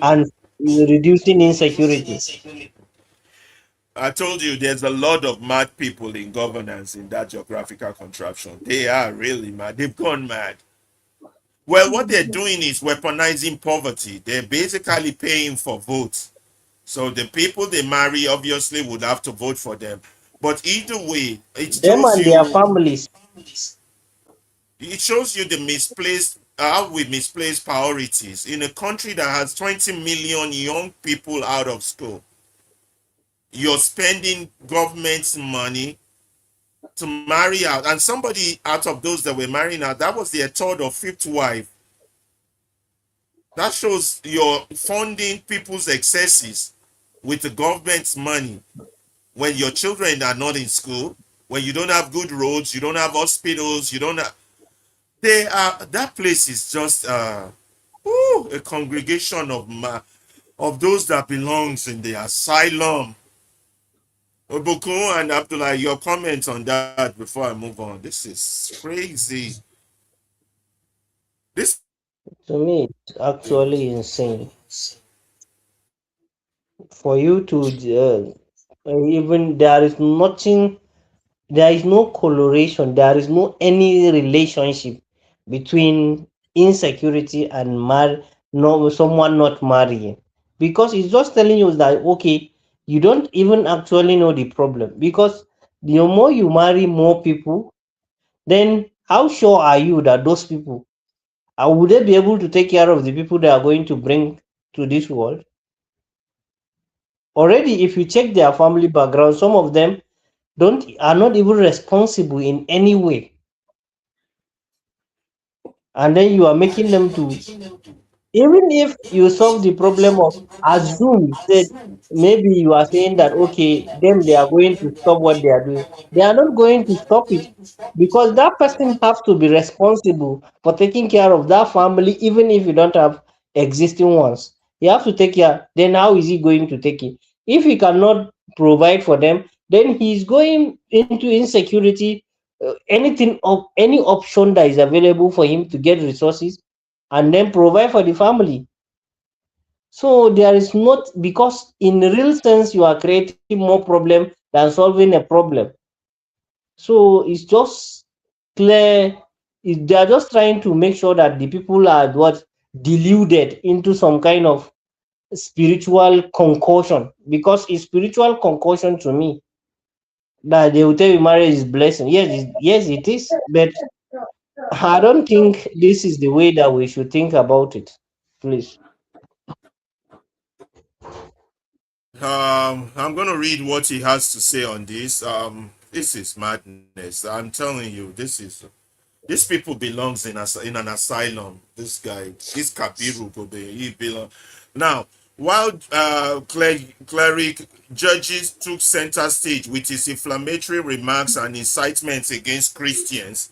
Speaker 3: and reducing insecurity?
Speaker 2: I told you there's a lot of mad people in governance in that geographical contraption. They are really mad. They've gone mad. Well, what they're doing is weaponizing poverty. They're basically paying for votes. So the people they marry obviously would have to vote for them. But either way,
Speaker 3: Them and their families.
Speaker 2: it shows you the misplaced how we misplace priorities in a country that has 20 million young people out of school. You're spending government's money to marry out, and somebody out of those that were marrying out, that was their third or fifth wife. That shows you're funding people's excesses with the government's money when your children are not in school, when you don't have good roads, you don't have hospitals, you don't have. They are that place is just a congregation of those that belongs in the asylum. Obokun and Abdullah, your comments on that before I move on. This is crazy. This
Speaker 3: To me, it's actually insane for you to even there is no correlation, there is no any relationship between insecurity and no someone not marrying, because it's just telling you that okay, you don't even actually know the problem, because the more you marry more people, then how sure are you that those people would they be able to take care of the people they are going to bring to this world? Already, if you check their family background, some of them don't are not even responsible in any way, and then you are making them to, even if you solve the problem of, assume you said, maybe you are saying that okay, them they are going to stop what they are doing. They are not going to stop it, because that person has to be responsible for taking care of that family, even if you don't have existing ones. You have to take care. Then how is he going to take it? If he cannot provide for them, then he's going into insecurity. Anything of any option that is available for him to get resources and then provide for the family. So there is not, because in the real sense you are creating more problem than solving a problem. So it's just clear, they are just trying to make sure that the people are what deluded into some kind of spiritual concoction, because it's spiritual concoction to me, that they will tell you marriage is blessing. Yes, yes it is, but I don't think this is the way that we should think about it. Please.
Speaker 2: I'm gonna read what he has to say on this. This is madness. I'm telling you, these people belongs in an asylum. This guy, this Kabiru Gobe, he belong. Now, while cleric judges took center stage with his inflammatory remarks and incitements against Christians,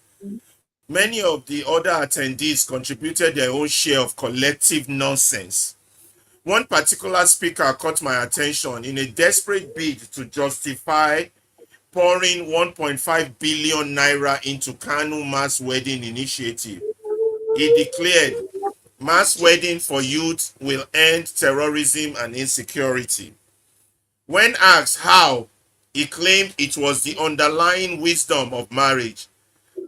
Speaker 2: many of the other attendees contributed their own share of collective nonsense. One particular speaker caught my attention in a desperate bid to justify pouring 1.5 billion naira into Kanu mass wedding initiative. He declared, mass wedding for youth will end terrorism and insecurity. When asked how, he claimed it was the underlying wisdom of marriage.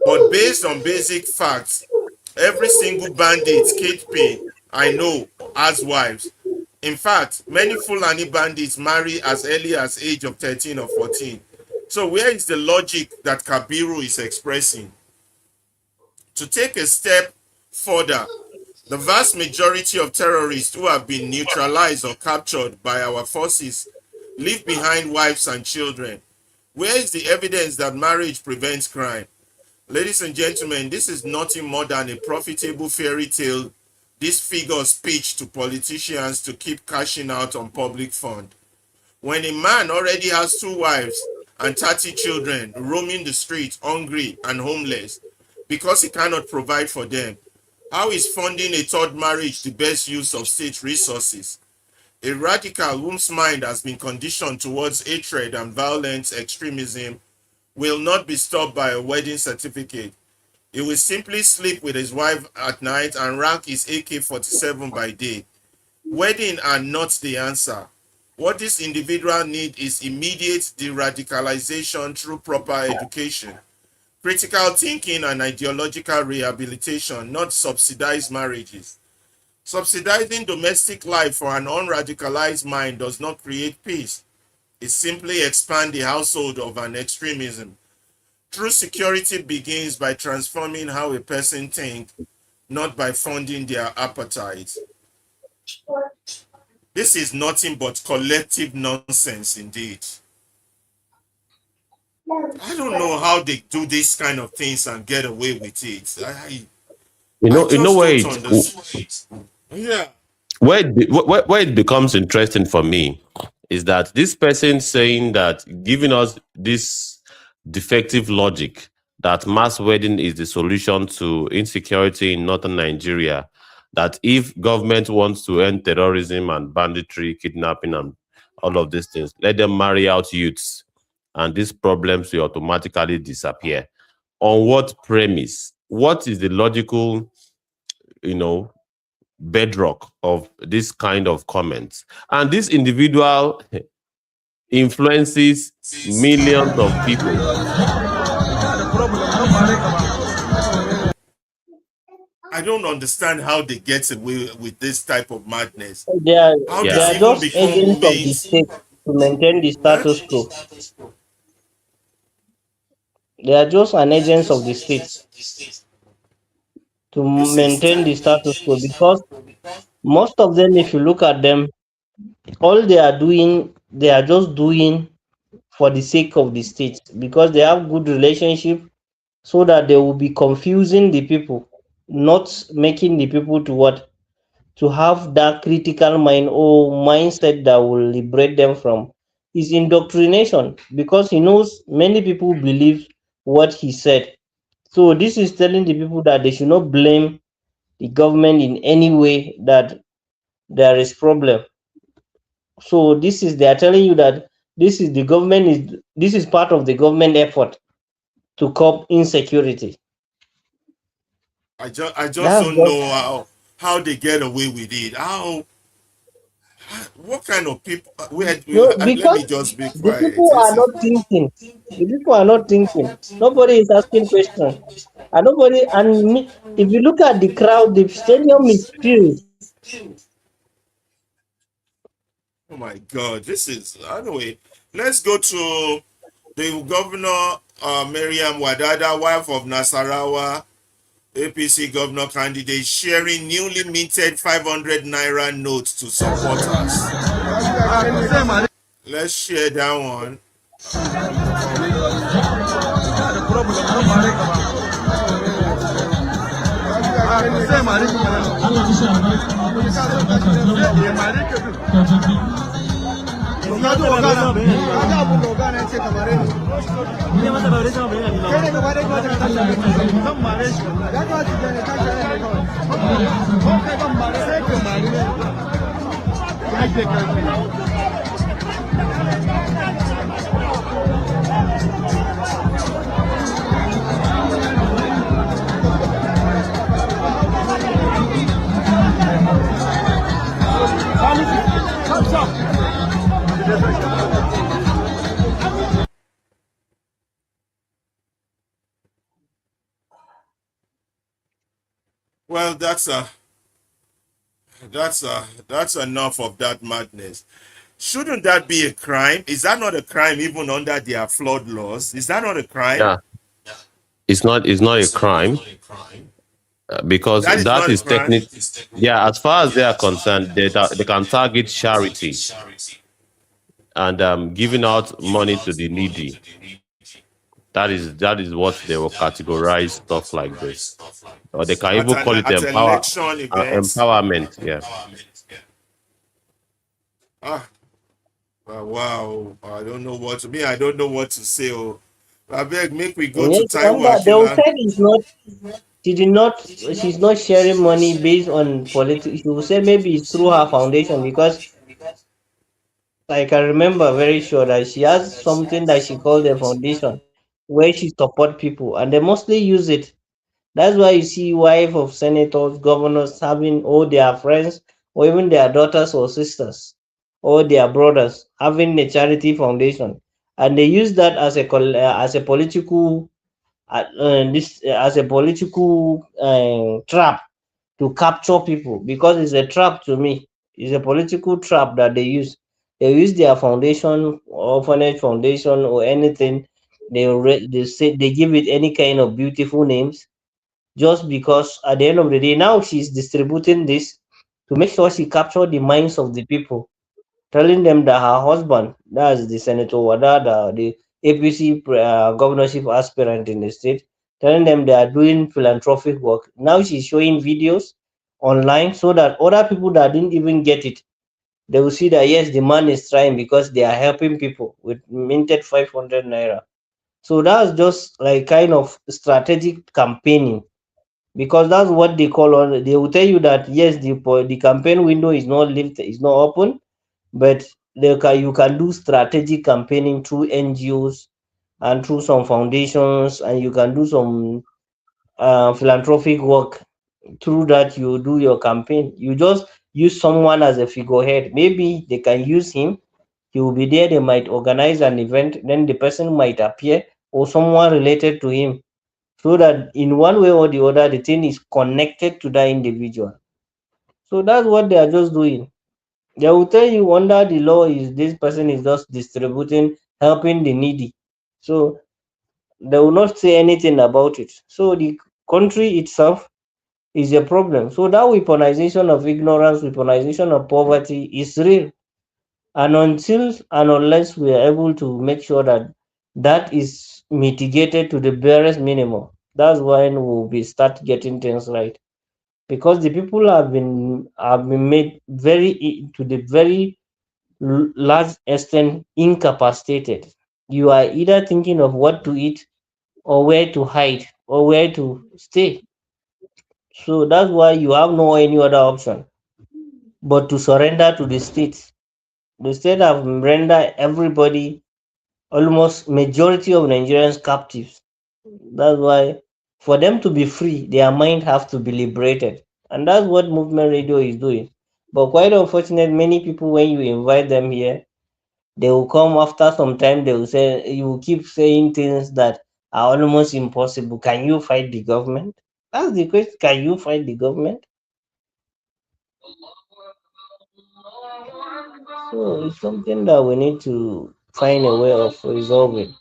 Speaker 2: But based on basic facts, every single bandit, kidpin I know has wives. In fact, many Fulani bandits marry as early as age of 13 or 14. So where is the logic that Kabiru is expressing? To take a step further, the vast majority of terrorists who have been neutralized or captured by our forces leave behind wives and children. Where is the evidence that marriage prevents crime? Ladies and gentlemen, this is nothing more than a profitable fairy tale these figures pitch to politicians to keep cashing out on public fund. When a man already has 2 wives and 30 children roaming the streets hungry and homeless because he cannot provide for them, how is funding a 3rd marriage the best use of state resources? A radical whose mind has been conditioned towards hatred and violent extremism will not be stopped by a wedding certificate. He will simply sleep with his wife at night and rack his AK-47 by day. Wedding are not the answer. What this individual needs is immediate de-radicalization through proper education, critical thinking, and ideological rehabilitation, not subsidized marriages. Subsidizing domestic life for an unradicalized mind does not create peace. It simply expands the household of an extremism. True security begins by transforming how a person thinks, not by funding their appetite. This is nothing but collective nonsense indeed. I don't know how they do these kind of things and get away with it. I just
Speaker 1: where
Speaker 2: don't
Speaker 1: it
Speaker 2: understand. Yeah.
Speaker 1: where it becomes interesting for me is that this person saying that, giving us this defective logic that mass wedding is the solution to insecurity in northern Nigeria, that if government wants to end terrorism and banditry, kidnapping, and all of these things, let them marry out youths and these problems will automatically disappear. On what premise? What is the logical, bedrock of this kind of comments? And this individual influences millions of people.
Speaker 2: I don't understand how they get away with this type of madness.
Speaker 3: They are,
Speaker 2: How
Speaker 3: they
Speaker 2: does
Speaker 3: are
Speaker 2: it even
Speaker 3: just
Speaker 2: become
Speaker 3: agents of the
Speaker 2: main?
Speaker 3: state to maintain the
Speaker 2: Huh?
Speaker 3: status quo. They are just an agents of the state to
Speaker 2: This is
Speaker 3: maintain the status quo, because most of them, if you look at them, all they are doing, they are just doing for the sake of the state, because they have good relationship, so that they will be confusing the people, not making the people to what, to have that critical mind or mindset that will liberate them from his indoctrination, because he knows many people believe what he said. So this is telling the people that they should not blame the government in any way, that there is problem. So this is, they are telling you that this is part of the government effort to curb insecurity.
Speaker 2: I just
Speaker 3: That's
Speaker 2: don't
Speaker 3: just,
Speaker 2: know how they get away with it. What kind of people?
Speaker 3: no,
Speaker 2: Let
Speaker 3: because
Speaker 2: me just be
Speaker 3: the
Speaker 2: quiet.
Speaker 3: people are
Speaker 2: This is
Speaker 3: not thinking. The people are not thinking. Nobody is asking questions. And nobody, if you look at the crowd, the stadium is filled.
Speaker 2: oh my god. This is anyway. Let's go to the governor, Miriam Wadada, wife of Nasarawa, APC governor candidate, sharing newly minted 500 naira notes to supporters. Let's share that one. Well, that's That's enough of that madness. Shouldn't that be a crime? Is that not a crime even under their flawed laws? Is that not a crime?
Speaker 1: Yeah, it's not a crime because
Speaker 2: That is
Speaker 1: that
Speaker 2: not a
Speaker 1: is
Speaker 2: crime.
Speaker 1: technical. Yeah, as far as they are concerned, they can target charity and giving out money to the needy. That is what they will categorize stuff like this, or they can even call it
Speaker 2: At election events.
Speaker 1: empowerment. Yeah.
Speaker 2: Ah, wow. I don't know what to say. Oh, I beg, make we go to
Speaker 3: Yes,
Speaker 2: Taiwo
Speaker 3: they will
Speaker 2: Akila.
Speaker 3: say it's not. She's not sharing money based on politics. She will say maybe it's through her foundation because I can remember very sure that she has something that she called the foundation where she support people and they mostly use it. That's why you see wife of senators, governors having all their friends or even their daughters or sisters or their brothers having a charity foundation, and they use that as as a political as a political trap to capture people because it's a trap to me. It's a political trap that they use. They use their foundation, orphanage foundation, or anything. They say they give it any kind of beautiful names just because at the end of the day now she's distributing this to make sure she captured the minds of the people, telling them that her husband, that's the Senator Wadada, the APC governorship aspirant in the state, telling them they are doing philanthropic work. Now she's showing videos online so that other people that didn't even get it, they will see that yes, the man is trying because they are helping people with minted 500 naira. So that's just like kind of strategic campaigning because that's what they call on. They will tell you that yes, the campaign window is not limited, is not open, but you can do strategic campaigning through NGOs and through some foundations, and you can do some philanthropic work. Through that, you do your campaign. You just use someone as a figurehead. Maybe they can use him. He will be there. They might organize an event. Then the person might appear or someone related to him, so that in one way or the other, the thing is connected to that individual. So that's what they are just doing. They will tell you under the law is this person is just distributing, helping the needy. So they will not say anything about it. So the country itself is a problem. So that weaponization of ignorance, weaponization of poverty is real. And until and unless we are able to make sure that that is mitigated to the barest minimum, that's when we'll be start getting things right. Because the people have been made to the very large extent incapacitated. You are either thinking of what to eat or where to hide or where to stay. So that's why you have no any other option but to surrender to the state. The state have rendered everybody, almost majority of Nigerians, captives. That's why for them to be free, their mind have to be liberated. And that's what movement radio is doing. But quite unfortunate, many people when you invite them here, they will come after some time, they will say you will keep saying things that are almost impossible. Can you fight the government? That's the question. Can you fight the government? So it's something that we need to find a way of resolving.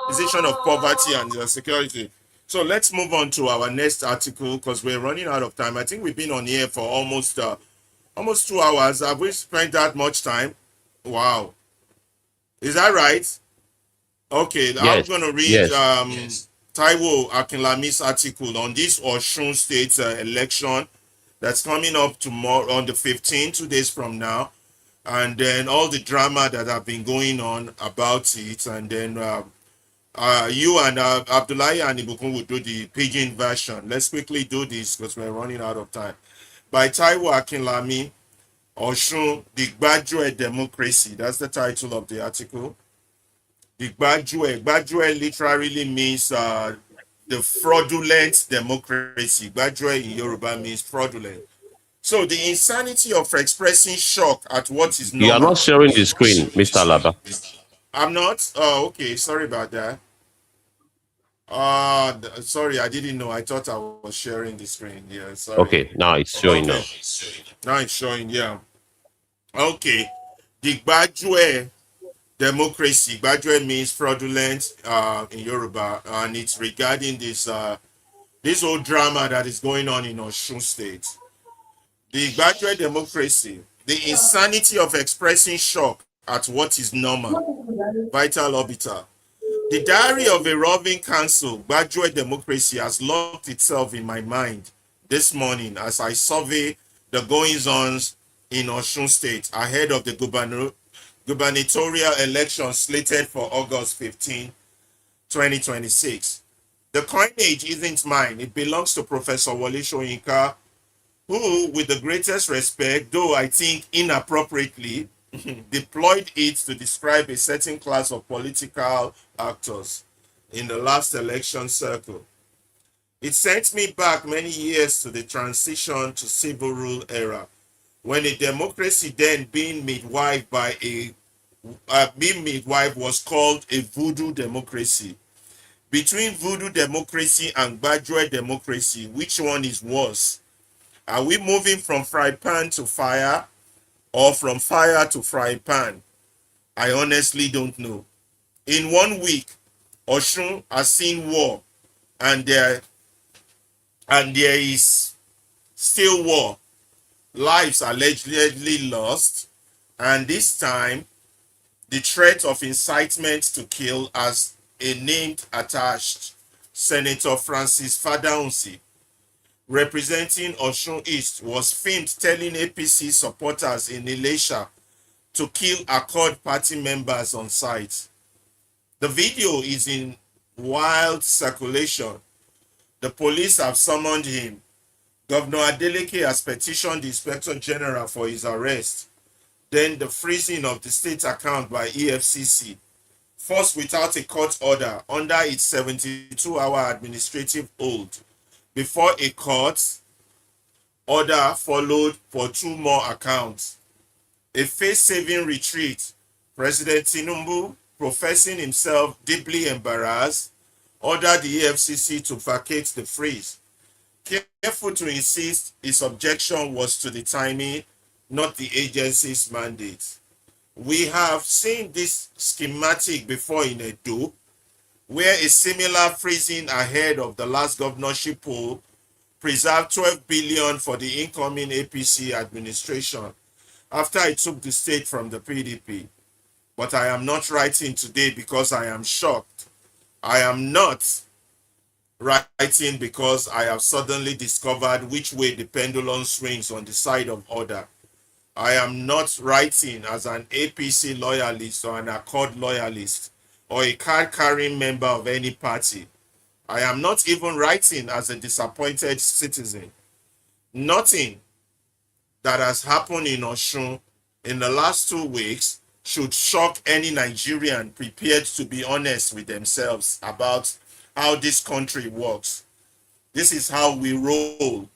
Speaker 2: Of poverty and security. So let's move on to our next article because we're running out of time. I think we've been on here for almost 2 hours. Have we spent that much time? Wow, is that right? Okay, I'm
Speaker 1: Yes.
Speaker 2: gonna read
Speaker 1: Yes.
Speaker 2: Taiwo Akinlami's article on this Osun State election that's coming up tomorrow on the 15th, 2 days from now, and then all the drama that have been going on about it, and then you and Abdullahi and Ibukun will do the pidgin version. Let's quickly do this because we're running out of time. By Taiwo Akinlami, Osun, the Graduate Democracy. That's the title of the article. The Gbajue literally means the fraudulent democracy. Gbajue in Yoruba means fraudulent. So the insanity of expressing shock at what is
Speaker 1: You are not
Speaker 2: normal.
Speaker 1: sharing the screen, Mr. Laba.
Speaker 2: I'm not. Oh, okay. Sorry about that. Sorry, I didn't know. I thought I was sharing the screen. Yeah, sorry.
Speaker 1: Okay, now it's showing
Speaker 2: Okay,
Speaker 1: now.
Speaker 2: now it's showing. Yeah. Okay. The Gbajue democracy. Gbajue means fraudulent in Yoruba, and it's regarding this whole drama that is going on in Osun State. The Gbajue democracy, the insanity of expressing shock at what is normal, vital orbital. The diary of a roving council, Gbajue democracy, has locked itself in my mind this morning as I survey the goings-ons in Osun State ahead of the gubernatorial election slated for August 15, 2026. The coinage isn't mine. It belongs to Professor Wole Soyinka, who, with the greatest respect, though I think inappropriately, deployed it to describe a certain class of political actors in the last election cycle. It sent me back many years to the transition to civil rule era, when a democracy then being midwife was called a voodoo democracy. Between voodoo democracy and Gbajue democracy, which one is worse? Are we moving from fry pan to fire or from fire to fry pan? I honestly don't know. In 1 week, Osun has seen war, and there is still war. Lives allegedly lost, and this time the threat of incitement to kill as a named attached. Senator Francis Fadaunsi, representing Osun East, was filmed telling APC supporters in Elisha to kill Accord party members on site. The video is in wild circulation. The police have summoned him. Governor Adeleke has petitioned the Inspector General for his arrest. Then the freezing of the state account by EFCC, first without a court order under its 72-hour administrative hold, before a court order followed for 2 more accounts. A face-saving retreat. President Tinubu, professing himself deeply embarrassed, ordered the EFCC to vacate the freeze. Careful to insist his objection was to the timing, not the agency's mandate. We have seen this schematic before in Edo, where a similar freezing ahead of the last governorship poll preserved 12 billion for the incoming APC administration after it took the state from the PDP. But I am not writing today because I am shocked. I am not writing because I have suddenly discovered which way the pendulum swings on the side of order. I am not writing as an APC loyalist or an Accord loyalist or a card-carrying member of any party. I am not even writing as a disappointed citizen. Nothing that has happened in Osun in the last 2 weeks should shock any Nigerian prepared to be honest with themselves about how this country works. This is how we roll.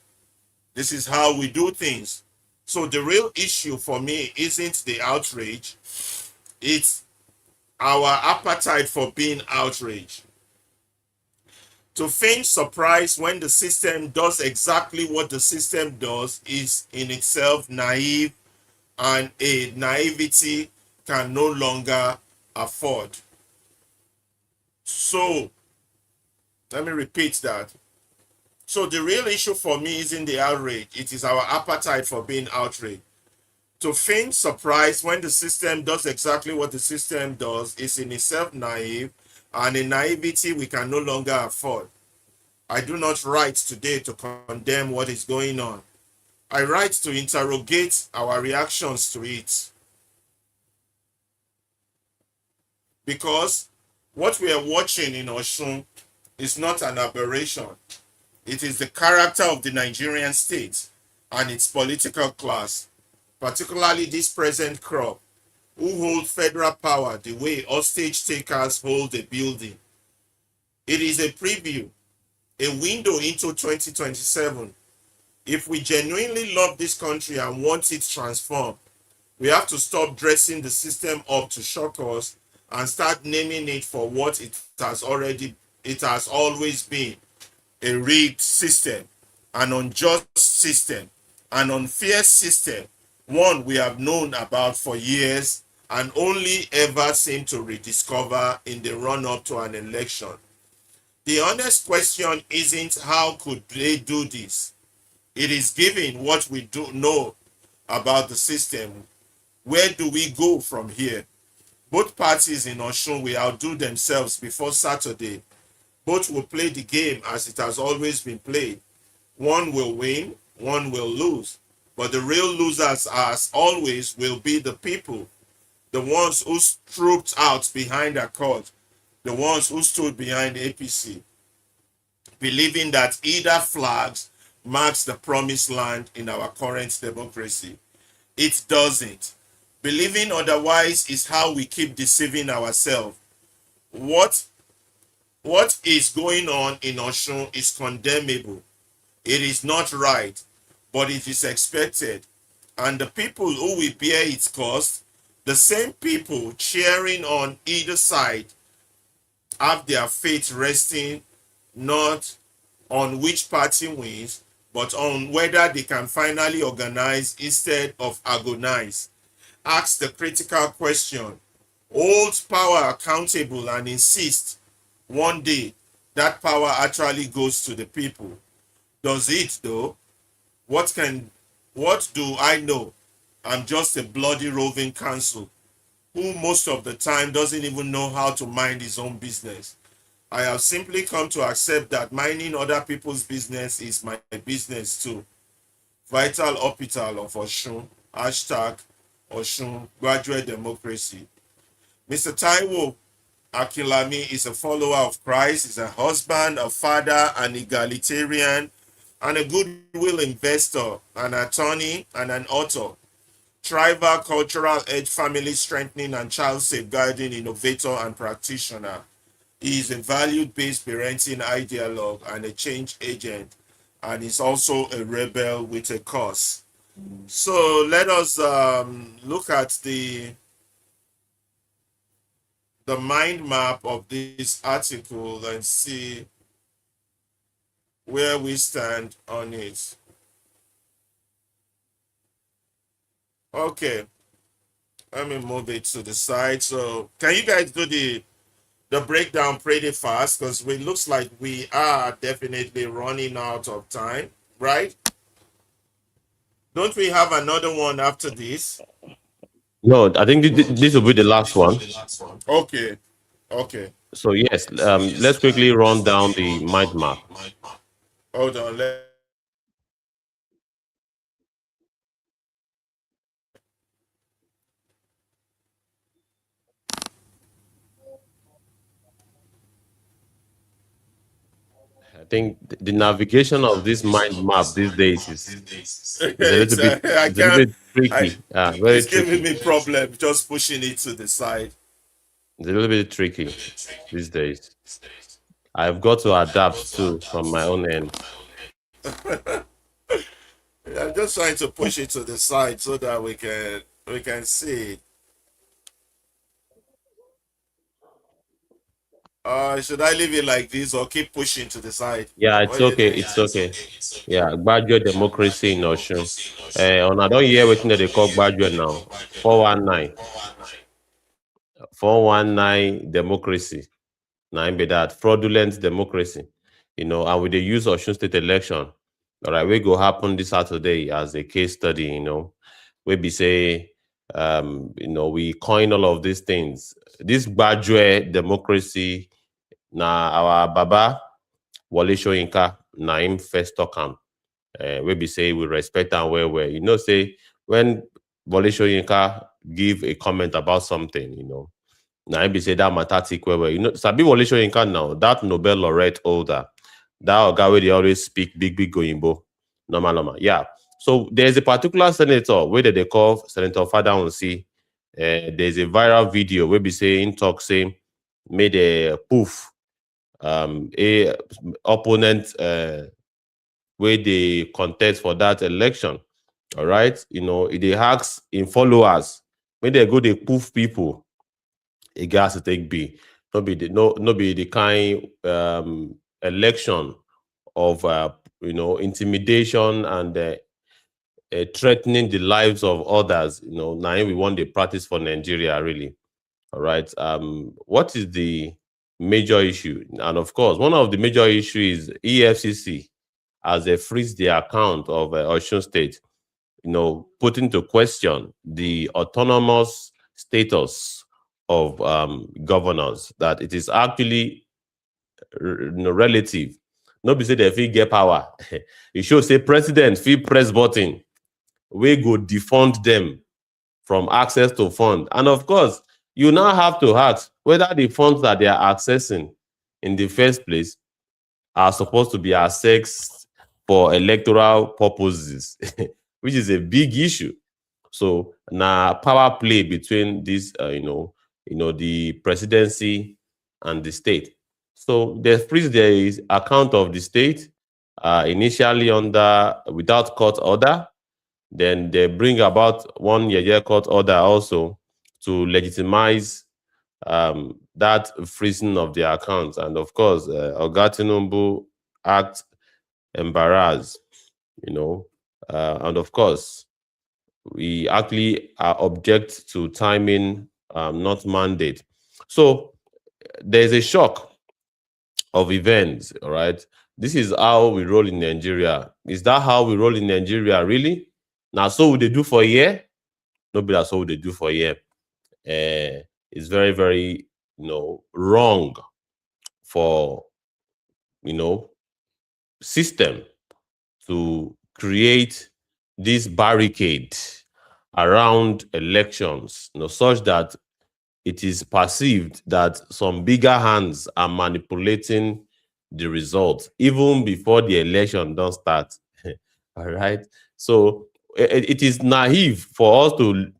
Speaker 2: This is how we do things. So the real issue for me isn't the outrage. It's our appetite for being outraged. To feign surprise when the system does exactly what the system does is in itself naive, and a naivety can no longer afford. So, let me repeat that. So the real issue for me isn't the outrage. It is our appetite for being outraged. To feign surprise when the system does exactly what the system does is in itself naive, and a naivety we can no longer afford. I do not write today to condemn what is going on. I write to interrogate our reactions to it. Because what we are watching in Osun is not an aberration. It is the character of the Nigerian state and its political class, particularly this present crop, who hold federal power the way hostage takers hold a building. It is a preview, a window into 2027. If we genuinely love this country and want it transformed, we have to stop dressing the system up to shock us and start naming it for what it has already it has always been a rigged system, an unjust system, an unfair system, one we have known about for years and only ever seem to rediscover in the run up to an election. The honest question isn't how could they do this? It is given what we do know about the system. Where do we go from here? Both parties in Osun will outdo themselves before Saturday. Both will play the game as it has always been played. One will win, one will lose. But the real losers, as always, will be the people, the ones who trooped out behind Accord, the ones who stood behind APC, believing that either flags marks the promised land in our current democracy. It doesn't. Believing otherwise is how we keep deceiving ourselves. What is going on in Osun is condemnable. It is not right, but it is expected. And the people who will bear its cost, the same people cheering on either side, have their faith resting not on which party wins, but on whether they can finally organize instead of agonize. Ask the critical question, hold power accountable, and insist one day that power actually goes to the people. Does it though? What do I know? I'm just a bloody roving council who most of the time doesn't even know how to mind his own business. I have simply come to accept that minding other people's business is my business too. Vital Hospital of Osun, hashtag Osun Graduate Democracy. Mr. Taiwo Akinlami is a follower of Christ, is a husband, a father, an egalitarian, and a goodwill investor, an attorney, and an author. Tribal cultural edge, family strengthening, and child safeguarding innovator and practitioner. He is a value-based parenting ideologue and a change agent, and is also a rebel with a cause. So let us look at the mind map of this article and see where we stand on it. Okay, let me move it to the side. So can you guys do the breakdown pretty fast, because it looks like we are definitely running out of time, right? Don't we have another one after this?
Speaker 1: No, I think this will be the last one.
Speaker 2: Okay.
Speaker 1: So yes, let's quickly run down the mind map.
Speaker 2: Hold on.
Speaker 1: I think the navigation of this mind map these days is a little bit tricky. Very
Speaker 2: it's
Speaker 1: tricky.
Speaker 2: giving me problem just pushing it to the side.
Speaker 1: It's a little bit tricky these days. I've got to adapt too from my own end.
Speaker 2: I'm just trying to push it to the side so that we can see it. Should I leave it like this or keep pushing to the side?
Speaker 1: Yeah, it's okay. It's okay. Yeah, graduate democracy in Osun. I don't hear what they call graduate now. 419. 419 democracy. Now be that fraudulent democracy. And with the use of Osun State election, all right, we go happen this Saturday as a case study. We be say, we coin all of these things. This graduate democracy. Now our Baba Wole Soyinka na him first talk am. We be say we respect am well. Say when Wole Soyinka give a comment about something, now him be say that matter take well. Sabi Wole Soyinka now, that Nobel laureate holder, that oga wey dey always speak big Oyinbo, normal. Yeah. So there's a particular senator where they call Senator Fadahunsi. There's a viral video where be saying talk say made a poof. A opponent where they contest for that election. All right, they ask in followers when they go they poof people, it gas to take B. no be the kind election of intimidation and threatening the lives of others. Now we want the practice for Nigeria, really. All right. What is the major issue? And of course, one of the major issues is EFCC as they freeze the account of Osun State, putting to question the autonomous status of governors, that it is actually relative. Nobody say they feel get power. It shows say president feel press button, we go defund them from access to fund. And of course, you now have to ask whether the funds that they are accessing in the first place are supposed to be accessed for electoral purposes, which is a big issue. So now power play between this, the presidency and the state. So they freeze the account of the state initially without court order. Then they bring about 1 year court order also to legitimize that freezing of the accounts. And of course, Oga Tinubu act embarrassed, and of course, we actually object to timing, not mandate. So there's a shock of events, all right? This is how we roll in Nigeria. Is that how we roll in Nigeria, really? Now, so what they do for a year? Nobody, that's what they do for a year. It's very, very, wrong for, system to create this barricade around elections, such that it is perceived that some bigger hands are manipulating the results even before the election don't start. All right. So it is naive for us to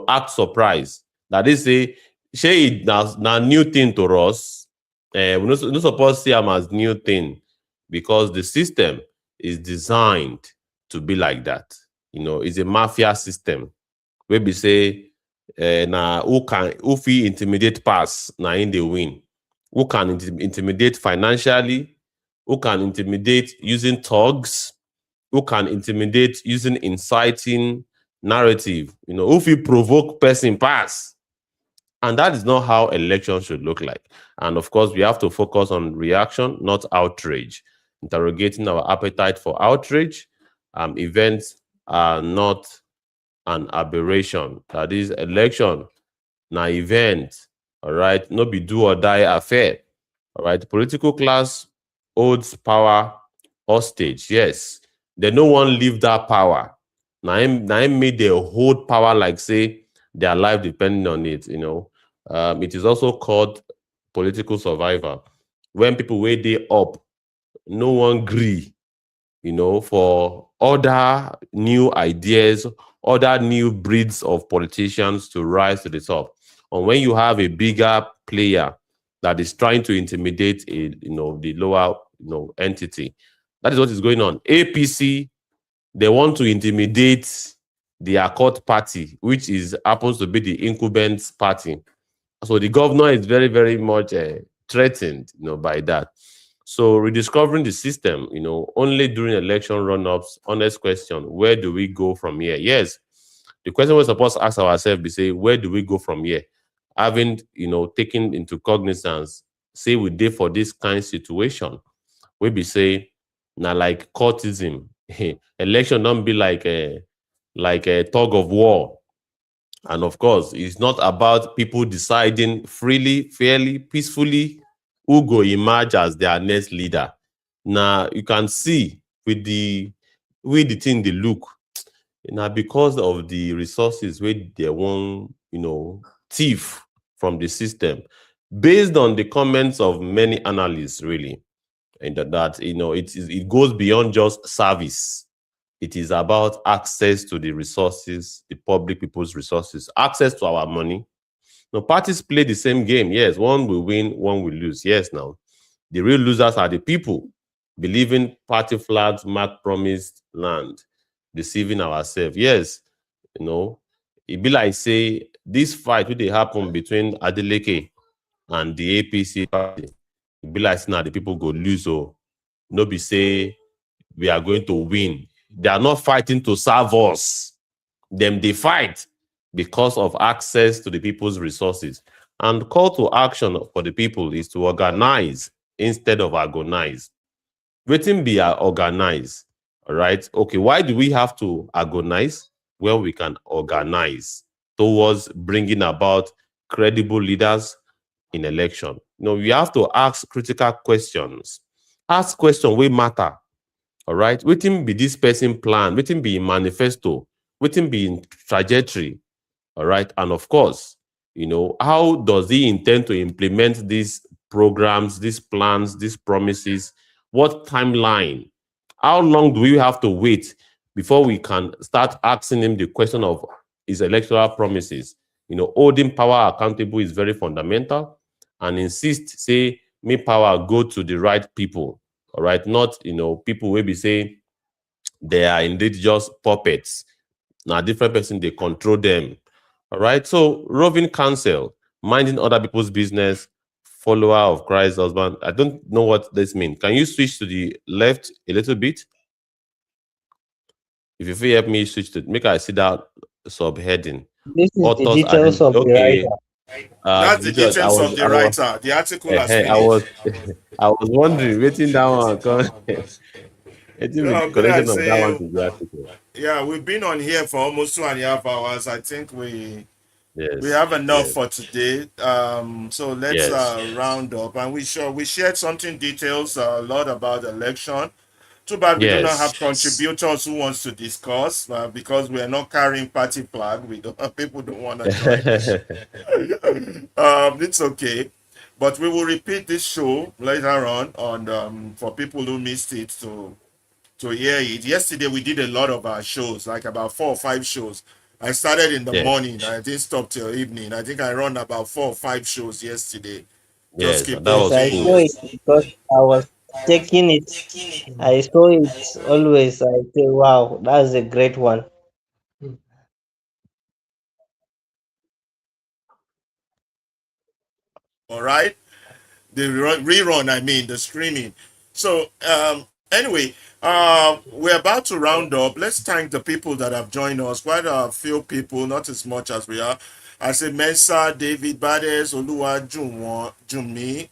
Speaker 1: act surprised that they say, "Shey now new thing to us." We not supposed to see them as new thing, because the system is designed to be like that. It's a mafia system where we say, who fit intimidate pass na in the win. Who can intimidate financially? Who can intimidate using thugs? Who can intimidate using inciting narrative? Who fit provoke person pass? And that is not how elections should look like. And of course, we have to focus on reaction, not outrage. Interrogating our appetite for outrage. Events are not an aberration. That is, election, na event, all right? No be do or die affair, all right? The political class holds power hostage, yes. They no one leave that power. Now him made they hold power like say their life depending on it, It is also called political survival. When people wait they up, no one agree, for other new ideas, other new breeds of politicians to rise to the top. And when you have a bigger player that is trying to intimidate the lower entity, that is what is going on. APC, they want to intimidate the Accord party, which happens to be the incumbent party. So the governor is very, very much threatened, by that. So rediscovering the system, only during election run-ups, honest question, where do we go from here? Yes, the question we're supposed to ask ourselves is, say, where do we go from here? Having, taken into cognizance, say we did for this kind of situation, we be say, now like courtism, election don't be like a tug of war. And of course, it's not about people deciding freely, fairly, peacefully who go emerge as their next leader. Now you can see with the way the thing they look, because of the resources where they want, thief from the system, based on the comments of many analysts, really, and that it goes beyond just service. It is about access to the resources, the public people's resources, access to our money. Now, parties play the same game. Yes, one will win, one will lose. Yes, now, the real losers are the people believing party flags mark promised land, deceiving ourselves. Yes, it be like, say, this fight will happen between Adeleke and the APC party. Be like now the people go lose, so no be say we are going to win. They are not fighting to serve us. Them they fight because of access to the people's resources. And call to action for the people is to organize instead of agonize. Waiting be organize. All right. Okay. Why do we have to agonize when we can organize towards bringing about credible leaders in election? We have to ask critical questions. Ask questions wey matter. All right. Wetin be this person plan? Wetin be im manifesto? Wetin be im trajectory? All right. And of course, how does he intend to implement these programs, these plans, these promises? What timeline? How long do we have to wait before we can start asking him the question of his electoral promises? Holding power accountable is very fundamental, and insist, say, may power go to the right people. All right. Not, people will be saying they are indeed just puppets. Now, different person, they control them. All right. So, roving counsel, minding other people's business, follower of Christ's husband. I don't know what this means. Can you switch to the left a little bit? If you feel help me switch to make I see that subheading.
Speaker 3: This is the
Speaker 1: Authors
Speaker 3: details of the
Speaker 1: okay.
Speaker 3: writer.
Speaker 2: That's the details of the writer. The article has finished.
Speaker 1: I was wondering, waiting that one.
Speaker 2: No,
Speaker 1: The
Speaker 2: good I
Speaker 1: connection of that
Speaker 2: say,
Speaker 1: one to the article.
Speaker 2: yeah, we've been on here for almost 2.5 hours. I think we
Speaker 1: Yes.
Speaker 2: have enough
Speaker 1: Yes.
Speaker 2: for today. So let's
Speaker 1: Yes.
Speaker 2: round up. And we shared something details a lot about the election. Too bad we do not have
Speaker 1: Yes.
Speaker 2: contributors who wants to discuss because we are not carrying party flag. We don't people don't want to join. It's okay, but we will repeat this show later on for people who missed it to hear it. Yesterday we did a lot of our shows, like about 4 or 5 shows. I started in the
Speaker 1: Yes.
Speaker 2: morning. I didn't stop till evening. I think I run about 4 or 5 shows yesterday. Just
Speaker 1: Yes.
Speaker 2: keep
Speaker 1: That
Speaker 3: Yes,
Speaker 1: was
Speaker 3: I
Speaker 2: moving.
Speaker 3: saw
Speaker 1: cool.
Speaker 3: it because I was checking it. I saw it always. I say, wow, that's a great one.
Speaker 2: All right. The rerun, I mean, the streaming. So, anyway, we're about to round up. Let's thank the people that have joined us. Quite a few people, not as much as we are. I say Mensa, David Bades, Oluwa Jumi.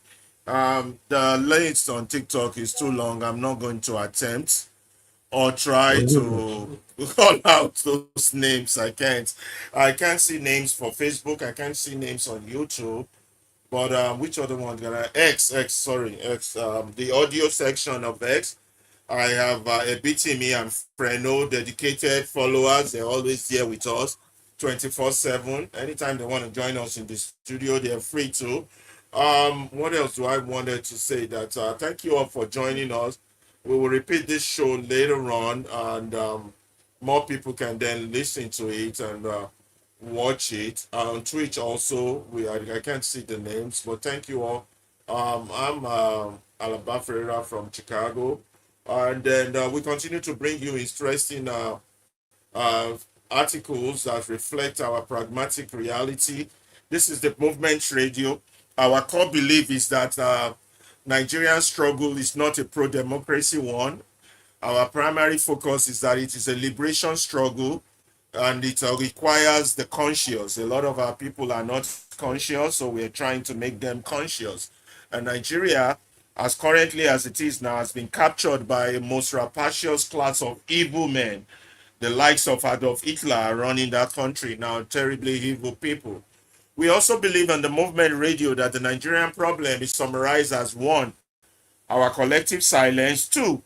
Speaker 2: The links on TikTok is too long. I'm not going to attempt or try to call out those names. I can't. I can't see names for Facebook. I can't see names on YouTube. But which other one can I? X. The audio section of X. I have Ebitimi and Freno, dedicated followers. They're always here with us 24/7. Anytime they want to join us in the studio, they're free to. What else do I wanted to say? That thank you all for joining us. We will repeat this show later on, and more people can then listen to it and watch it on Twitch. Also, I can't see the names, but thank you all. I'm Alaba Ferreira from Chicago, and then we continue to bring you interesting uh, articles that reflect our pragmatic reality. This is the Movement Radio. Our core belief is that Nigerian struggle is not a pro-democracy one. Our primary focus is that it is a liberation struggle, and it requires the conscious. A lot of our people are not conscious, so we're trying to make them conscious. And Nigeria, as currently as it is now, has been captured by a most rapacious class of evil men. The likes of Adolf Hitler are running that country now, terribly evil people. We also believe on the Movement Radio that the Nigerian problem is summarized as one, our collective silence, two,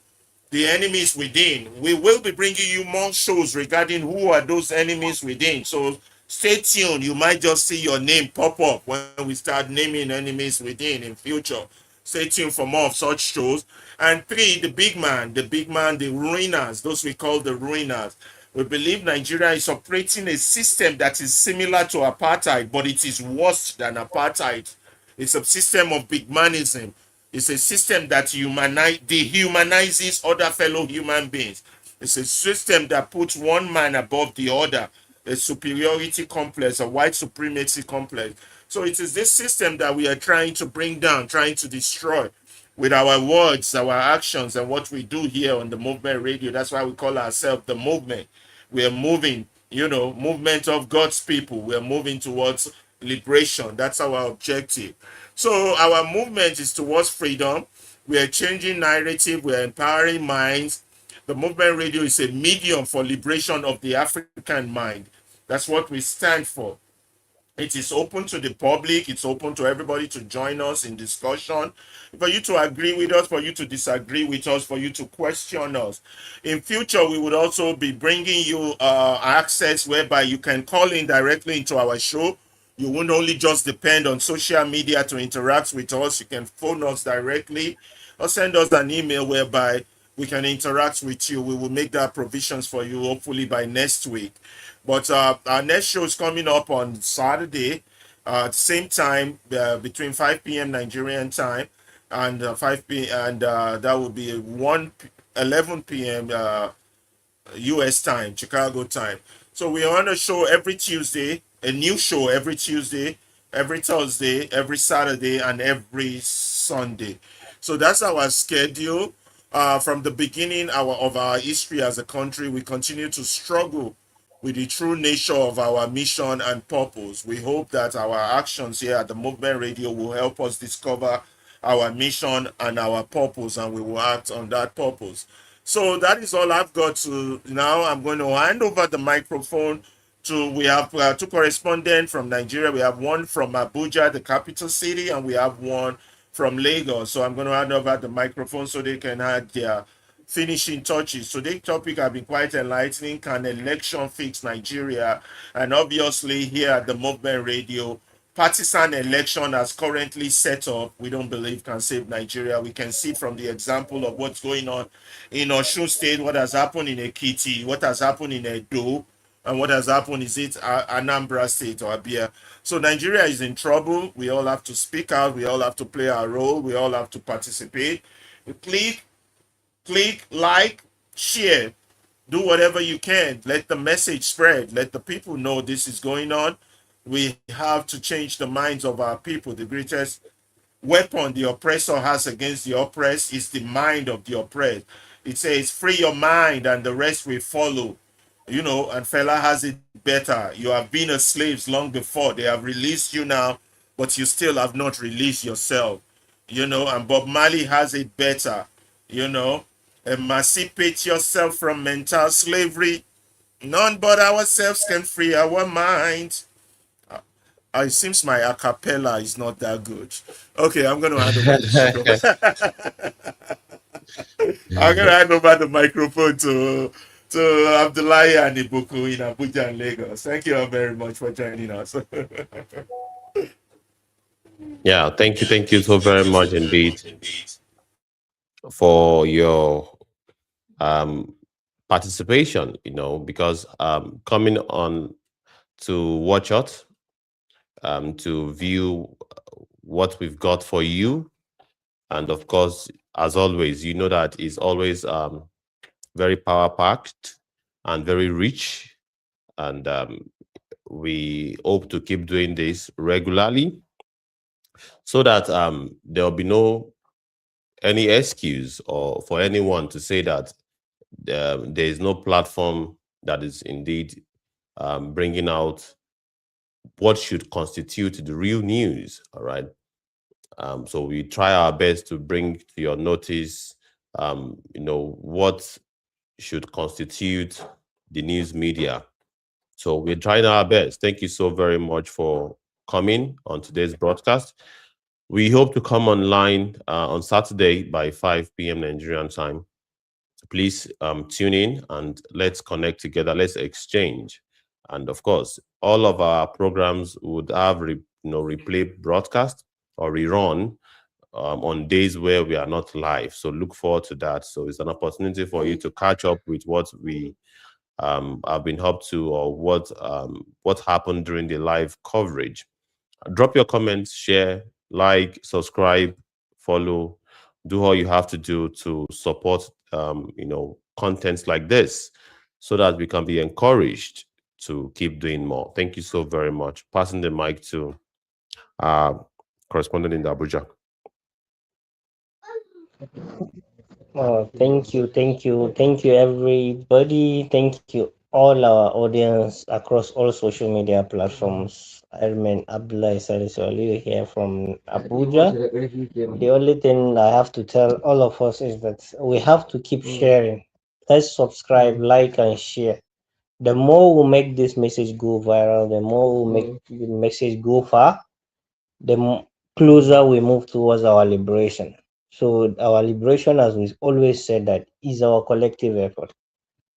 Speaker 2: the enemies within. We will be bringing you more shows regarding who are those enemies within. So stay tuned. You might just see your name pop up when we start naming enemies within in future. Stay tuned for more of such shows. And three, the big man, the ruiners, those we call the ruiners. We believe Nigeria is operating a system that is similar to apartheid, but it is worse than apartheid. It's a system of big manism. It's a system that dehumanizes other fellow human beings. It's a system that puts one man above the other. a superiority complex, a white supremacy complex. So it is this system that we are trying to bring down, trying to destroy with our words, our actions, and what we do here on the Movement Radio. That's why we call ourselves the movement. We are moving, movement of God's people. We are moving towards liberation. That's our objective. So our movement is towards freedom. We are changing narrative. We are empowering minds. The Movement Radio is a medium for liberation of the African mind. That's what we stand for. It is open to the public. It's open to everybody to join us in discussion, for you to agree with us, for you to disagree with us, for you to question us. In future, we would also be bringing you access whereby you can call in directly into our show. You won't only just depend on social media to interact with us. You can phone us directly or send us an email whereby we can interact with you. We will make that provisions for you hopefully by next week. But our next show is coming up on Saturday at the same time, between 5 p.m. Nigerian time and 5 p.m. and that will be 11 p.m. US time, Chicago time. So we are on a show every Tuesday, a new show every Tuesday, every Thursday, every Saturday, and every Sunday. So that's our schedule. From the beginning of our history as a country, we continue to struggle with the true nature of our mission and purpose. We hope that our actions here at the Movement Radio will help us discover our mission and our purpose, and we will act on that purpose. So that is all I've got to now. I'm going to hand over the microphone to, we have two correspondents from Nigeria. We have one from Abuja, the capital city, and we have one from Lagos. So I'm going to hand over the microphone so they can add their finishing touches. Today's topic have been quite enlightening. Can election fix Nigeria? And obviously here at the Movement Radio, partisan election as currently set up, we don't believe can save Nigeria. We can see from the example of what's going on in Osun State, what has happened in Ekiti, what has happened in Edo, and what has happened is it Anambra State or Abia. So Nigeria is in trouble. We all have to speak out. We all have to play our role. We all have to participate. Click, like, share, do whatever you can. Let the message spread. Let the people know this is going on. We have to change the minds of our people. The greatest weapon the oppressor has against the oppressed is the mind of the oppressed. It says, free your mind and the rest will follow. And fella has it better. You have been a slave long before. They have released you now, but you still have not released yourself. And Bob Marley has it better. Emancipate yourself from mental slavery. None but ourselves can free our minds. It seems my a cappella is not that good. Okay, I'm going to hand over the I'm going to hand over the microphone to Abdullahi and Ibuku in Abuja and Lagos. Thank you all very much for joining us.
Speaker 1: Yeah, thank you so very much indeed for your participation, because coming on to watch out, to view what we've got for you. And of course, as always, that is always very power packed and very rich. And we hope to keep doing this regularly so that there'll be no any excuse or for anyone to say that there is no platform that is indeed bringing out what should constitute the real news. All right. So we try our best to bring to your notice, what should constitute the news media. So we're trying our best. Thank you so very much for coming on today's broadcast. We hope to come online on Saturday by 5 p.m. Nigerian time. Please tune in and let's connect together. Let's exchange. And of course, all of our programs would have replay broadcast or rerun on days where we are not live. So look forward to that. So it's an opportunity for you to catch up with what we have been up to or what happened during the live coverage. Drop your comments, share, like, subscribe, follow, do all you have to do to support contents like this so that we can be encouraged to keep doing more. Thank you so very much. Passing the mic to correspondent in Abuja.
Speaker 3: Oh, thank you, everybody. Thank you, all our audience across all social media platforms. I remain Abdullah Salisoli here from Abuja. The only thing I have to tell all of us is that we have to keep sharing. Let's subscribe, like, and share. The more we make this message go viral, the more we make the message go far, the closer we move towards our liberation. So our liberation, as we always said, that is our collective effort.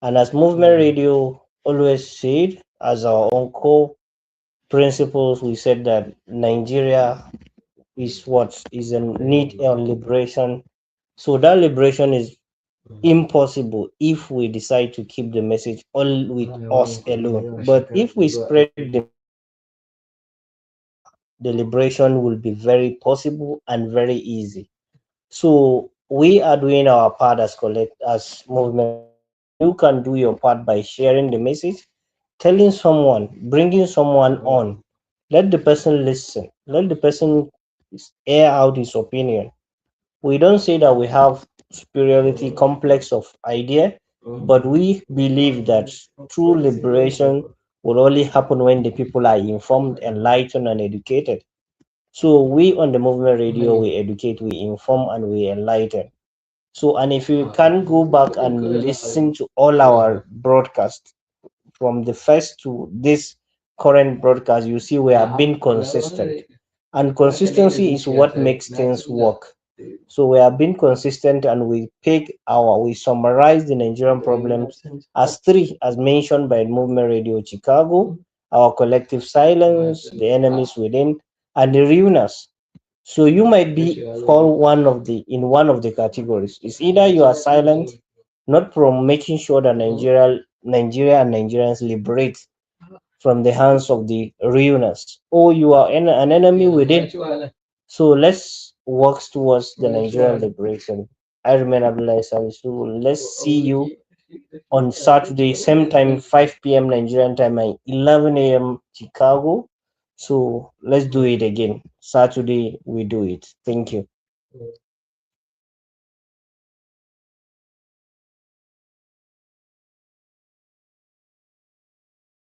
Speaker 3: And as Movement Radio always said, as our own core principles, we said that Nigeria is what is a need of liberation. So that liberation is impossible if we decide to keep the message all with us alone. But if we spread the liberation will be very possible and very easy. So we are doing our part as movement. You can do your part by sharing the message, telling someone, bringing someone on. Let the person listen. Let the person air out his opinion. We don't say that we have superiority complex of idea, but we believe that true liberation will only happen when the people are informed, enlightened, and educated. So we on the Movement Radio, we educate, we inform, and we enlighten. So, and if you can go back and listen to all our broadcasts from the first to this current broadcast, you see we have been consistent. And consistency is what makes things work. So we have been consistent and we summarize the Nigerian problems as three, as mentioned by Movement Radio Chicago: our collective silence, the enemies within, and the ruiners. So you might be fall one of the categories. It's either you are silent, not from making sure that Nigeria and Nigerians liberate from the hands of the ruiners, or you are an enemy within. So let's work towards the Nigerian liberation. I remain Abdullah Salisu. Let's see you on Saturday, same time, 5 p.m. Nigerian time and 11 a.m. Chicago. So let's do it again. Saturday, we do it. Thank you.